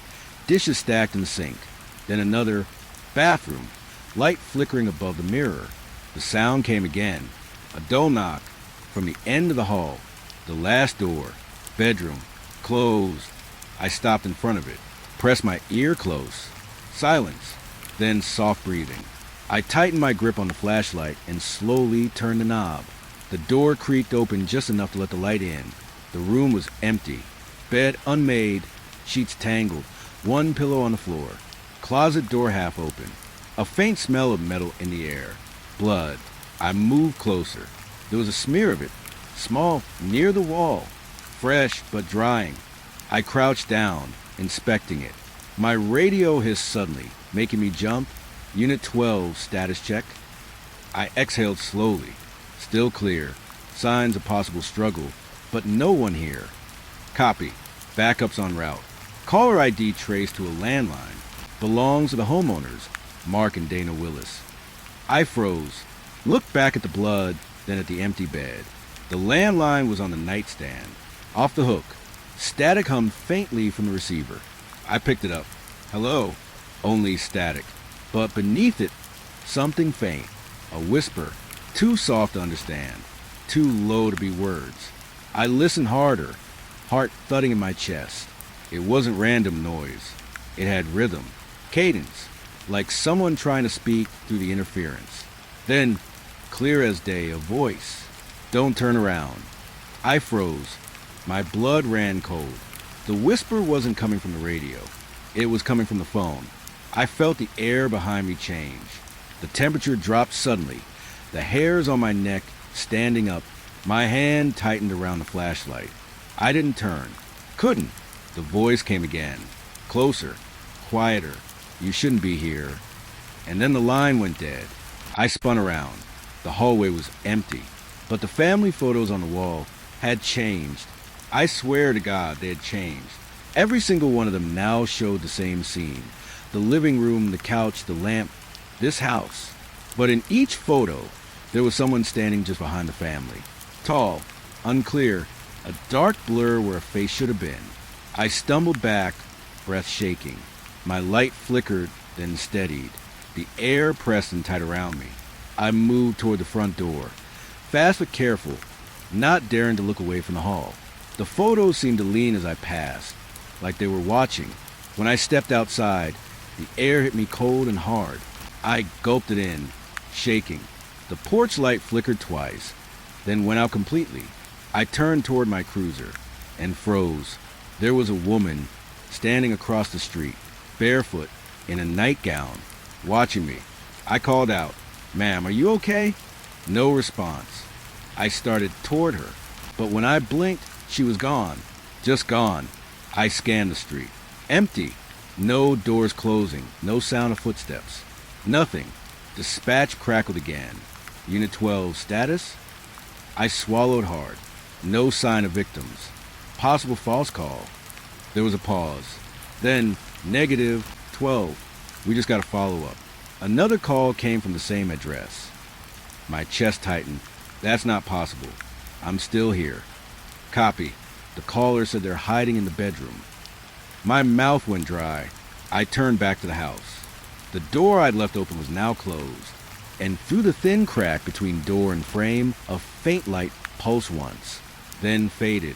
Dishes stacked in the sink. Then another. Bathroom. Light flickering above the mirror. The sound came again. A dull knock. From the end of the hall. The last door. Bedroom. Closed. I stopped in front of it. Pressed my ear close. Silence. Then soft breathing. I tightened my grip on the flashlight and slowly turned the knob. The door creaked open just enough to let the light in. The room was empty. Bed unmade, sheets tangled, one pillow on the floor. Closet door half open. A faint smell of metal in the air. Blood. I moved closer. There was a smear of it, small, near the wall. Fresh, but drying. I crouched down, inspecting it. My radio hissed suddenly, making me jump. Unit 12, status check. I exhaled slowly. Still clear. Signs of possible struggle, but no one here. Copy. Backups en route. Caller ID traced to a landline. Belongs to the homeowners, Mark and Dana Willis. I froze. Looked back at the blood, then at the empty bed. The landline was on the nightstand. Off the hook. Static hummed faintly from the receiver. I picked it up. Hello. Only static. But beneath it, something faint. A whisper. Too soft to understand. Too low to be words. I listened harder. Heart thudding in my chest. It wasn't random noise. It had rhythm. Cadence. Like someone trying to speak through the interference. Then, clear as day, a voice. Don't turn around. I froze. My blood ran cold. The whisper wasn't coming from the radio. It was coming from the phone. I felt the air behind me change. The temperature dropped suddenly. The hairs on my neck standing up. My hand tightened around the flashlight. I didn't turn. Couldn't. The voice came again. Closer. Quieter. You shouldn't be here. And then the line went dead. I spun around. The hallway was empty. But the family photos on the wall had changed. I swear to God they had changed. Every single one of them now showed the same scene. The living room, the couch, the lamp, this house. But in each photo, there was someone standing just behind the family. Tall, unclear, a dark blur where a face should have been. I stumbled back, breath shaking. My light flickered, then steadied. The air pressed in tight around me. I moved toward the front door, fast but careful, not daring to look away from the hall. The photos seemed to lean as I passed, like they were watching. When I stepped outside, the air hit me cold and hard. I gulped it in, shaking. The porch light flickered twice, then went out completely. I turned toward my cruiser and froze. There was a woman standing across the street, barefoot, in a nightgown, watching me. I called out, "Ma'am, are you okay?" No response. I started toward her, but when I blinked, she was gone. Just gone. I scanned the street. Empty. No doors closing. No sound of footsteps. Nothing. Dispatch crackled again. Unit 12, status? I swallowed hard. No sign of victims. Possible false call. There was a pause. Then, negative 12. We just got a follow-up. Another call came from the same address. My chest tightened. That's not possible. I'm still here. Copy. The caller said they're hiding in the bedroom. My mouth went dry. I turned back to the house. The door I'd left open was now closed, and through the thin crack between door and frame, a faint light pulsed once, then faded.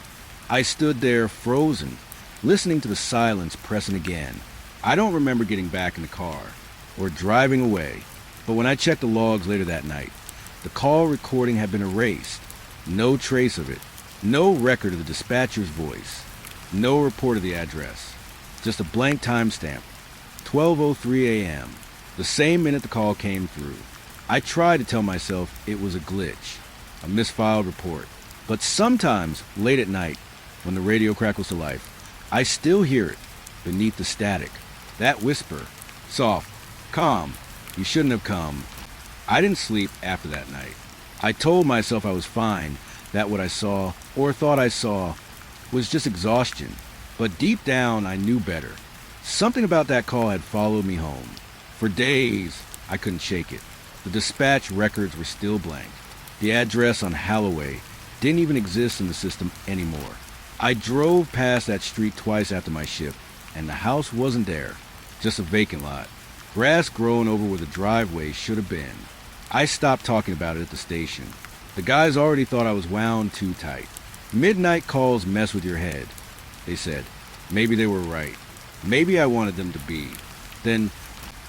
I stood there frozen, listening to the silence pressing again. I don't remember getting back in the car or driving away, but when I checked the logs later that night, the call recording had been erased. No trace of it. No record of the dispatcher's voice. No report of the address. Just a blank timestamp. 12:03 a.m. The same minute the call came through. I tried to tell myself it was a glitch, a misfiled report. But sometimes, late at night, when the radio crackles to life, I still hear it beneath the static. That whisper, soft, calm, you shouldn't have come. I didn't sleep after that night. I told myself I was fine, that what I saw, or thought I saw, was just exhaustion. But deep down, I knew better. Something about that call had followed me home. For days, I couldn't shake it. The dispatch records were still blank. The address on Holloway didn't even exist in the system anymore. I drove past that street twice after my shift, and the house wasn't there, just a vacant lot. Grass growing over where the driveway should have been. I stopped talking about it at the station. The guys already thought I was wound too tight. Midnight calls mess with your head, they said. Maybe they were right. Maybe I wanted them to be. Then,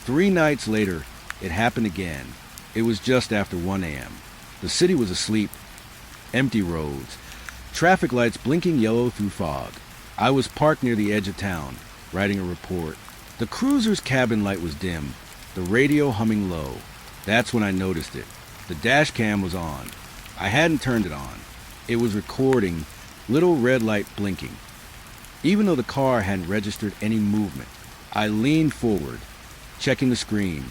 3 nights later, it happened again. It was just after 1 a.m. The city was asleep. Empty roads. Traffic lights blinking yellow through fog. I was parked near the edge of town, writing a report. The cruiser's cabin light was dim, the radio humming low. That's when I noticed it. The dash cam was on. I hadn't turned it on. It was recording, little red light blinking. Even though the car hadn't registered any movement, I leaned forward, checking the screen.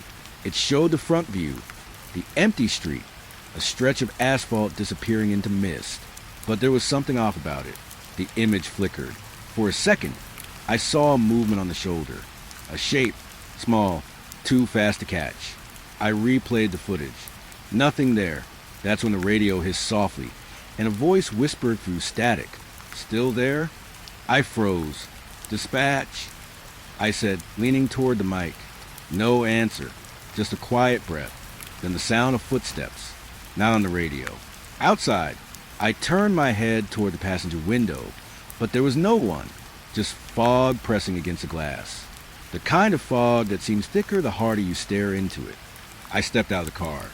It showed the front view, the empty street, a stretch of asphalt disappearing into mist. But there was something off about it. The image flickered. For a second, I saw a movement on the shoulder. A shape, small, too fast to catch. I replayed the footage. Nothing there. That's when the radio hissed softly, and a voice whispered through static. Still there? I froze. Dispatch, I said, leaning toward the mic. No answer. Just a quiet breath. Then the sound of footsteps. Not on the radio. Outside, I turned my head toward the passenger window, but there was no one. Just fog pressing against the glass. The kind of fog that seems thicker the harder you stare into it. I stepped out of the car.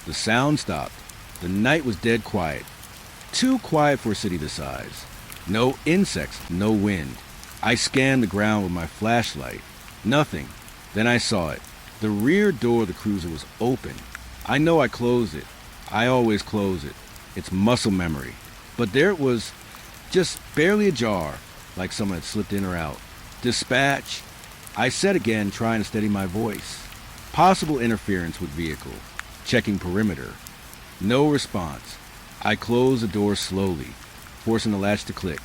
The sound stopped. The night was dead quiet. Too quiet for a city this size. No insects, no wind. I scanned the ground with my flashlight. Nothing. Then I saw it. The rear door of the cruiser was open. I know I closed it. I always close it. It's muscle memory. But there it was, just barely ajar, like someone had slipped in or out. Dispatch, I said again, trying to steady my voice. Possible interference with vehicle. Checking perimeter. No response. I closed the door slowly, forcing the latch to click.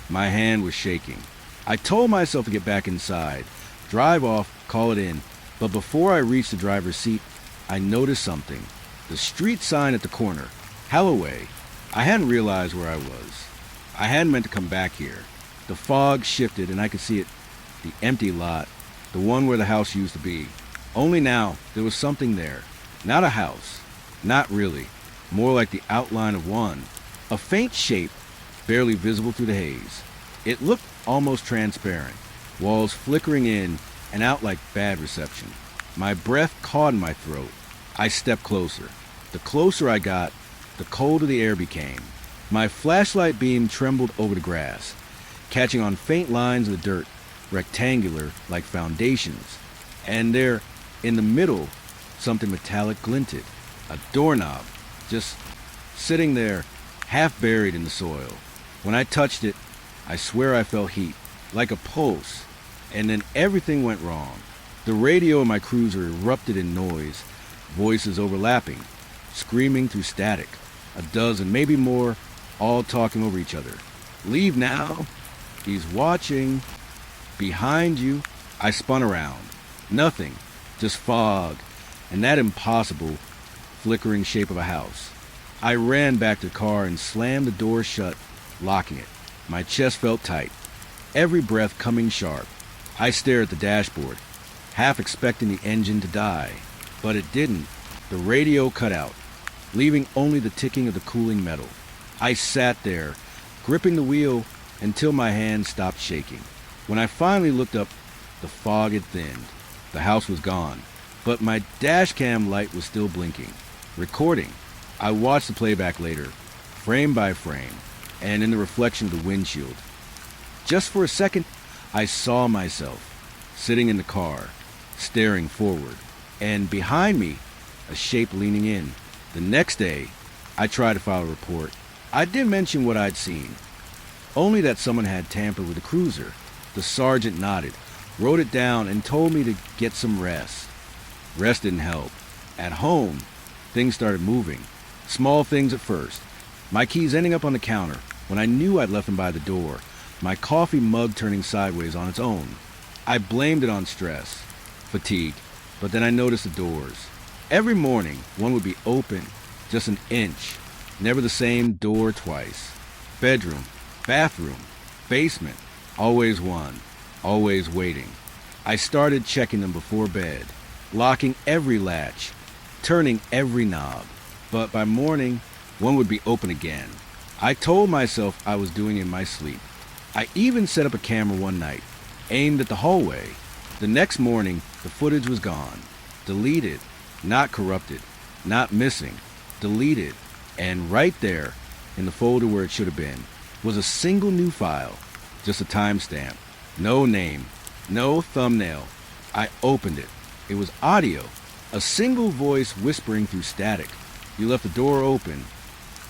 My hand was shaking. I told myself to get back inside, drive off, call it in. But before I reached the driver's seat, I noticed something. The street sign at the corner. Holloway. I hadn't realized where I was. I hadn't meant to come back here. The fog shifted and I could see it. The empty lot. The one where the house used to be. Only now, there was something there. Not a house. Not really. More like the outline of one. A faint shape, barely visible through the haze. It looked almost transparent. Walls flickering in and out like bad reception. My breath caught in my throat. I stepped closer. The closer I got, the colder the air became. My flashlight beam trembled over the grass, catching on faint lines of the dirt, rectangular like foundations. And there, in the middle, something metallic glinted. A doorknob, just sitting there, half buried in the soil. When I touched it, I swear I felt heat, like a pulse. And then everything went wrong. The radio in my cruiser erupted in noise, voices overlapping, screaming through static. A dozen, maybe more, all talking over each other. Leave now. He's watching. Behind you. I spun around. Nothing. Just fog. And that impossible, flickering shape of a house. I ran back to the car and slammed the door shut, locking it. My chest felt tight. Every breath coming sharp. I stared at the dashboard, half expecting the engine to die. But it didn't. The radio cut out, leaving only the ticking of the cooling metal. I sat there, gripping the wheel until my hands stopped shaking. When I finally looked up, the fog had thinned. The house was gone, but my dash cam light was still blinking, recording. I watched the playback later, frame by frame, and in the reflection of the windshield. Just for a second, I saw myself, sitting in the car, staring forward, and behind me, a shape leaning in. The next day, I tried to file a report. I didn't mention what I'd seen, only that someone had tampered with the cruiser. The sergeant nodded, wrote it down, and told me to get some rest. Rest didn't help. At home, things started moving. Small things at first. My keys ending up on the counter when I knew I'd left them by the door. My coffee mug turning sideways on its own. I blamed it on stress, fatigue, but then I noticed the doors. Every morning, one would be open, just an inch. Never the same door twice. Bedroom, bathroom, basement, always one, always waiting. I started checking them before bed, locking every latch, turning every knob. But by morning, one would be open again. I told myself I was doing it in my sleep. I even set up a camera one night, aimed at the hallway. The next morning, the footage was gone. Deleted, not corrupted, not missing, deleted. And right there, in the folder where it should have been, was a single new file, just a timestamp. No name, no thumbnail. I opened it. It was audio, a single voice whispering through static. You left the door open.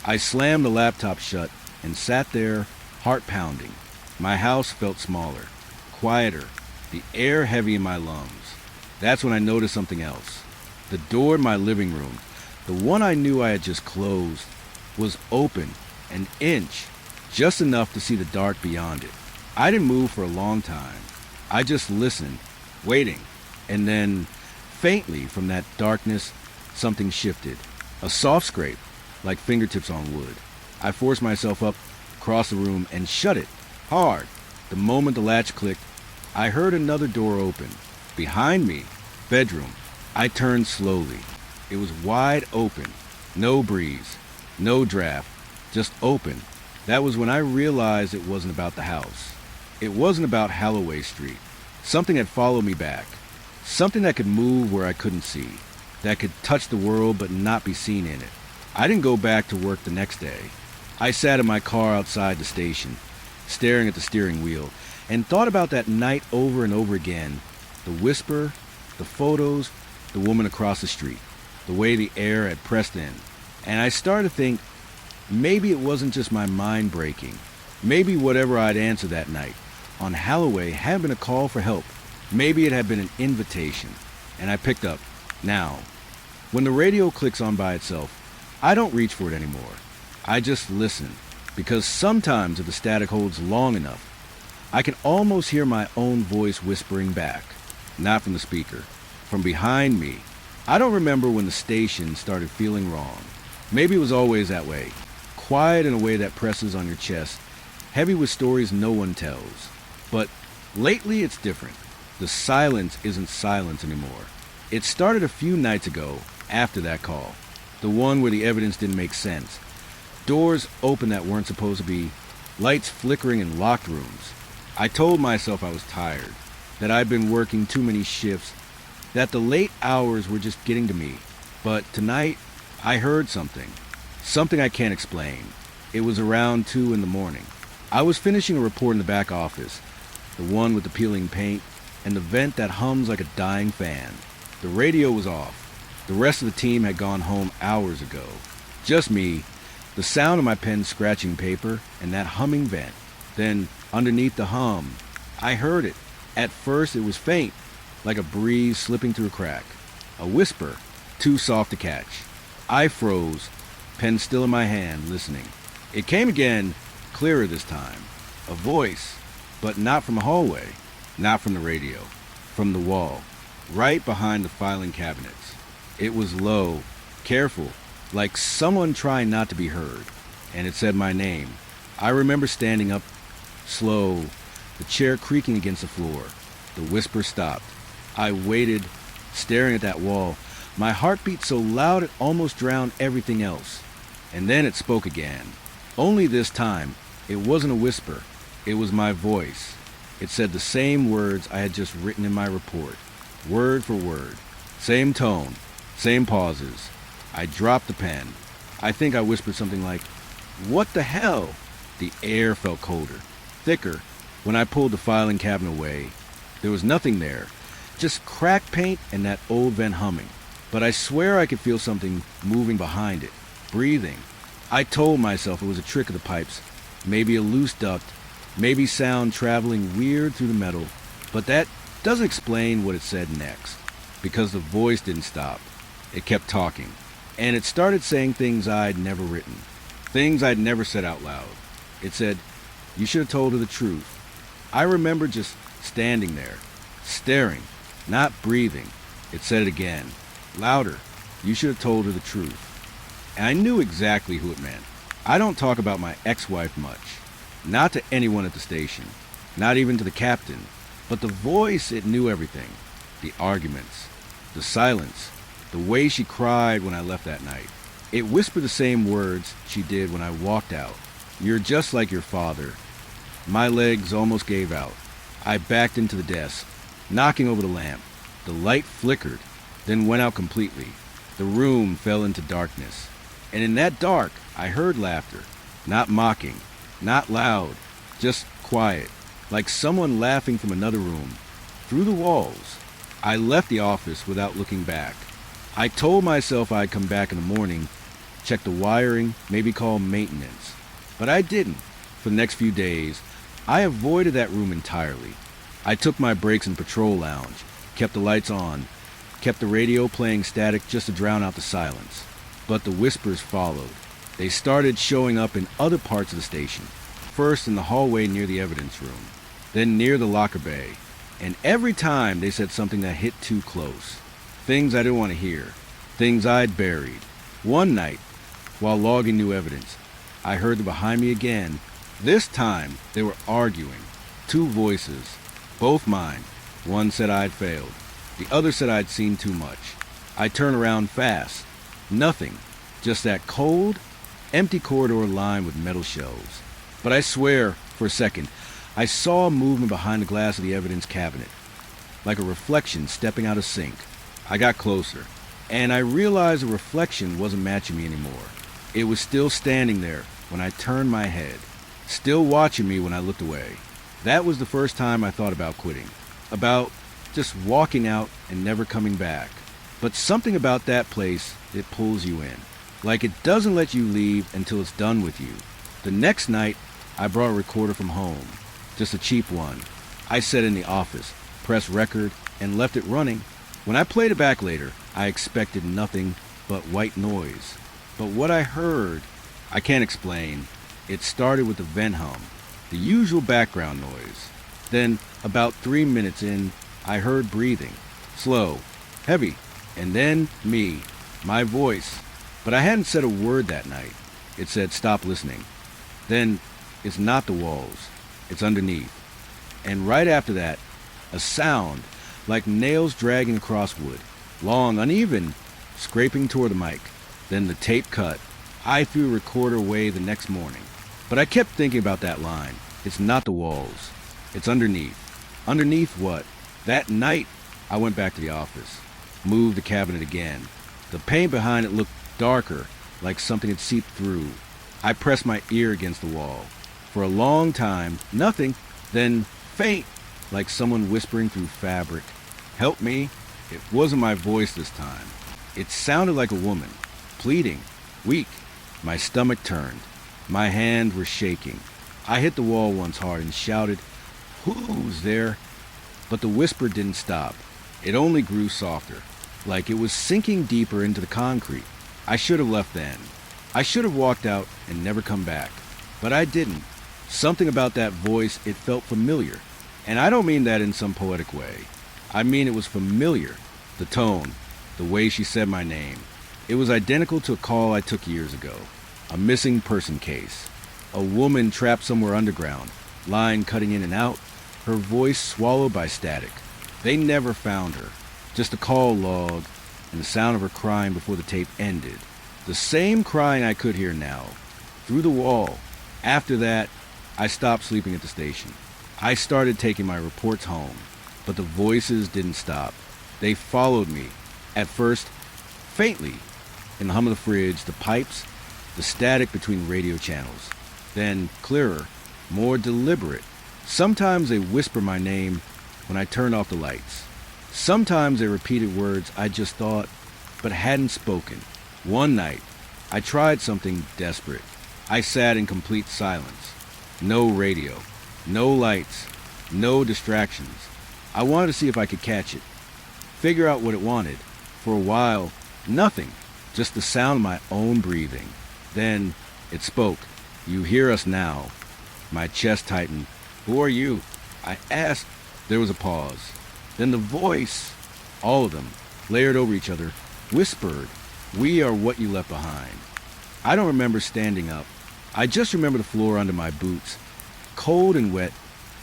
I slammed the laptop shut and sat there, heart pounding. My house felt smaller, quieter, the air heavy in my lungs. That's when I noticed something else. The door in my living room, the one I knew I had just closed, was open, an inch, just enough to see the dark beyond it. I didn't move for a long time. I just listened, waiting, and then, faintly from that darkness, something shifted. A soft scrape, like fingertips on wood. I forced myself up across the room and shut it, hard. The moment the latch clicked, I heard another door open. Behind me, bedroom. I turned slowly. It was wide open. No breeze, no draft, just open. That was when I realized it wasn't about the house. It wasn't about Holloway Street. Something had followed me back. Something that could move where I couldn't see. That could touch the world but not be seen in it. I didn't go back to work the next day. I sat in my car outside the station, staring at the steering wheel, and thought about that night over and over again. The whisper, the photos, the woman across the street, the way the air had pressed in. And I started to think, maybe it wasn't just my mind breaking. Maybe whatever I'd answered that night on Holloway had been a call for help. Maybe it had been an invitation. And I picked up. Now, when the radio clicks on by itself, I don't reach for it anymore. I just listen, because sometimes if the static holds long enough, I can almost hear my own voice whispering back, not from the speaker, from behind me. I don't remember when the station started feeling wrong. Maybe it was always that way, quiet in a way that presses on your chest, heavy with stories no one tells. But lately it's different. The silence isn't silence anymore. It started a few nights ago, after that call. The one where the evidence didn't make sense. Doors open that weren't supposed to be. Lights flickering in locked rooms. I told myself I was tired. That I'd been working too many shifts. That the late hours were just getting to me. But tonight, I heard something. Something I can't explain. It was around 2 in the morning. I was finishing a report in the back office. The one with the peeling paint and the vent that hums like a dying fan. The radio was off. The rest of the team had gone home hours ago. Just me, the sound of my pen scratching paper, and that humming vent. Then, underneath the hum, I heard it. At first, it was faint, like a breeze slipping through a crack. A whisper, too soft to catch. I froze, pen still in my hand, listening. It came again, clearer this time. A voice, but not from a hallway, not from the radio, from the wall, right behind the filing cabinets. It was low, careful, like someone trying not to be heard, and it said my name. I remember standing up, slow, the chair creaking against the floor. The whisper stopped. I waited, staring at that wall, my heartbeat so loud it almost drowned everything else. And then it spoke again. Only this time, it wasn't a whisper. It was my voice. It said the same words I had just written in my report, word for word. Same tone, same pauses. I dropped the pen. I think I whispered something like, "What the hell?" The air felt colder, thicker. When I pulled the filing cabinet away, there was nothing there, just cracked paint and that old vent humming. But I swear I could feel something moving behind it, breathing. I told myself it was a trick of the pipes, maybe a loose duct, Maybe sound traveling weird through the metal, but that doesn't explain what it said next, because the voice didn't stop. It kept talking, and it started saying things I'd never written, things I'd never said out loud. It said, "You should have told her the truth." I remember just standing there, staring, not breathing. It said it again, louder, "You should have told her the truth." And I knew exactly who it meant. I don't talk about my ex-wife much. Not to anyone at the station. Not even to the captain. But the voice, it knew everything. The arguments. The silence. The way she cried when I left that night. It whispered the same words she did when I walked out. "You're just like your father." My legs almost gave out. I backed into the desk, knocking over the lamp. The light flickered, then went out completely. The room fell into darkness. And in that dark, I heard laughter. Not mocking, not loud, just quiet, like someone laughing from another room, through the walls. I left the office without looking back. I told myself I'd come back in the morning, check the wiring, maybe call maintenance. But I didn't. For the next few days, I avoided that room entirely. I took my breaks in patrol lounge, kept the lights on, kept the radio playing static just to drown out the silence. But the whispers followed. They started showing up in other parts of the station. First in the hallway near the evidence room, then near the locker bay. And every time they said something that hit too close. Things I didn't want to hear. Things I'd buried. One night, while logging new evidence, I heard them behind me again. This time, they were arguing. Two voices, both mine. One said I'd failed. The other said I'd seen too much. I turned around fast. Nothing. Just that cold, empty corridor lined with metal shelves. But I swear, for a second, I saw a movement behind the glass of the evidence cabinet, like a reflection stepping out of sync. I got closer, and I realized the reflection wasn't matching me anymore. It was still standing there when I turned my head, still watching me when I looked away. That was the first time I thought about quitting, about just walking out and never coming back. But something about that place, it pulls you in. Like it doesn't let you leave until it's done with you. The next night, I brought a recorder from home, just a cheap one. I set it in the office, pressed record, and left it running. When I played it back later, I expected nothing but white noise. But what I heard, I can't explain. It started with the vent hum, the usual background noise. Then, about 3 minutes in, I heard breathing, slow, heavy, and then me, my voice. But I hadn't said a word that night. It said, "Stop listening." Then, "It's not the walls, it's underneath." And right after that, a sound, like nails dragging across wood, long, uneven, scraping toward the mic. Then the tape cut. I threw the recorder away the next morning. But I kept thinking about that line. It's not the walls, it's underneath. Underneath what? That night, I went back to the office, moved the cabinet again. The paint behind it looked darker, like something had seeped through. I pressed my ear against the wall. For a long time, nothing, then faint, like someone whispering through fabric. "Help me." It wasn't my voice this time. It sounded like a woman, pleading, weak. My stomach turned. My hands were shaking. I hit the wall once hard and shouted, "Who's there?" But the whisper didn't stop. It only grew softer, like it was sinking deeper into the concrete. I should have left then. I should have walked out and never come back. But I didn't. Something about that voice, it felt familiar. And I don't mean that in some poetic way. I mean it was familiar. The tone, the way she said my name. It was identical to a call I took years ago. A missing person case. A woman trapped somewhere underground, line cutting in and out, her voice swallowed by static. They never found her. Just a call log and the sound of her crying before the tape ended. The same crying I could hear now, through the wall. After that, I stopped sleeping at the station. I started taking my reports home, but the voices didn't stop. They followed me, at first, faintly, in the hum of the fridge, the pipes, the static between radio channels. Then clearer, more deliberate. Sometimes they whisper my name when I turned off the lights. Sometimes they repeated words I just thought, but hadn't spoken. One night, I tried something desperate. I sat in complete silence. No radio. No lights, no distractions. I wanted to see if I could catch it, figure out what it wanted. For a while, nothing, just the sound of my own breathing. Then it spoke. "You hear us now." My chest tightened. "Who are you?" I asked. There was a pause. Then the voice, all of them, layered over each other, whispered, "We are what you left behind." I don't remember standing up. I just remember the floor under my boots, cold and wet,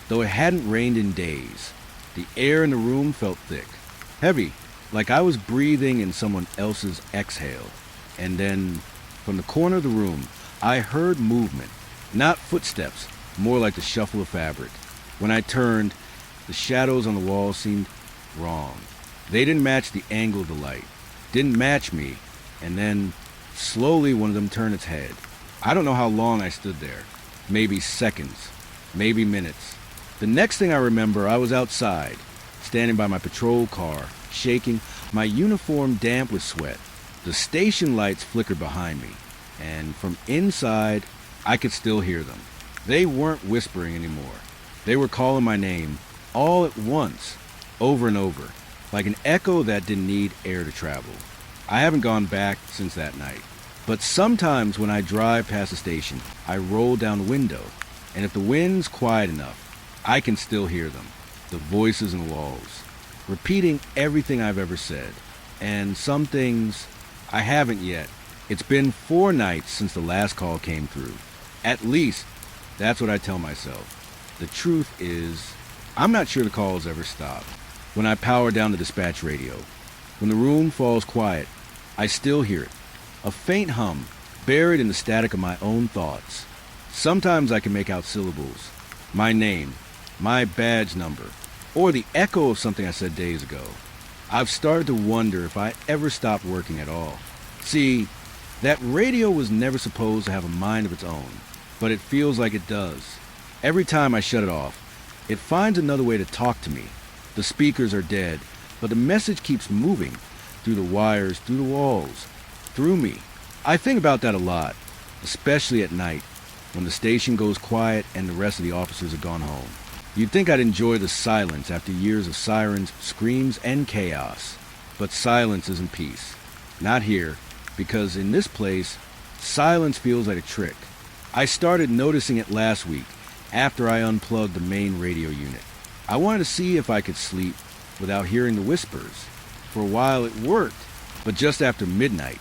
though it hadn't rained in days. The air in the room felt thick, heavy, like I was breathing in someone else's exhale. And then, from the corner of the room, I heard movement. Not footsteps, more like the shuffle of fabric. When I turned, the shadows on the wall seemed wrong. They didn't match the angle of the light, didn't match me. And then, slowly, one of them turned its head. I don't know how long I stood there. Maybe seconds, maybe minutes. The next thing I remember, I was outside, standing by my patrol car, shaking, my uniform damp with sweat. The station lights flickered behind me, and from inside, I could still hear them. They weren't whispering anymore. They were calling my name, all at once, over and over, like an echo that didn't need air to travel. I haven't gone back since that night. But sometimes when I drive past the station, I roll down the window, and if the wind's quiet enough, I can still hear them, the voices in the walls, repeating everything I've ever said. And some things I haven't yet. It's been 4 nights since the last call came through. At least, that's what I tell myself. The truth is, I'm not sure the calls ever stop. When I power down the dispatch radio, when the room falls quiet, I still hear it. A faint hum, buried in the static of my own thoughts. Sometimes I can make out syllables. My name, my badge number, or the echo of something I said days ago. I've started to wonder if I ever stopped working at all. See, that radio was never supposed to have a mind of its own, but it feels like it does. Every time I shut it off, it finds another way to talk to me. The speakers are dead, but the message keeps moving through the wires, through the walls, through me. I think about that a lot, especially at night, when the station goes quiet and the rest of the officers have gone home. You'd think I'd enjoy the silence after years of sirens, screams, and chaos. But silence isn't peace. Not here, because in this place, silence feels like a trick. I started noticing it last week, after I unplugged the main radio unit. I wanted to see if I could sleep without hearing the whispers. For a while it worked, but just after midnight,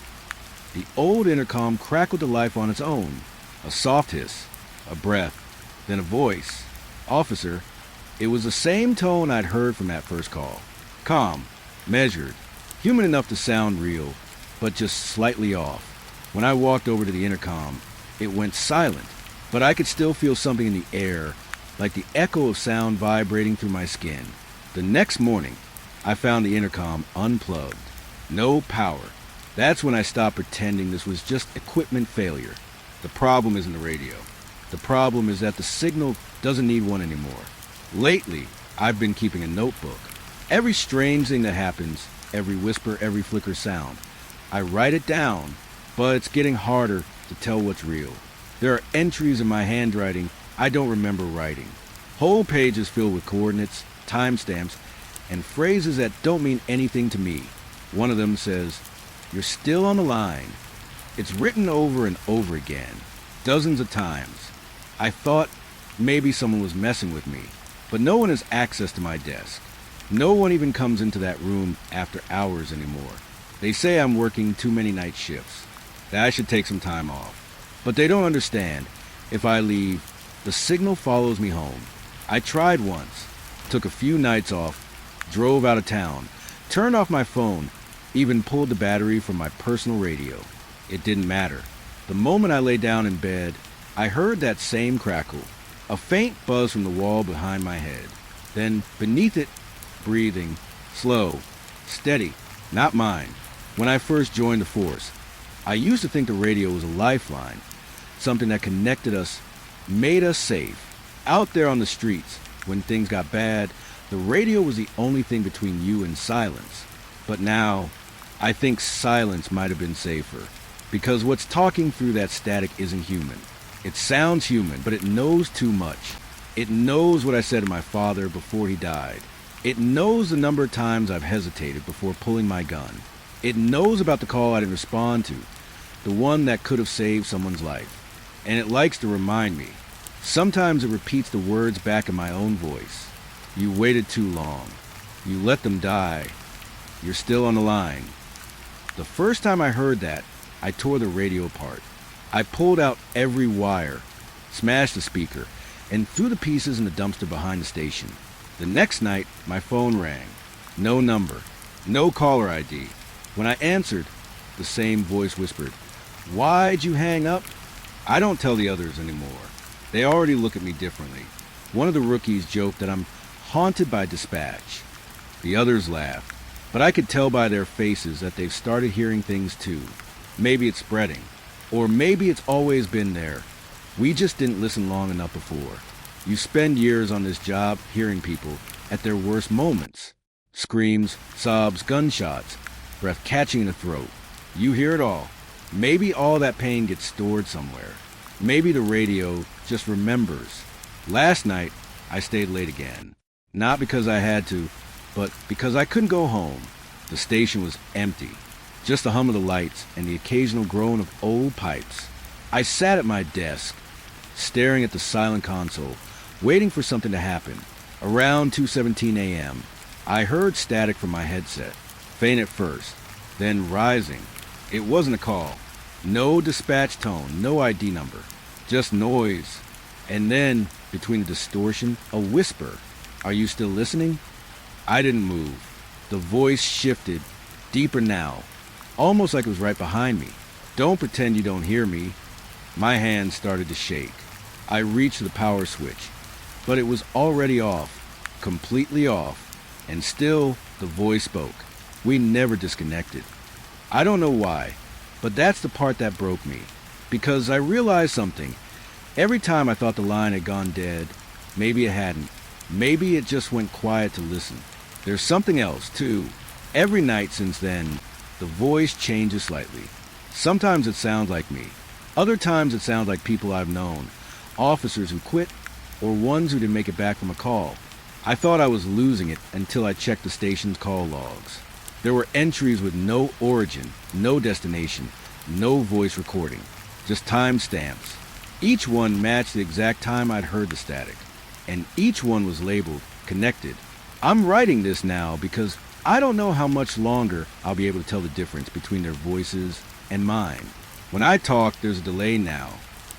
the old intercom crackled to life on its own. A soft hiss, a breath, then a voice. "Officer." It was the same tone I'd heard from that first call. Calm, measured, human enough to sound real, but just slightly off. When I walked over to the intercom, it went silent, but I could still feel something in the air, like the echo of sound vibrating through my skin. The next morning, I found the intercom unplugged. No power. That's when I stopped pretending this was just equipment failure. The problem isn't the radio. The problem is that the signal doesn't need one anymore. Lately, I've been keeping a notebook. Every strange thing that happens, every whisper, every flicker sound, I write it down, but it's getting harder to tell what's real. There are entries in my handwriting I don't remember writing. Whole pages filled with coordinates, timestamps, and phrases that don't mean anything to me. One of them says, "You're still on the line." It's written over and over again, dozens of times. I thought maybe someone was messing with me, but no one has access to my desk. No one even comes into that room after hours anymore. They say I'm working too many night shifts, that I should take some time off. But they don't understand. If I leave, the signal follows me home. I tried once, took a few nights off, drove out of town, turned off my phone, even pulled the battery from my personal radio. It didn't matter. The moment I lay down in bed, I heard that same crackle, a faint buzz from the wall behind my head. Then, beneath it, breathing, slow, steady, not mine. When I first joined the force, I used to think the radio was a lifeline, something that connected us, made us safe. Out there on the streets, when things got bad, the radio was the only thing between you and silence. But now, I think silence might have been safer, because what's talking through that static isn't human. It sounds human, but it knows too much. It knows what I said to my father before he died. It knows the number of times I've hesitated before pulling my gun. It knows about the call I didn't respond to, the one that could have saved someone's life. And it likes to remind me. Sometimes it repeats the words back in my own voice. You waited too long. You let them die. You're still on the line. The first time I heard that, I tore the radio apart. I pulled out every wire, smashed the speaker, and threw the pieces in the dumpster behind the station. The next night, my phone rang. No number. No caller ID. When I answered, the same voice whispered, "Why'd you hang up?" I don't tell the others anymore. They already look at me differently. One of the rookies joked that I'm haunted by dispatch. The others laughed, but I could tell by their faces that they've started hearing things too. Maybe it's spreading, or maybe it's always been there. We just didn't listen long enough before. You spend years on this job hearing people at their worst moments. Screams, sobs, gunshots, breath catching in the throat. You hear it all. Maybe all that pain gets stored somewhere. Maybe the radio just remembers. Last night, I stayed late again. Not because I had to, but because I couldn't go home. The station was empty. Just the hum of the lights and the occasional groan of old pipes. I sat at my desk, staring at the silent console, waiting for something to happen. Around 2:17 a.m., I heard static from my headset, faint at first, then rising. It wasn't a call. No dispatch tone, no ID number, just noise. And then, between the distortion, a whisper. "Are you still listening?" I didn't move. The voice shifted, deeper now, almost like it was right behind me. "Don't pretend you don't hear me." My hand started to shake. I reached for the power switch, but it was already off, completely off, and still the voice spoke. We never disconnected. I don't know why, but that's the part that broke me, because I realized something. Every time I thought the line had gone dead, maybe it hadn't. Maybe it just went quiet to listen. There's something else, too. Every night since then, the voice changes slightly. Sometimes it sounds like me. Other times it sounds like people I've known, officers who quit, or ones who didn't make it back from a call. I thought I was losing it until I checked the station's call logs. There were entries with no origin, no destination, no voice recording, just timestamps. Each one matched the exact time I'd heard the static, and each one was labeled connected. I'm writing this now because I don't know how much longer I'll be able to tell the difference between their voices and mine. When I talk, there's a delay now,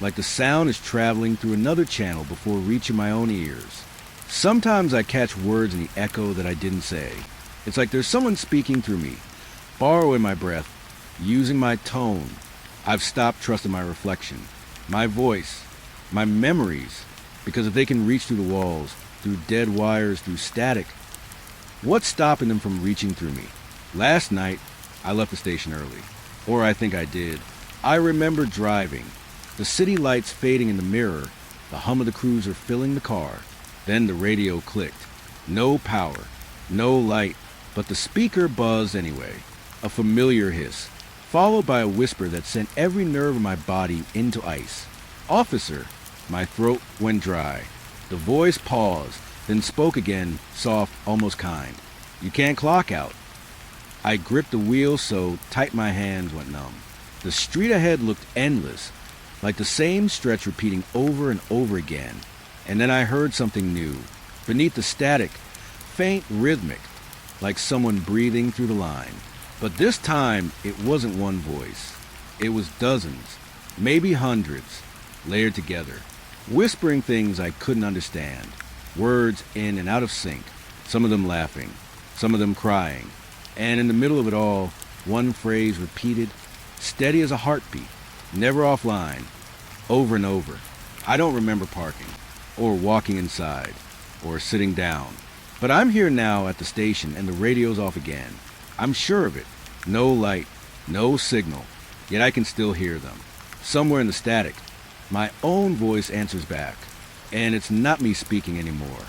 like the sound is traveling through another channel before reaching my own ears. Sometimes I catch words in the echo that I didn't say. It's like there's someone speaking through me, borrowing my breath, using my tone. I've stopped trusting my reflection, my voice, my memories, because if they can reach through the walls, through dead wires, through static, what's stopping them from reaching through me? Last night, I left the station early, or I think I did. I remember driving, the city lights fading in the mirror, the hum of the cruiser filling the car. Then the radio clicked. No power, no light, but the speaker buzzed anyway. A familiar hiss, followed by a whisper that sent every nerve in my body into ice. "Officer!" My throat went dry. The voice paused, then spoke again, soft, almost kind. "You can't clock out." I gripped the wheel so tight my hands went numb. The street ahead looked endless, like the same stretch repeating over and over again. And then I heard something new. Beneath the static, faint, rhythmic, like someone breathing through the line. But this time, it wasn't one voice. It was dozens, maybe hundreds, layered together, whispering things I couldn't understand, words in and out of sync, some of them laughing, some of them crying. And in the middle of it all, one phrase repeated, steady as a heartbeat, never offline, over and over. I don't remember parking, or walking inside, or sitting down. But I'm here now at the station and the radio's off again. I'm sure of it. No light, no signal, yet I can still hear them. Somewhere in the static, my own voice answers back, and it's not me speaking anymore.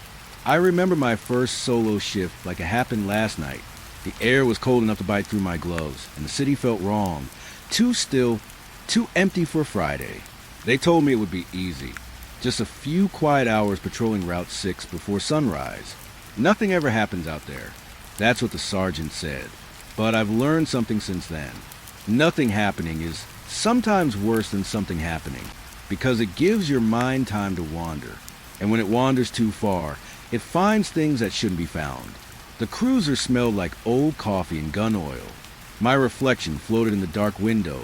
I remember my first solo shift like it happened last night. The air was cold enough to bite through my gloves, and the city felt wrong, too still, too empty for Friday. They told me it would be easy. Just a few quiet hours patrolling Route 6 before sunrise. Nothing ever happens out there. That's what the sergeant said. But I've learned something since then. Nothing happening is sometimes worse than something happening, because it gives your mind time to wander. And when it wanders too far, it finds things that shouldn't be found. The cruiser smelled like old coffee and gun oil. My reflection floated in the dark window,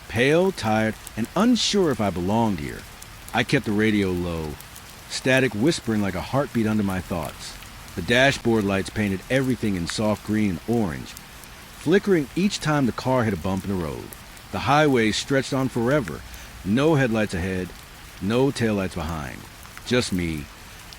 pale, tired, and unsure if I belonged here. I kept the radio low, static whispering like a heartbeat under my thoughts. The dashboard lights painted everything in soft green and orange, flickering each time the car hit a bump in the road. The highway stretched on forever, no headlights ahead, no taillights behind. Just me,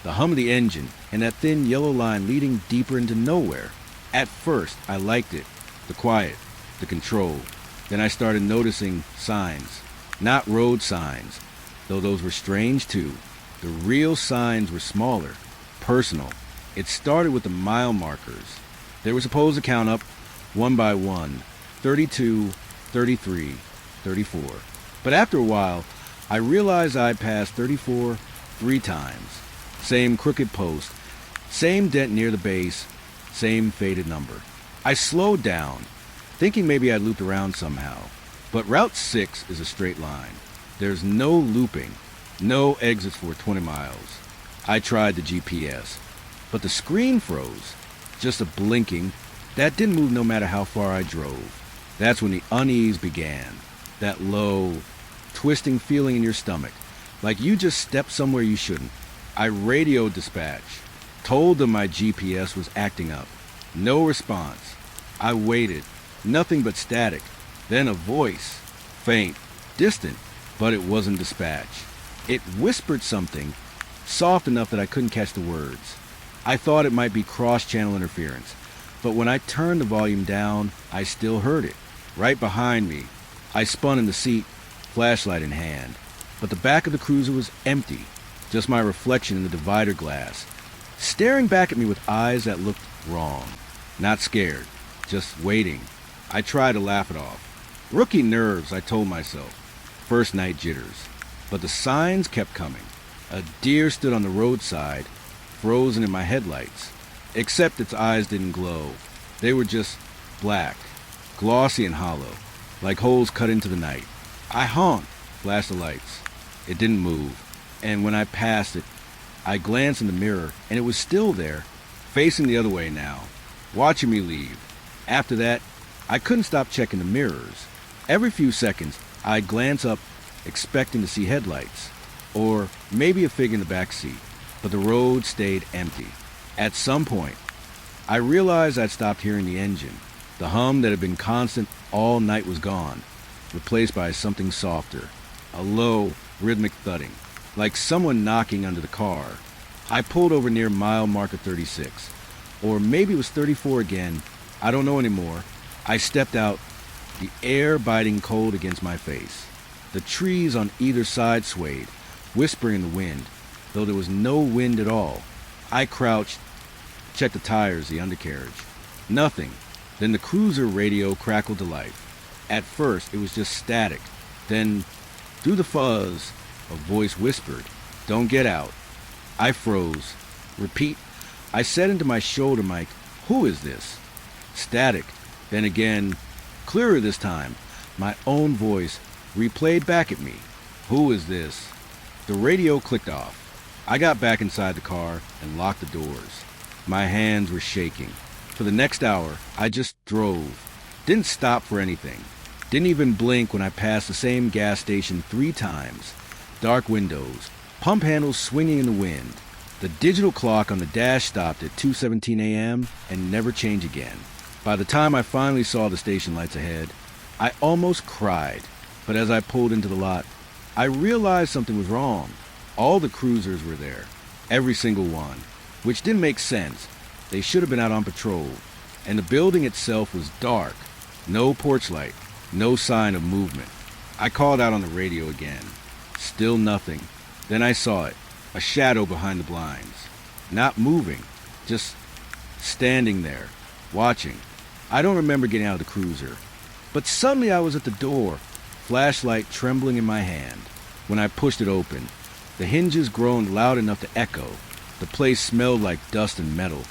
the hum of the engine, and that thin yellow line leading deeper into nowhere. At first, I liked it. The quiet, the control. Then I started noticing signs. Not road signs, though those were strange too. The real signs were smaller, personal. It started with the mile markers. They were supposed to count up one by one, 32, 33, 34. But after a while, I realized I'd passed 34 3 times. Same crooked post, same dent near the base, same faded number. I slowed down, thinking maybe I'd looped around somehow. But Route 6 is a straight line. There's no looping, no exits for 20 miles. I tried the GPS, but the screen froze. Just a blinking. That didn't move no matter how far I drove. That's when the unease began. That low, twisting feeling in your stomach, like you just stepped somewhere you shouldn't. I radioed dispatch, told them my GPS was acting up. No response. I waited. Nothing but static. Then a voice. Faint, distant, but it wasn't dispatch. It whispered something, soft enough that I couldn't catch the words. I thought it might be cross-channel interference, but when I turned the volume down, I still heard it. Right behind me. I spun in the seat, flashlight in hand. But the back of the cruiser was empty. Just my reflection in the divider glass, staring back at me with eyes that looked wrong. Not scared, just waiting. I tried to laugh it off. Rookie nerves, I told myself. First night jitters. But the signs kept coming. A deer stood on the roadside, frozen in my headlights. Except its eyes didn't glow. They were just black, glossy and hollow, like holes cut into the night. I honked, flashed the lights. It didn't move. And when I passed it, I glanced in the mirror, and it was still there, facing the other way now, watching me leave. After that, I couldn't stop checking the mirrors. Every few seconds, I'd glance up, expecting to see headlights, or maybe a figure in the back seat. But the road stayed empty. At some point, I realized I'd stopped hearing the engine. The hum that had been constant all night was gone, replaced by something softer, a low, rhythmic thudding, like someone knocking under the car. I pulled over near mile marker 36, or maybe it was 34 again. I don't know anymore. I stepped out, the air biting cold against my face. The trees on either side swayed, whispering in the wind, though there was no wind at all. I crouched, checked the tires, the undercarriage. Nothing. Then the cruiser radio crackled to life. At first, it was just static. Then, through the fuzz, a voice whispered, "Don't get out." I froze. Repeat. I said into my shoulder mic, "Who is this?" Static. Then again, clearer this time, my own voice replayed back at me. "Who is this?" The radio clicked off. I got back inside the car and locked the doors. My hands were shaking. For the next hour, I just drove. Didn't stop for anything. Didn't even blink when I passed the same gas station 3 times. Dark windows, pump handles swinging in the wind. The digital clock on the dash stopped at 2:17 a.m. and never changed again. By the time I finally saw the station lights ahead, I almost cried. But as I pulled into the lot, I realized something was wrong. All the cruisers were there, every single one, which didn't make sense. They should have been out on patrol. And the building itself was dark. No porch light, no sign of movement. I called out on the radio again. Still nothing. Then I saw it, a shadow behind the blinds. Not moving, just standing there, watching. I don't remember getting out of the cruiser. But suddenly I was at the door, flashlight trembling in my hand. When I pushed it open, The hinges groaned loud enough to echo. The place smelled like dust and metal.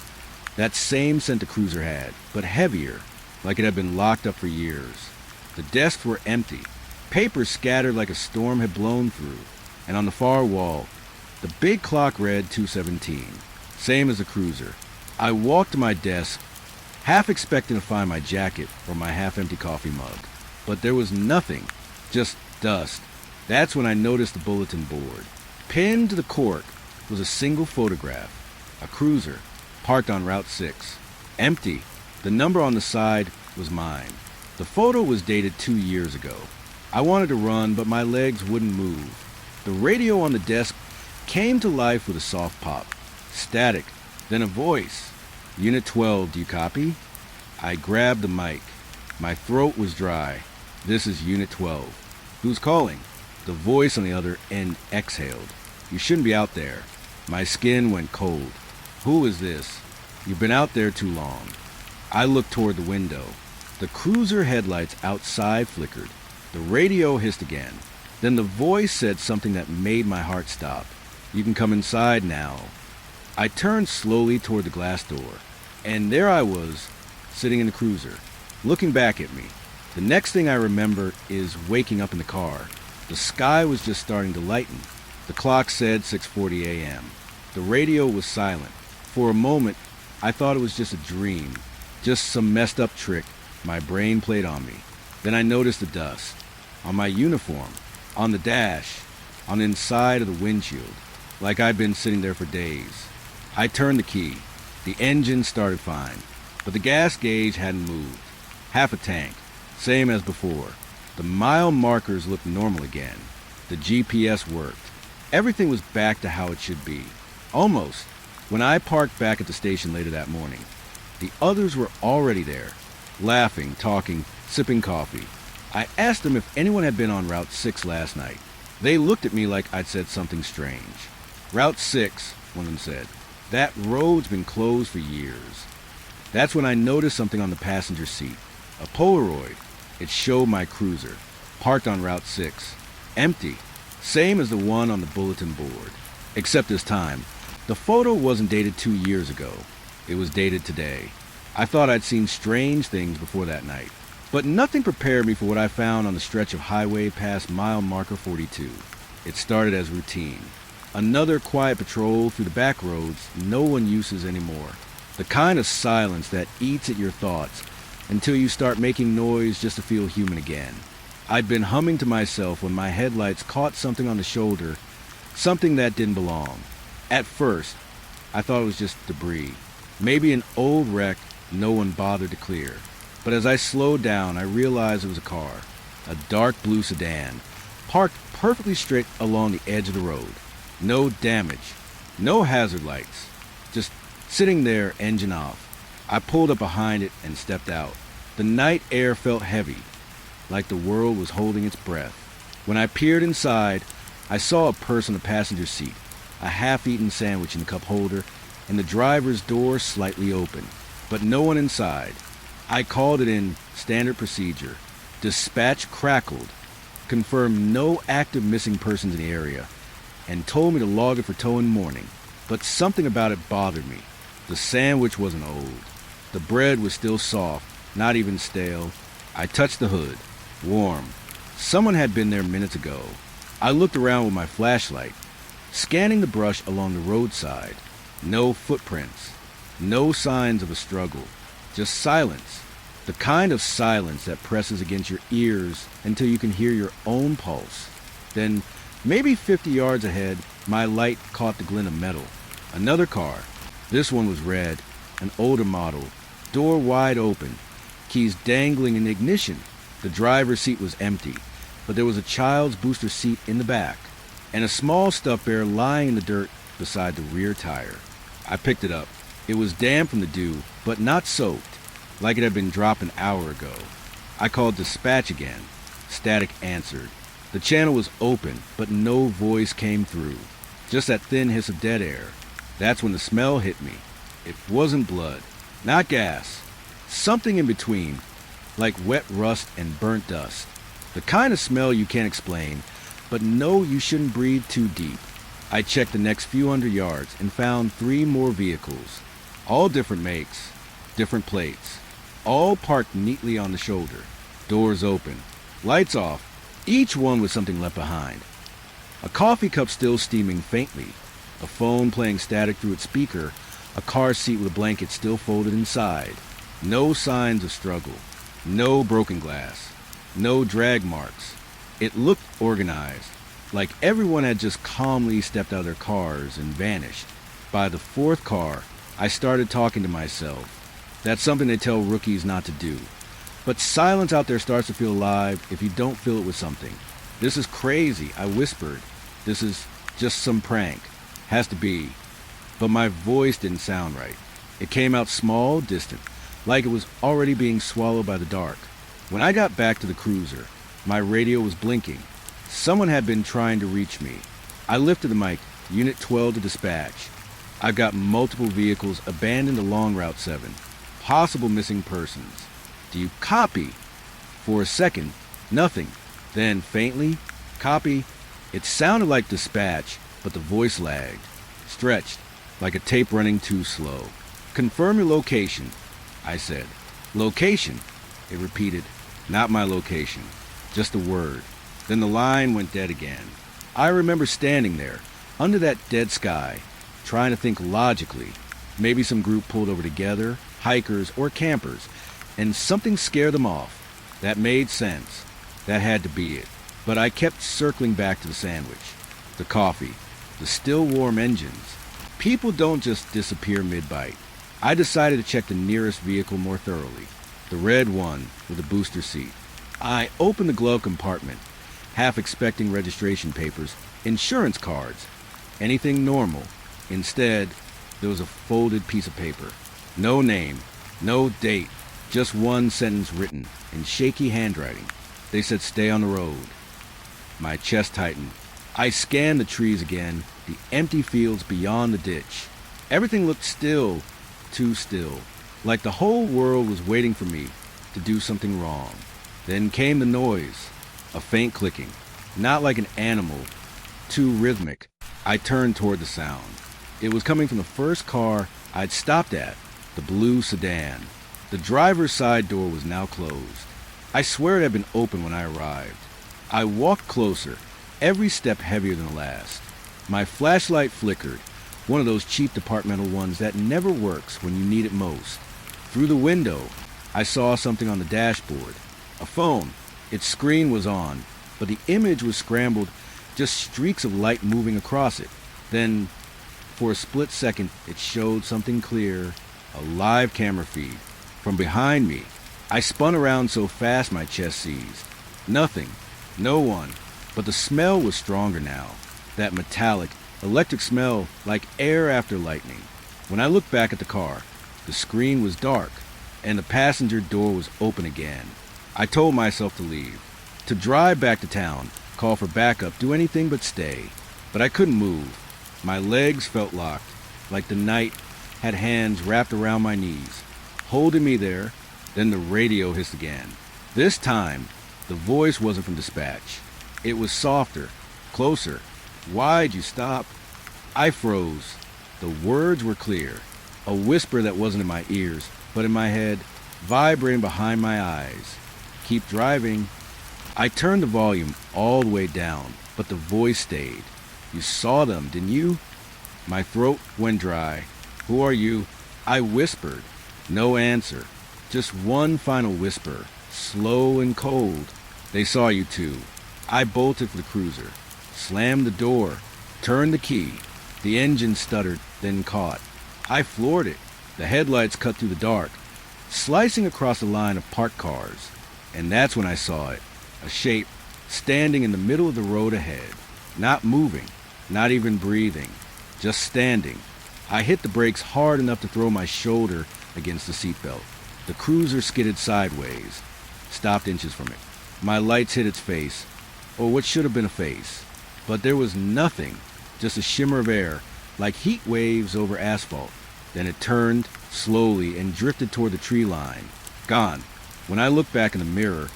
That same scent the cruiser had, but heavier, like it had been locked up for years. The desks were empty. Papers scattered like a storm had blown through. And on the far wall, the big clock read 2:17, same as the cruiser. I walked to my desk, half expecting to find my jacket or my half-empty coffee mug. But there was nothing, just dust. That's when I noticed the bulletin board. Pinned to the cork was a single photograph, a cruiser, parked on Route 6. Empty. The number on the side was mine. The photo was dated 2 years ago. I wanted to run, but my legs wouldn't move. The radio on the desk came to life with a soft pop. Static. Then a voice. Unit 12, do you copy? I grabbed the mic. My throat was dry. This is Unit 12. Who's calling? The voice on the other end exhaled. You shouldn't be out there. My skin went cold. Who is this? You've been out there too long. I looked toward the window. The cruiser headlights outside flickered. The radio hissed again. Then the voice said something that made my heart stop. You can come inside now. I turned slowly toward the glass door, and there I was, sitting in the cruiser, looking back at me. The next thing I remember is waking up in the car. The sky was just starting to lighten. The clock said 6:40 a.m. The radio was silent. For a moment, I thought it was just a dream, just some messed up trick my brain played on me. Then I noticed the dust. On my uniform, on the dash, on the inside of the windshield, like I'd been sitting there for days. I turned the key. The engine started fine, but the gas gauge hadn't moved. Half a tank, same as before. The mile markers looked normal again. The GPS worked. Everything was back to how it should be. Almost. When I parked back at the station later that morning, the others were already there, laughing, talking, sipping coffee. I asked them if anyone had been on Route 6 last night. They looked at me like I'd said something strange. Route 6, one of them said. That road's been closed for years. That's when I noticed something on the passenger seat. A Polaroid. It showed my cruiser, parked on Route 6. Empty. Same as the one on the bulletin board. Except this time, the photo wasn't dated 2 years ago. It was dated today. I thought I'd seen strange things before that night, but nothing prepared me for what I found on the stretch of highway past mile marker 42. It started as routine. Another quiet patrol through the back roads no one uses anymore. The kind of silence that eats at your thoughts until you start making noise just to feel human again. I'd been humming to myself when my headlights caught something on the shoulder, something that didn't belong. At first, I thought it was just debris, maybe an old wreck no one bothered to clear. But as I slowed down, I realized it was a car, a dark blue sedan, parked perfectly straight along the edge of the road. No damage, no hazard lights, just sitting there, engine off. I pulled up behind it and stepped out. The night air felt heavy, like the world was holding its breath. When I peered inside, I saw a purse on the passenger seat, a half-eaten sandwich in the cup holder, and the driver's door slightly open, but no one inside. I called it in standard procedure. Dispatch crackled, confirmed no active missing persons in the area, and told me to log it for tow in the morning. But something about it bothered me. The sandwich wasn't old. The bread was still soft, not even stale. I touched the hood. Warm. Someone had been there minutes ago. I looked around with my flashlight, scanning the brush along the roadside. No footprints. No signs of a struggle. Just silence. The kind of silence that presses against your ears until you can hear your own pulse. Then, maybe 50 yards ahead, my light caught the glint of metal. Another car. This one was red, an older model, door wide open, keys dangling in the ignition. The driver's seat was empty, but there was a child's booster seat in the back, and a small stuffed bear lying in the dirt beside the rear tire. I picked it up. It was damp from the dew, but not soaked, like it had been dropped an hour ago. I called dispatch again. Static answered. The channel was open, but no voice came through. Just that thin hiss of dead air. That's when the smell hit me. It wasn't blood, not gas. Something in between, like wet rust and burnt dust. The kind of smell you can't explain, but know you shouldn't breathe too deep. I checked the next few hundred yards and found 3 more vehicles, all different makes, different plates, all parked neatly on the shoulder, doors open, lights off, each one with something left behind. A coffee cup still steaming faintly, a phone playing static through its speaker, a car seat with a blanket still folded inside. No signs of struggle, no broken glass, no drag marks. It looked organized, like everyone had just calmly stepped out of their cars and vanished. By the 4th car, I started talking to myself. That's something they tell rookies not to do. But silence out there starts to feel alive if you don't fill it with something. This is crazy, I whispered. This is just some prank. Has to be. But my voice didn't sound right. It came out small, distant, like it was already being swallowed by the dark. When I got back to the cruiser, my radio was blinking. Someone had been trying to reach me. I lifted the mic, Unit 12 to dispatch. I've got multiple vehicles abandoned along Route 7. Possible missing persons. Do you copy? For a second, nothing. Then, faintly, copy. It sounded like dispatch, but the voice lagged. Stretched, like a tape running too slow. Confirm your location, I said. Location? It repeated. Not my location. Just a word. Then the line went dead again. I remember standing there, under that dead sky, trying to think logically. Maybe some group pulled over together, hikers or campers, and something scared them off. That made sense. That had to be it. But I kept circling back to the sandwich, the coffee, the still warm engines. People don't just disappear mid-bite. I decided to check the nearest vehicle more thoroughly, the red one with a booster seat. I opened the glove compartment, half expecting registration papers, insurance cards, anything normal. Instead, there was a folded piece of paper. No name, no date, just one sentence written in shaky handwriting. They said, "Stay on the road." My chest tightened. I scanned the trees again, the empty fields beyond the ditch. Everything looked still, too still, like the whole world was waiting for me to do something wrong. Then came the noise, a faint clicking, not like an animal, too rhythmic. I turned toward the sound. It was coming from the first car I'd stopped at, the blue sedan. The driver's side door was now closed. I swear it had been open when I arrived. I walked closer, every step heavier than the last. My flashlight flickered, one of those cheap departmental ones that never works when you need it most. Through the window, I saw something on the dashboard. A phone. Its screen was on, but the image was scrambled, just streaks of light moving across it. Then, for a split second, it showed something clear, a live camera feed. From behind me, I spun around so fast my chest seized. Nothing, no one, but the smell was stronger now. That metallic, electric smell like air after lightning. When I looked back at the car, the screen was dark, and the passenger door was open again. I told myself to leave, to drive back to town, call for backup, do anything but stay. But I couldn't move. My legs felt locked, like the night had hands wrapped around my knees, holding me there. Then the radio hissed again. This time, the voice wasn't from dispatch. It was softer, closer. "Why'd you stop?" I froze. The words were clear, a whisper that wasn't in my ears, but in my head, vibrating behind my eyes. "Keep driving." I turned the volume all the way down, but the voice stayed. "You saw them, didn't you?" My throat went dry. "Who are you?" I whispered. No answer. Just one final whisper, slow and cold. "They saw you too." I bolted for the cruiser, slammed the door, turned the key. The engine stuttered, then caught. I floored it. The headlights cut through the dark, slicing across a line of parked cars. And that's when I saw it, a shape standing in the middle of the road ahead, not moving, not even breathing, just standing. I hit the brakes hard enough to throw my shoulder against the seatbelt. The cruiser skidded sideways, stopped inches from it. My lights hit its face, or what should have been a face. But there was nothing, just a shimmer of air, like heat waves over asphalt. Then it turned, slowly, and drifted toward the tree line. Gone. When I looked back in the mirror,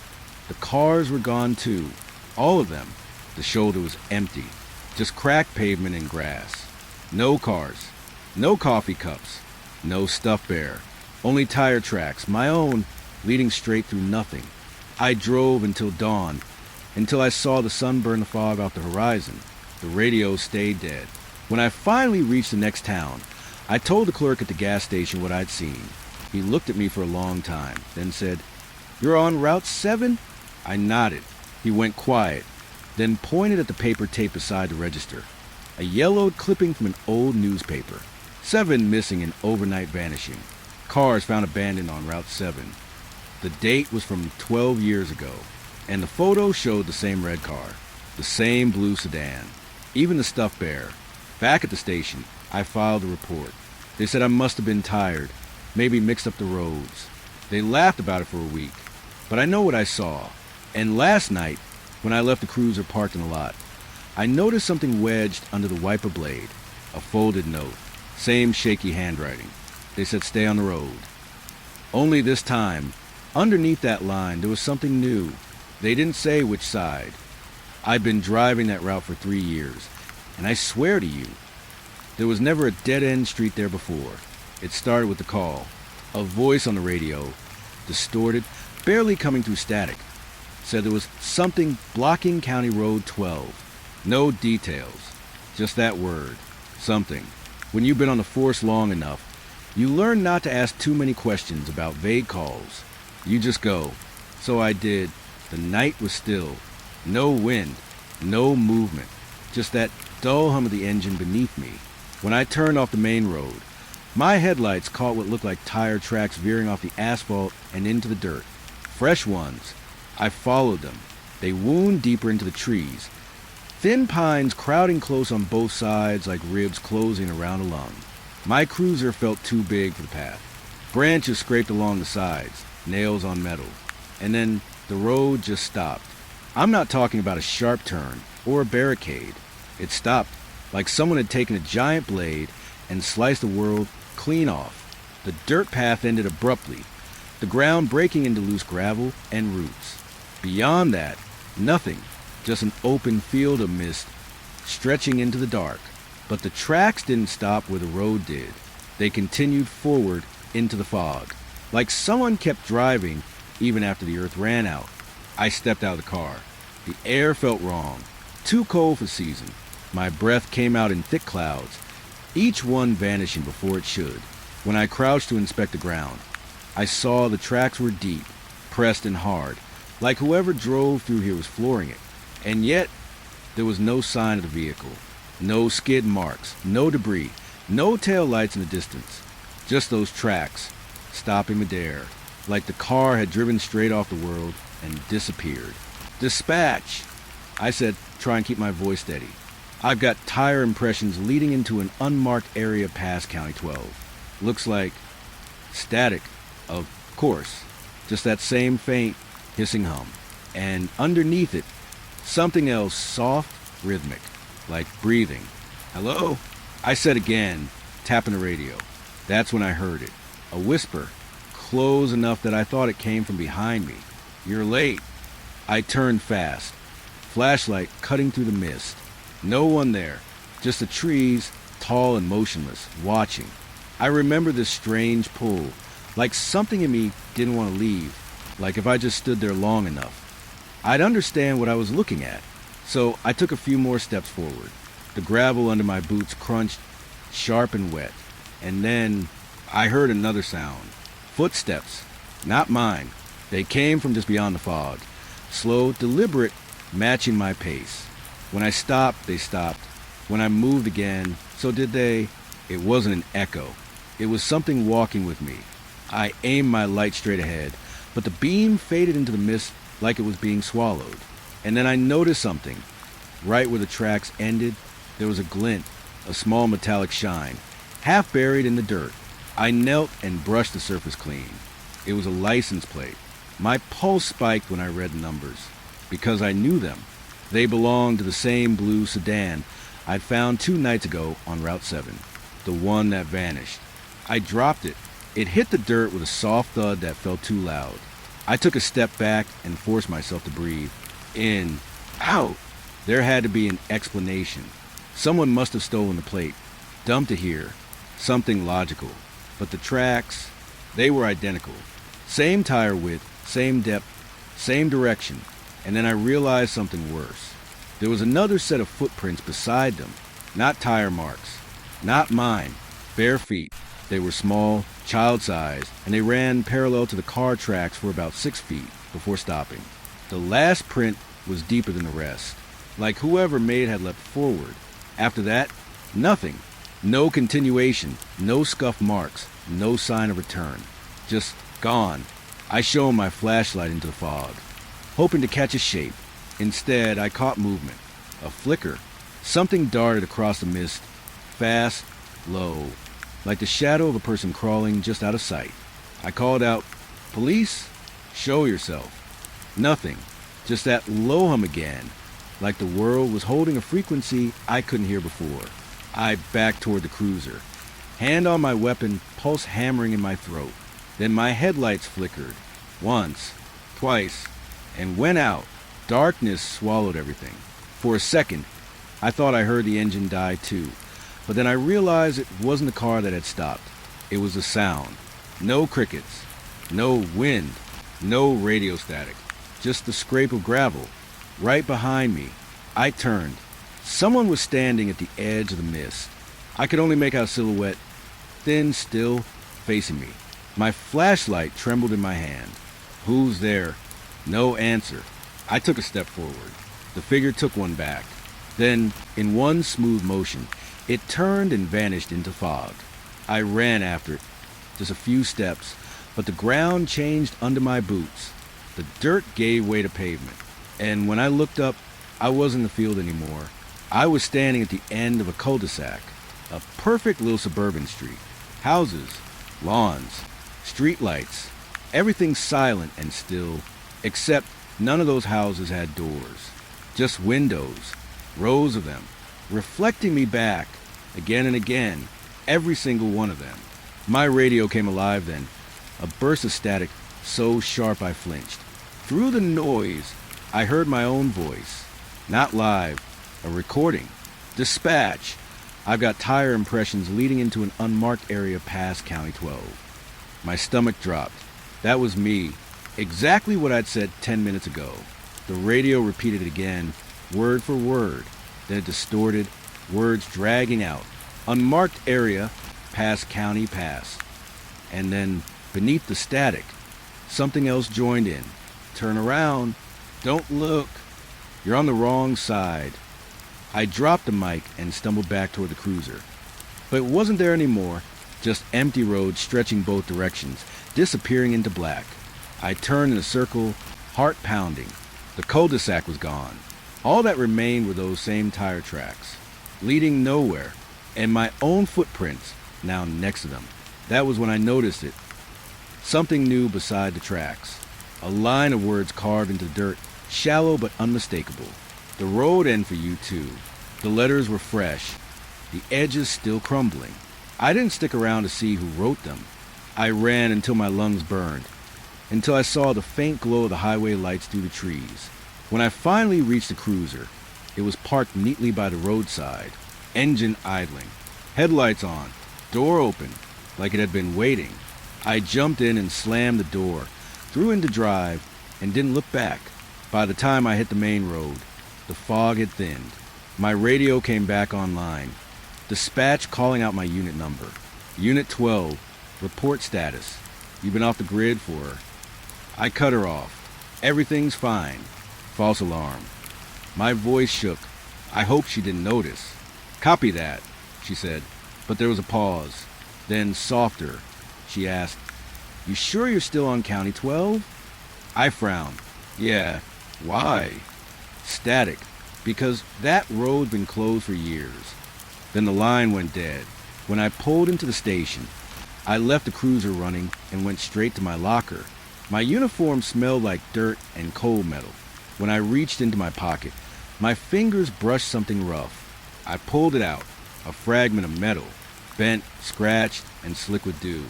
the cars were gone too. All of them. The shoulder was empty. Just cracked pavement and grass. No cars. No coffee cups. No stuffed bear. Only tire tracks, my own, leading straight through nothing. I drove until dawn, until I saw the sun burn the fog off the horizon. The radio stayed dead. When I finally reached the next town, I told the clerk at the gas station what I'd seen. He looked at me for a long time, then said, "You're on Route 7? I nodded. He went quiet, then pointed at the paper tape beside the register. A yellowed clipping from an old newspaper. 7 missing and overnight vanishing. Cars found abandoned on Route 7. The date was from 12 years ago, and the photo showed the same red car, the same blue sedan, even the stuffed bear. Back at the station, I filed a report. They said I must have been tired, maybe mixed up the roads. They laughed about it for a week, but I know what I saw. And last night, when I left the cruiser parked in the lot, I noticed something wedged under the wiper blade, a folded note, same shaky handwriting. They said stay on the road. Only this time, underneath that line, there was something new. They didn't say which side. I've been driving that route for 3 years, and I swear to you, there was never a dead-end street there before. It started with the call. A voice on the radio, distorted, barely coming through static, said there was something blocking County Road 12. No details, just that word, something. When you've been on the force long enough, you learn not to ask too many questions about vague calls. You just go. So I did. The night was still. No wind, no movement, just that dull hum of the engine beneath me. When I turned off the main road, my headlights caught what looked like tire tracks veering off the asphalt and into the dirt. Fresh ones. I followed them. They wound deeper into the trees. Thin pines crowding close on both sides like ribs closing around a lung. My cruiser felt too big for the path. Branches scraped along the sides, nails on metal. And then the road just stopped. I'm not talking about a sharp turn or a barricade. It stopped, like someone had taken a giant blade and sliced the world clean off. The dirt path ended abruptly, the ground breaking into loose gravel and roots. Beyond that, nothing, just an open field of mist stretching into the dark. But the tracks didn't stop where the road did. They continued forward into the fog, like someone kept driving even after the earth ran out. I stepped out of the car. The air felt wrong, too cold for season. My breath came out in thick clouds, each one vanishing before it should. When I crouched to inspect the ground, I saw the tracks were deep, pressed and hard, like whoever drove through here was flooring it. And yet, there was no sign of the vehicle. No skid marks, no debris, no tail lights in the distance. Just those tracks, stopping midair, like the car had driven straight off the world and disappeared. "Dispatch!" I said, trying to keep my voice steady. "I've got tire impressions leading into an unmarked area past County 12. Looks like static, of course. Just that same faint, hissing hum. And underneath it, something else soft, rhythmic, like breathing. Hello?" I said again, tapping the radio. That's when I heard it. A whisper, close enough that I thought it came from behind me. "You're late." I turned fast, flashlight cutting through the mist. No one there, just the trees, tall and motionless, watching. I remember this strange pull, like something in me didn't want to leave, like if I just stood there long enough, I'd understand what I was looking at. So I took a few more steps forward. The gravel under my boots crunched, sharp and wet. And then I heard another sound. Footsteps. Not mine. They came from just beyond the fog. Slow, deliberate, matching my pace. When I stopped, they stopped. When I moved again, so did they. It wasn't an echo. It was something walking with me. I aimed my light straight ahead, but the beam faded into the mist like it was being swallowed. And then I noticed something. Right where the tracks ended, there was a glint, a small metallic shine, half buried in the dirt. I knelt and brushed the surface clean. It was a license plate. My pulse spiked when I read the numbers, because I knew them. They belonged to the same blue sedan I'd found 2 nights ago on Route 7, the one that vanished. I dropped it. It hit the dirt with a soft thud that felt too loud. I took a step back and forced myself to breathe. In, out. There had to be an explanation. Someone must have stolen the plate, dumped it here, something logical. But the tracks, they were identical. Same tire width, same depth, same direction. And then I realized something worse. There was another set of footprints beside them. Not tire marks. Not mine. Bare feet. They were small, child-sized, and they ran parallel to the car tracks for about 6 feet before stopping. The last print was deeper than the rest. Like whoever made it had leapt forward. After that, nothing. No continuation, no scuff marks, no sign of return. Just gone. I shone my flashlight into the fog, hoping to catch a shape. Instead, I caught movement. A flicker. Something darted across the mist, fast, low, like the shadow of a person crawling just out of sight. I called out, "Police? Show yourself." Nothing. Just that low hum again, like the world was holding a frequency I couldn't hear before. I backed toward the cruiser, hand on my weapon, pulse hammering in my throat. Then my headlights flickered, once, twice, and went out. Darkness swallowed everything. For a second, I thought I heard the engine die too, but then I realized it wasn't the car that had stopped. It was the sound. No crickets, no wind, no radio static, just the scrape of gravel. Right behind me, I turned. Someone was standing at the edge of the mist. I could only make out a silhouette, thin, still, facing me. My flashlight trembled in my hand. Who's there? No answer. I took a step forward. The figure took one back. Then, in one smooth motion, it turned and vanished into fog. I ran after it, just a few steps, but the ground changed under my boots. The dirt gave way to pavement, and when I looked up, I wasn't in the field anymore. I was standing at the end of a cul-de-sac, a perfect little suburban street. Houses, lawns, streetlights, everything silent and still, except none of those houses had doors. Just windows, rows of them, reflecting me back, again and again, every single one of them. My radio came alive then, a burst of static so sharp I flinched. Through the noise, I heard my own voice. Not live, a recording. Dispatch. I've got tire impressions leading into an unmarked area past County 12. My stomach dropped. That was me. Exactly what I'd said 10 minutes ago. The radio repeated it again, word for word. Then it distorted, words dragging out. Unmarked area, past County Pass. And then, beneath the static, something else joined in. Turn around. Don't look. You're on the wrong side. I dropped the mic and stumbled back toward the cruiser. But it wasn't there anymore, just empty road stretching both directions, disappearing into black. I turned in a circle, heart pounding. The cul-de-sac was gone. All that remained were those same tire tracks, leading nowhere, and my own footprints now next to them. That was when I noticed it. Something new beside the tracks. A line of words carved into the dirt, shallow but unmistakable. The road end for you too. The letters were fresh, the edges still crumbling. I didn't stick around to see who wrote them. I ran until my lungs burned, until I saw the faint glow of the highway lights through the trees. When I finally reached the cruiser, it was parked neatly by the roadside, engine idling, headlights on, door open, like it had been waiting. I jumped in and slammed the door, threw into drive, and didn't look back. By the time I hit the main road, the fog had thinned. My radio came back online. Dispatch calling out my unit number. Unit 12, report status. You've been off the grid for... I cut her off. Everything's fine. False alarm. My voice shook. I hoped she didn't notice. Copy that, she said. But there was a pause. Then, softer, she asked, "You sure you're still on County 12? I frowned. Yeah. Why? Static. Because that road's been closed for years. Then the line went dead. When I pulled into the station, I left the cruiser running and went straight to my locker. My uniform smelled like dirt and coal metal. When I reached into my pocket, my fingers brushed something rough. I pulled it out, a fragment of metal, bent, scratched, and slick with dew.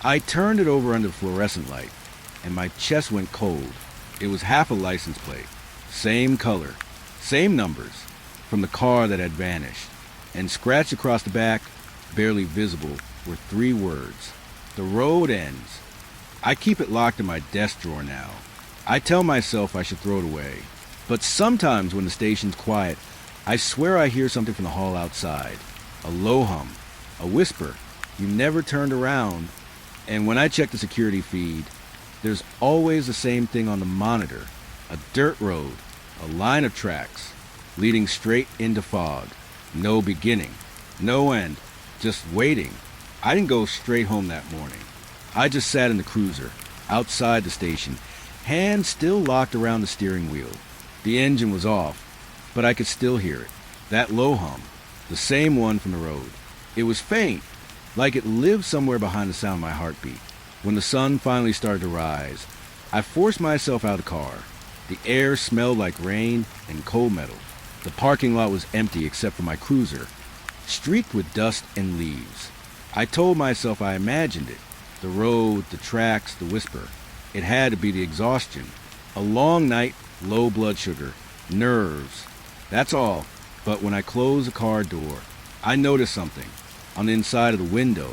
I turned it over under the fluorescent light, and my chest went cold. It was half a license plate. Same color, same numbers, from the car that had vanished. and scratched across the back, barely visible, were 3 words. The road ends. I keep it locked in my desk drawer now. I tell myself I should throw it away. But sometimes when the station's quiet, I swear I hear something from the hall outside. A low hum, a whisper. You never turned around. And when I check the security feed, there's always the same thing on the monitor. A dirt road, a line of tracks, leading straight into fog. No beginning, no end, just waiting. I didn't go straight home that morning. I just sat in the cruiser, outside the station, hands still locked around the steering wheel. The engine was off, but I could still hear it. That low hum, the same one from the road. It was faint, like it lived somewhere behind the sound of my heartbeat. When the sun finally started to rise, I forced myself out of the car. The air smelled like rain and coal metal. The parking lot was empty except for my cruiser, streaked with dust and leaves. I told myself I imagined it. The road, the tracks, the whisper. It had to be the exhaustion. A long night, low blood sugar, nerves. That's all. But when I closed the car door, I noticed something. On the inside of the window,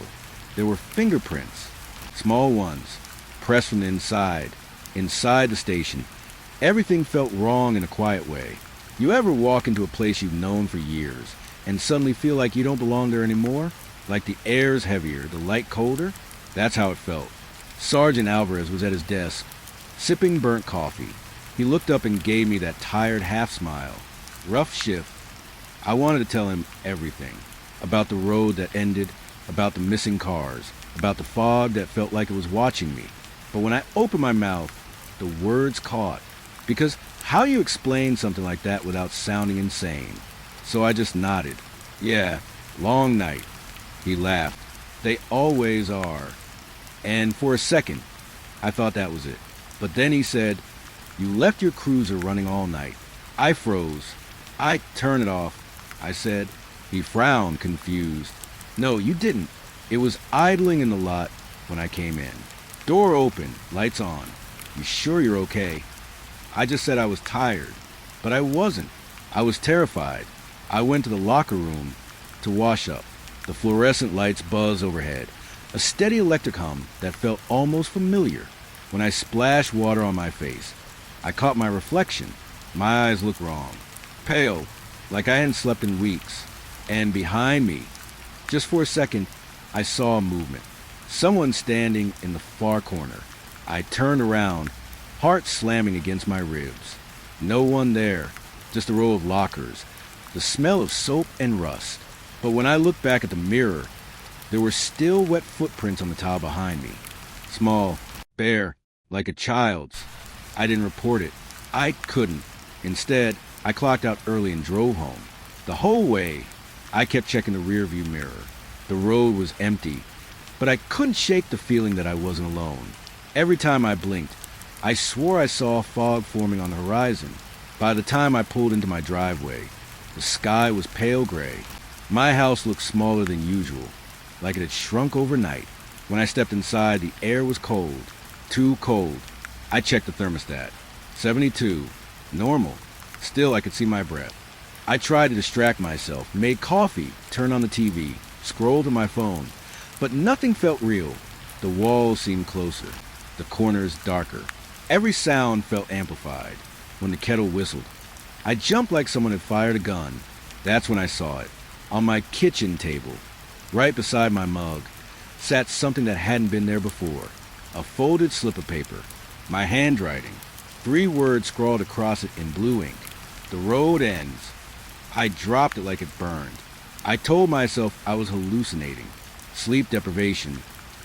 there were fingerprints, small ones, pressed from the inside the station. Everything felt wrong in a quiet way. You ever walk into a place you've known for years and suddenly feel like you don't belong there anymore? Like the air's heavier, the light colder? That's how it felt. Sergeant Alvarez was at his desk, sipping burnt coffee. He looked up and gave me that tired half-smile. Rough shift. I wanted to tell him everything. About the road that ended, about the missing cars, about the fog that felt like it was watching me. But when I opened my mouth, the words caught. Because how you explain something like that without sounding insane? So I just nodded. Yeah, long night. He laughed. They always are. And for a second, I thought that was it. But then he said, "You left your cruiser running all night." I froze. "I turned it off," I said. He frowned, confused. "No, you didn't. It was idling in the lot when I came in. Door open, lights on. You sure you're okay?" I just said I was tired. But I wasn't. I was terrified. I went to the locker room to wash up. The fluorescent lights buzzed overhead. A steady electric hum that felt almost familiar. When I splashed water on my face, I caught my reflection. My eyes looked wrong. Pale, like I hadn't slept in weeks. And behind me, just for a second, I saw a movement. Someone standing in the far corner. I turned around, heart slamming against my ribs. No one there, just a row of lockers. The smell of soap and rust. But when I looked back at the mirror, there were still wet footprints on the tile behind me. Small, bare, like a child's. I didn't report it. I couldn't. Instead, I clocked out early and drove home. The whole way, I kept checking the rearview mirror. The road was empty, but I couldn't shake the feeling that I wasn't alone. Every time I blinked, I swore I saw fog forming on the horizon. By the time I pulled into my driveway, the sky was pale gray. My house looked smaller than usual, like it had shrunk overnight. When I stepped inside, the air was cold, too cold. I checked the thermostat. 72, normal. Still, I could see my breath. I tried to distract myself, made coffee, turned on the TV, scrolled on my phone, but nothing felt real. The walls seemed closer, the corners darker. Every sound felt amplified. When the kettle whistled, I jumped like someone had fired a gun. That's when I saw it. On my kitchen table, right beside my mug, sat something that hadn't been there before. A folded slip of paper. My handwriting. 3 words scrawled across it in blue ink. The road ends. I dropped it like it burned. I told myself I was hallucinating. Sleep deprivation,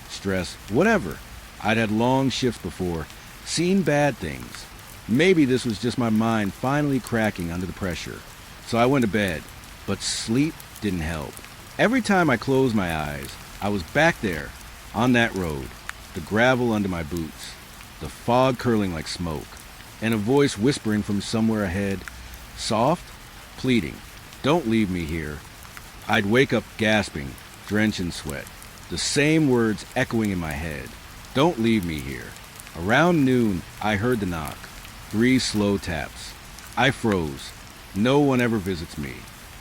stress, whatever. I'd had long shifts before, seen bad things. Maybe this was just my mind finally cracking under the pressure. So I went to bed, but sleep didn't help. Every time I closed my eyes, I was back there, on that road, the gravel under my boots, the fog curling like smoke, and a voice whispering from somewhere ahead, soft, pleading, "Don't leave me here." I'd wake up gasping, drenched in sweat, the same words echoing in my head, "Don't leave me here." Around noon, I heard the knock, 3 slow taps. I froze. No one ever visits me.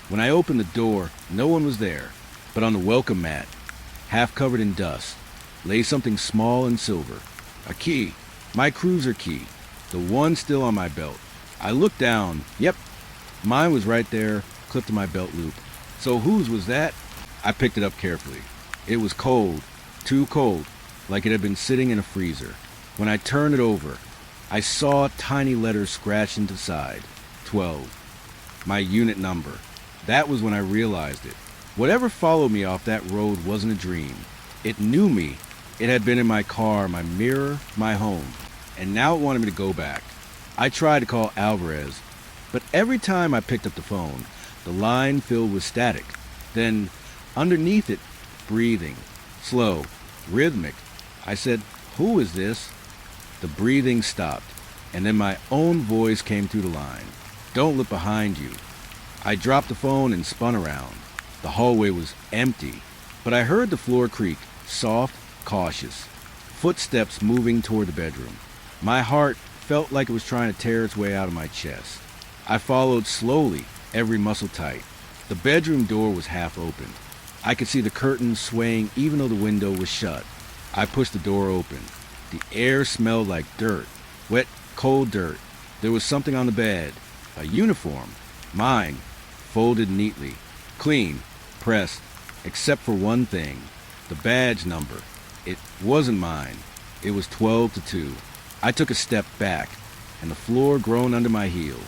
When I opened the door, no one was there, but on the welcome mat, half covered in dust, lay something small and silver. A key. My cruiser key. The one still on my belt. I looked down. Yep, mine was right there, clipped to my belt loop. So whose was that? I picked it up carefully. It was cold, too cold, like it had been sitting in a freezer. When I turned it over, I saw tiny letters scratched into the side. 12. My unit number. That was when I realized it. Whatever followed me off that road wasn't a dream. It knew me. It had been in my car, my mirror, my home. And now it wanted me to go back. I tried to call Alvarez, but every time I picked up the phone, the line filled with static. Then, underneath it, breathing. Slow, rhythmic. I said, "Who is this?" The breathing stopped, and then my own voice came through the line. "Don't look behind you." I dropped the phone and spun around. The hallway was empty, but I heard the floor creak, soft, cautious. Footsteps moving toward the bedroom. My heart felt like it was trying to tear its way out of my chest. I followed slowly, every muscle tight. The bedroom door was half open. I could see the curtains swaying even though the window was shut. I pushed the door open. The air smelled like dirt, wet, cold dirt. There was something on the bed, a uniform, mine, folded neatly, clean, pressed, except for one thing, the badge number. It wasn't mine. It was 12-2. I took a step back, and the floor groaned under my heel.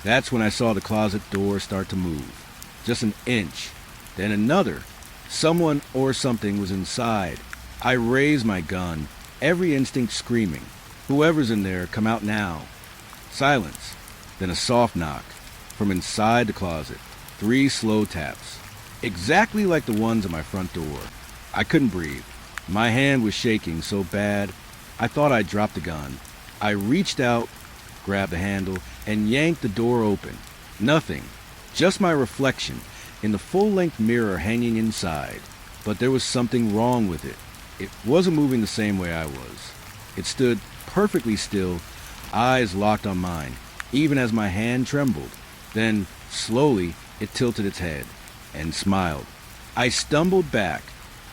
That's when I saw the closet door start to move. Just an inch, then another. Someone or something was inside. I raised my gun, every instinct screaming. Whoever's in there, come out now. Silence, then a soft knock. From inside the closet, 3 slow taps. Exactly like the ones at my front door. I couldn't breathe. My hand was shaking so bad, I thought I'd dropped the gun. I reached out, grabbed the handle, and yanked the door open. Nothing. Just my reflection in the full-length mirror hanging inside. But there was something wrong with it. It wasn't moving the same way I was. It stood perfectly still, eyes locked on mine, even as my hand trembled. Then, slowly, it tilted its head and smiled. I stumbled back,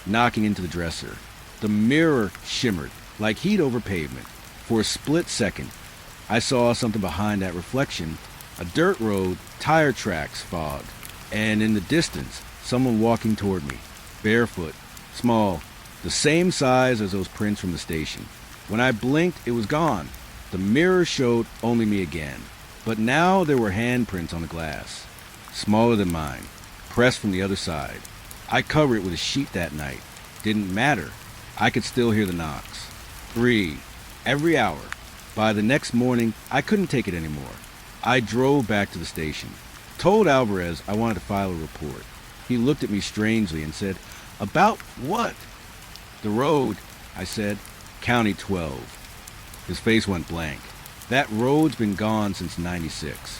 knocking into the dresser. The mirror shimmered like heat over pavement. For a split second, I saw something behind that reflection. A dirt road, tire tracks, fog. And in the distance, someone walking toward me, barefoot, small, the same size as those prints from the station. When I blinked, it was gone. The mirror showed only me again. But now there were handprints on the glass, smaller than mine, pressed from the other side. I covered it with a sheet that night. Didn't matter. I could still hear the knocks. 3, every hour. By the next morning, I couldn't take it anymore. I drove back to the station, told Alvarez I wanted to file a report. He looked at me strangely and said, "About what?" "The road," I said. "County 12. His face went blank. "That road's been gone since '96.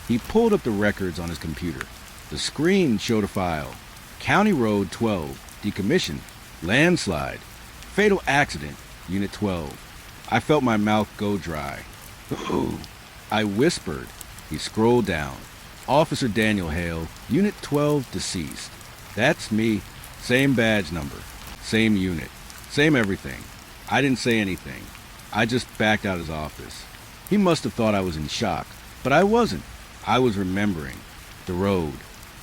He pulled up the records on his computer. The screen showed a file. County Road 12, decommissioned, landslide, fatal accident, Unit 12. I felt my mouth go dry. "Ooh," I whispered. He scrolled down. "Officer Daniel Hale, Unit 12, deceased." "That's me. Same badge number, same unit, same everything." I didn't say anything. I just backed out his office. He must have thought I was in shock, but I wasn't. I was remembering. The road,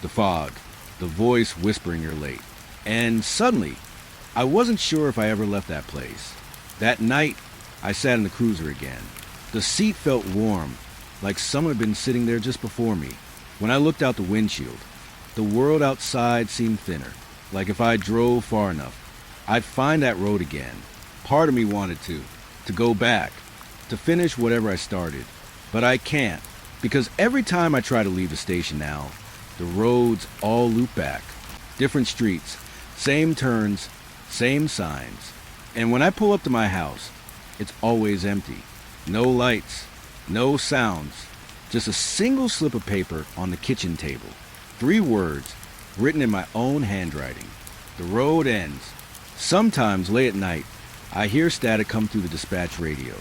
the fog, the voice whispering you're late. And suddenly, I wasn't sure if I ever left that place. That night, I sat in the cruiser again. The seat felt warm, like someone had been sitting there just before me. When I looked out the windshield, the world outside seemed thinner, like if I drove far enough, I'd find that road again. Part of me wanted to go back, to finish whatever I started. But I can't, because every time I try to leave the station now, the roads all loop back. Different streets, same turns, same signs. And when I pull up to my house, it's always empty. No lights, no sounds, just a single slip of paper on the kitchen table. 3 words, written in my own handwriting. The road ends. Sometimes late at night, I hear static come through the dispatch radio.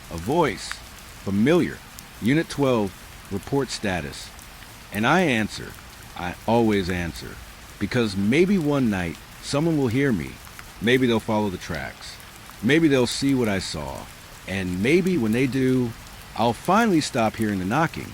A voice, familiar. Unit 12, report status. And I answer, I always answer. Because maybe one night, someone will hear me. Maybe they'll follow the tracks. Maybe they'll see what I saw. And maybe when they do, I'll finally stop hearing the knocking.